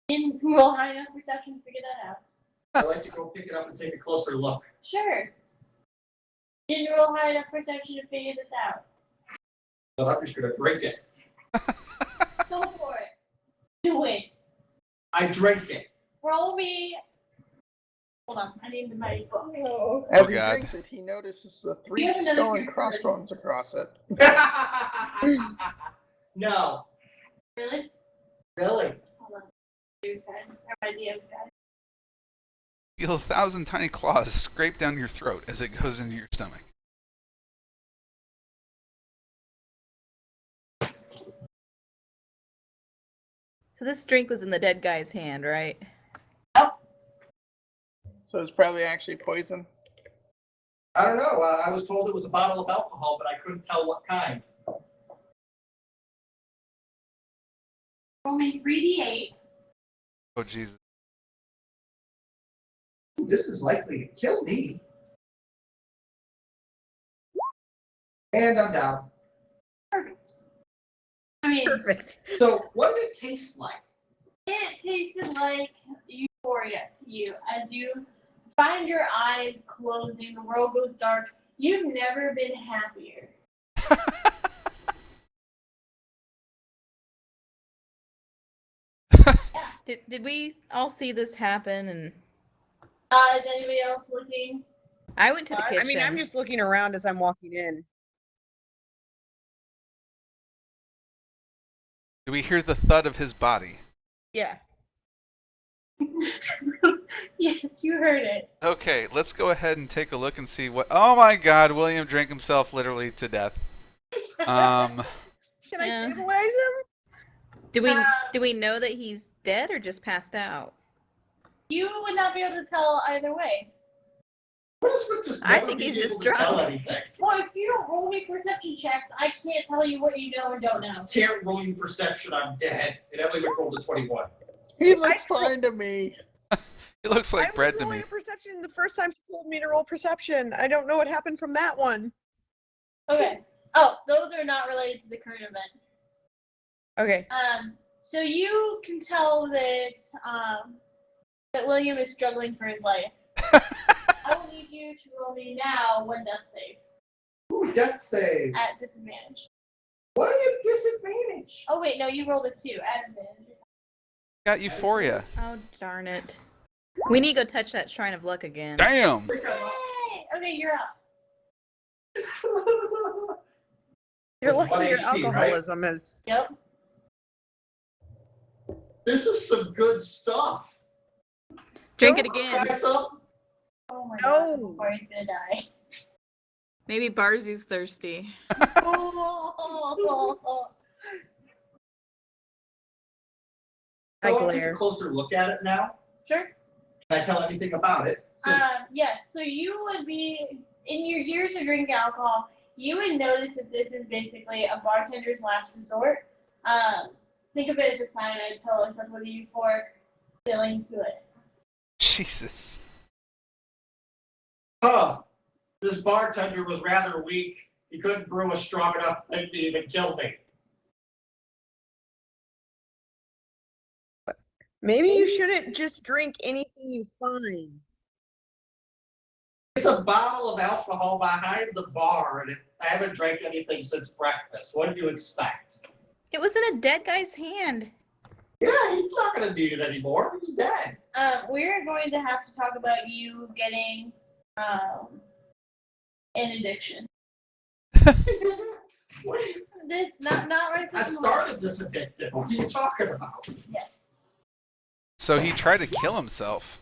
In roll high enough perception to figure that out. I'd like to go pick it up and take a closer look. Sure. Didn't roll high enough perception to figure this out. But I'm just gonna drink it. Go for it. Do it. I drank it. Roll me. Hold on, I need my book. As he God. drinks it, he notices the 3 You have another stone character. crossbones across it. No. Really? Really? Hold on. Dude, guys. My DM's guy. Feel 1,000 tiny claws scrape down your throat as it goes into your stomach. So this drink was in the dead guy's hand, right? So it's probably actually poison. I don't know. I was told it was a bottle of alcohol, but I couldn't tell what kind. Roll me 3d8. Oh Jesus! This is likely to kill me. And I'm down. Perfect. I mean, Perfect. So, what did it taste like? it tasted like euphoria to you as you find your eyes closing, the world goes dark. You've never been happier. Did we all see this happen? And Is anybody else looking? I went to the I kitchen. I mean, I'm just looking around as I'm walking in. Do we hear the thud of his body? Yeah. Yes, you heard it. Okay, let's go ahead and take a look and see what. Oh my God! William drank himself literally to death. Can I Yeah. stabilize him? Do we know that he's dead or just passed out? You would not be able to tell either way. What is with this? I never think being he's just able to tell drunk. anything? Well, if you don't roll me perception checks, I can't tell you what you know and don't know. Can't roll you perception. I'm dead. And Ellywick rolled a 21. He looks fine to me. He looks like I bread was to rolling me. a perception the first time she told me to roll perception. I don't know what happened from that one. Okay. Oh, those are not related to the current event. Okay. So you can tell that that William is struggling for his life. I will need you to roll me now one death save Ooh, death save. at disadvantage. What a disadvantage. Oh wait, no, you rolled a 2 at advantage. Got euphoria. Oh darn it! We need to go touch that Shrine of Luck again. Damn! Yay! Okay, you're up. You're With lucky your 1 HP, right? alcoholism is. Yep. This is some good stuff. Drink it Wanna again. Try some? Oh my No. god, before he's gonna die. Maybe Barzu's thirsty. Oh. I I want to take glare. a closer look at it now. Sure. Can I tell anything about it? Yeah, so you would be, in your years of drinking alcohol, you would notice that this is basically a bartender's last resort. Think of it as a cyanide pill or something with a euphoric feeling to it. Jesus. Huh. This bartender was rather weak. He couldn't brew a strong enough thing to even kill me. Maybe you shouldn't just drink anything you find. It's a bottle of alcohol behind the bar, and I haven't drank anything since breakfast. What do you expect? It was in a dead guy's hand. Yeah, he's not going to need it anymore. He's dead. We're going to have to talk about you getting an addiction. This not right. I this moment. started this addictive. What are you talking about? Yes. So he tried to kill himself.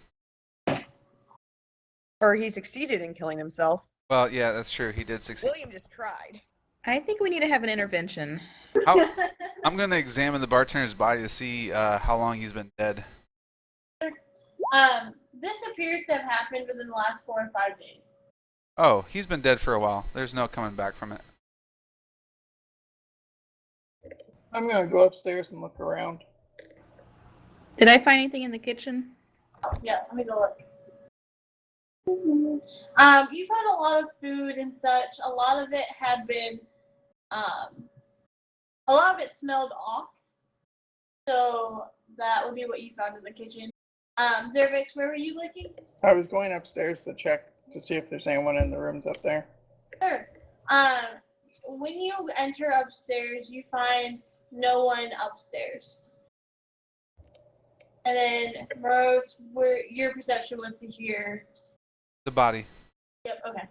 Or he succeeded in killing himself. Well, yeah, that's true. He did succeed. William just tried. I think we need to have an intervention. I'm going to examine the bartender's body to see how long he's been dead. This appears to have happened within the last 4 or 5 days. Oh, he's been dead for a while. There's no coming back from it. I'm gonna go upstairs and look around. Did I find anything in the kitchen? Oh, yeah, let me go look. You found a lot of food and such. A lot of it had been, a lot of it smelled off. So that would be what you found in the kitchen. Zerevex, where were you looking? I was going upstairs to check to see if there's anyone in the rooms up there. Sure. When you enter upstairs, you find no one upstairs. And then, Moroz, where your perception was to hear. The body. Yep. Okay.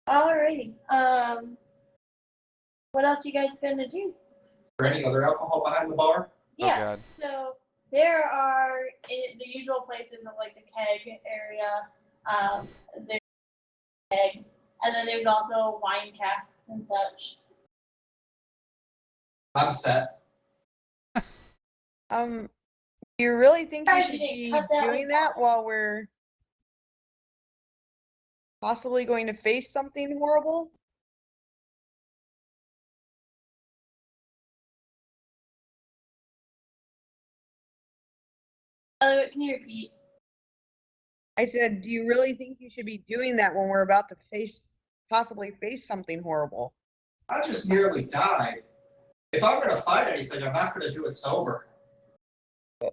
Alrighty. What else you guys gonna do? Is there any other alcohol behind the bar? Yeah. God. So there are the usual places of like the keg area. There's keg, and then there's also wine casks and such. I'm set. You really think you Sorry, should you didn't be cut that doing one that off. while we're possibly going to face something horrible? Can you repeat? I said, do you really think you should be doing that when we're about to possibly face something horrible? I just nearly died. If I'm going to fight anything, I'm not going to do it sober.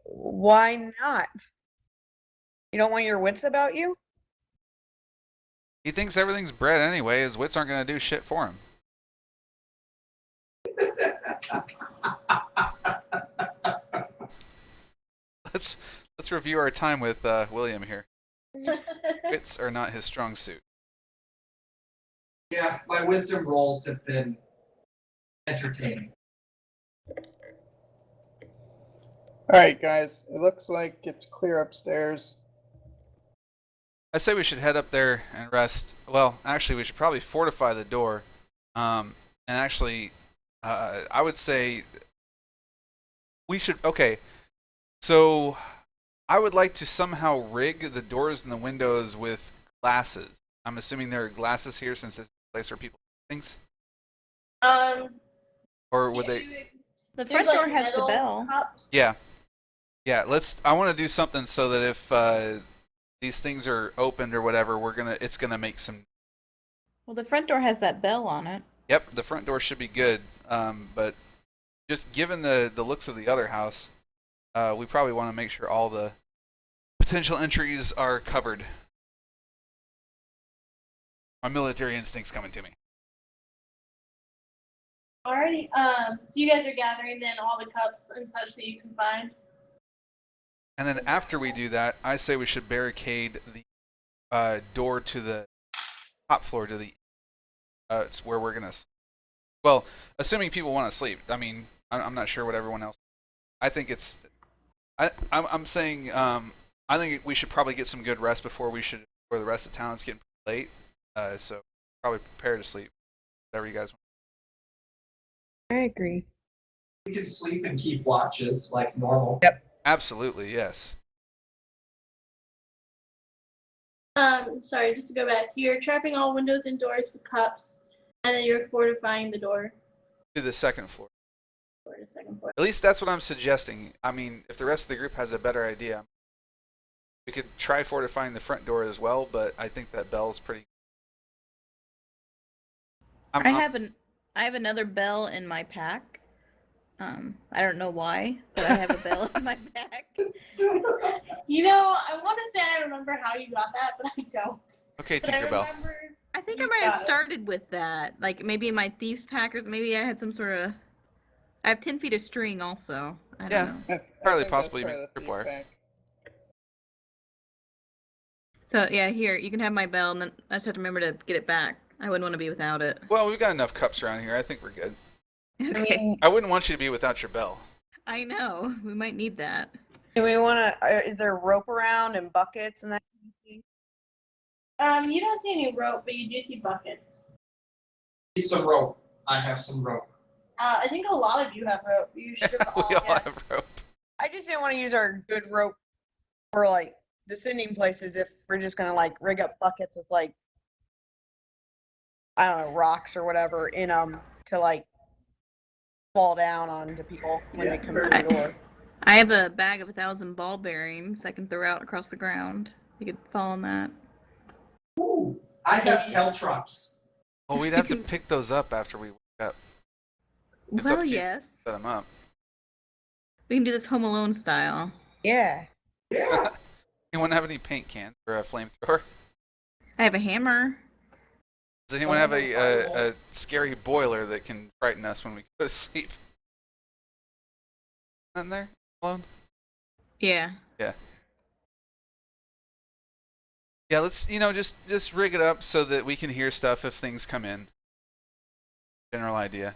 Why not? You don't want your wits about you? He thinks everything's bread anyway. His wits aren't going to do shit for him. Let's review our time with William here. Wits are not his strong suit. Yeah, my wisdom rolls have been entertaining. Alright, guys, it looks like it's clear upstairs. I say we should head up there and rest. Well, actually, we should probably fortify the door. And actually, I would say we should. Okay, so I would like to somehow rig the doors and the windows with glasses. I'm assuming there are glasses here since it's a place where people do things. Or would they? The There's, front like, door has the metal bell. cups. Yeah. Yeah. I want to do something so that if these things are opened or whatever, it's gonna make some. Well, the front door has that bell on it. Yep, the front door should be good. But just given the looks of the other house, we probably want to make sure all the potential entries are covered. My military instinct's coming to me. Alrighty. So you guys are gathering then all the cups and such that you can find. And then after we do that, I say we should barricade the door to the top floor to the. It's where we're gonna. Well, assuming people want to sleep. I mean, I'm not sure what everyone else. I think it's. I'm saying. I think we should probably get some good rest before the rest of town is getting late. So probably prepare to sleep. Whatever you guys want. I agree. We can sleep and keep watches like normal. Yep. Absolutely, yes. Sorry, just to go back. You're trapping all windows and doors with cups, and then you're fortifying the door. To the second floor. For the second floor. At least that's what I'm suggesting. I mean, if the rest of the group has a better idea, we could try fortifying the front door as well. But I think that bell's pretty. I have another bell in my pack. I don't know why, but I have a bell in my pack. You know, I want to say I remember how you got that, but I don't. Okay, But I Tinkerbell. remember. I think I You might got have it. started with that. Like maybe in my thieves pack, or maybe I had some sort of. I have 10 feet of string also. I don't Yeah. know. I Probably think that's possibly part of the tripwire. feedback. So yeah, here you can have my bell, and then I just have to remember to get it back. I wouldn't want to be without it. Well, we've got enough cups around here. I think we're good. Okay. I mean, I wouldn't want you to be without your bell. I know we might need that. do we want to? Is there rope around and buckets and that kind of thing? You don't see any rope, but you do see buckets. Need some rope. I have some rope. I think a lot of you have rope. You should have all. We all had. have rope. I just didn't want to use our good rope for like descending places if we're just gonna like rig up buckets with like I don't know rocks or whatever in them to like fall down onto people when they come through the door. I have a bag of 1,000 ball bearings I can throw out across the ground. You could fall on that. Ooh, I have caltrops. Well, we'd have to pick those up after we wake up. It's up Well, to you. yes. Set them up. We can do this Home Alone style. Yeah. Yeah. Anyone have any paint cans or a flamethrower? I have a hammer. Does anyone have a scary boiler that can frighten us when we go to sleep? Nothing there? Alone? Yeah. Yeah, let's just rig it up so that we can hear stuff if things come in. General idea.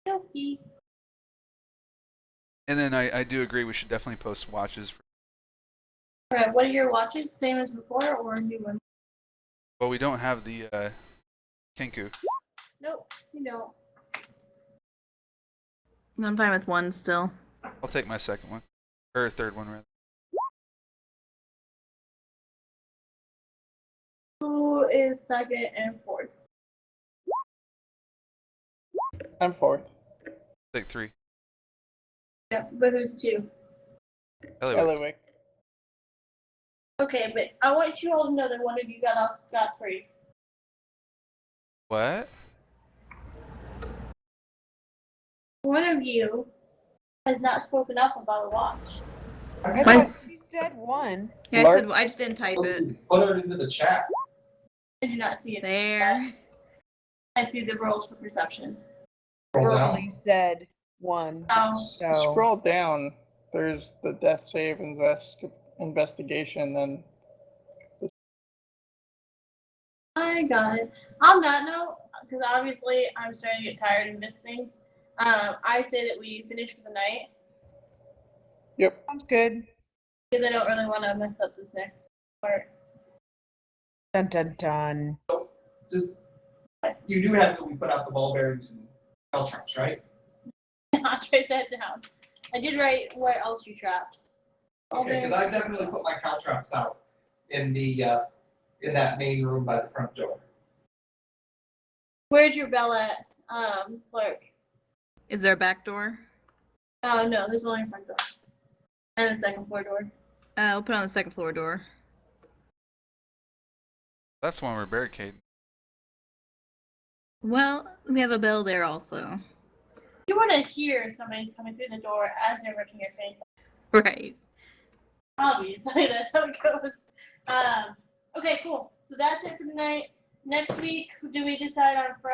Okay. And then I do agree we should definitely post watches. Alright, what are your watches? Same as before or a new one? Well, we don't have the Kenku. Nope, you don't. I'm fine with one still. I'll take my second one. Or third one, rather. Who is second and fourth? I'm fourth. Take three. Yeah, but who's two? Ellywick. Ellywick. Okay, but I want you all to know that one of you got off scot-free. What? One of you has not spoken up about a watch. I Why- thought you said one. Yeah, Lark- I just didn't type it. Put it into the chat. I do not see it. There. I see the rolls for perception. Scroll down. Verbally said one. Oh, So Scroll down. There's the death save investigation. Then I got it. On that note, because obviously I'm starting to get tired and miss things, I say that we finish for the night yep. sounds good. because I don't really want to mess up this next part. Dun dun dun. You do have that we put out the ball bearings and caltrops, right? I'll write that down. I did write what else you trapped. Okay, because I definitely put my caltrops out in the in that main room by the front door. Where's your bell at, Lark? Is there a back door? Oh no, there's only a front door and a second floor door. We'll put it on the second floor door. That's the one we're barricading. Well, we have a bell there also. You want to hear somebody's coming through the door as they're ripping your face off. Right. Obviously, that's how it goes. Okay, cool. So that's it for tonight. next week, do we decide on Friday?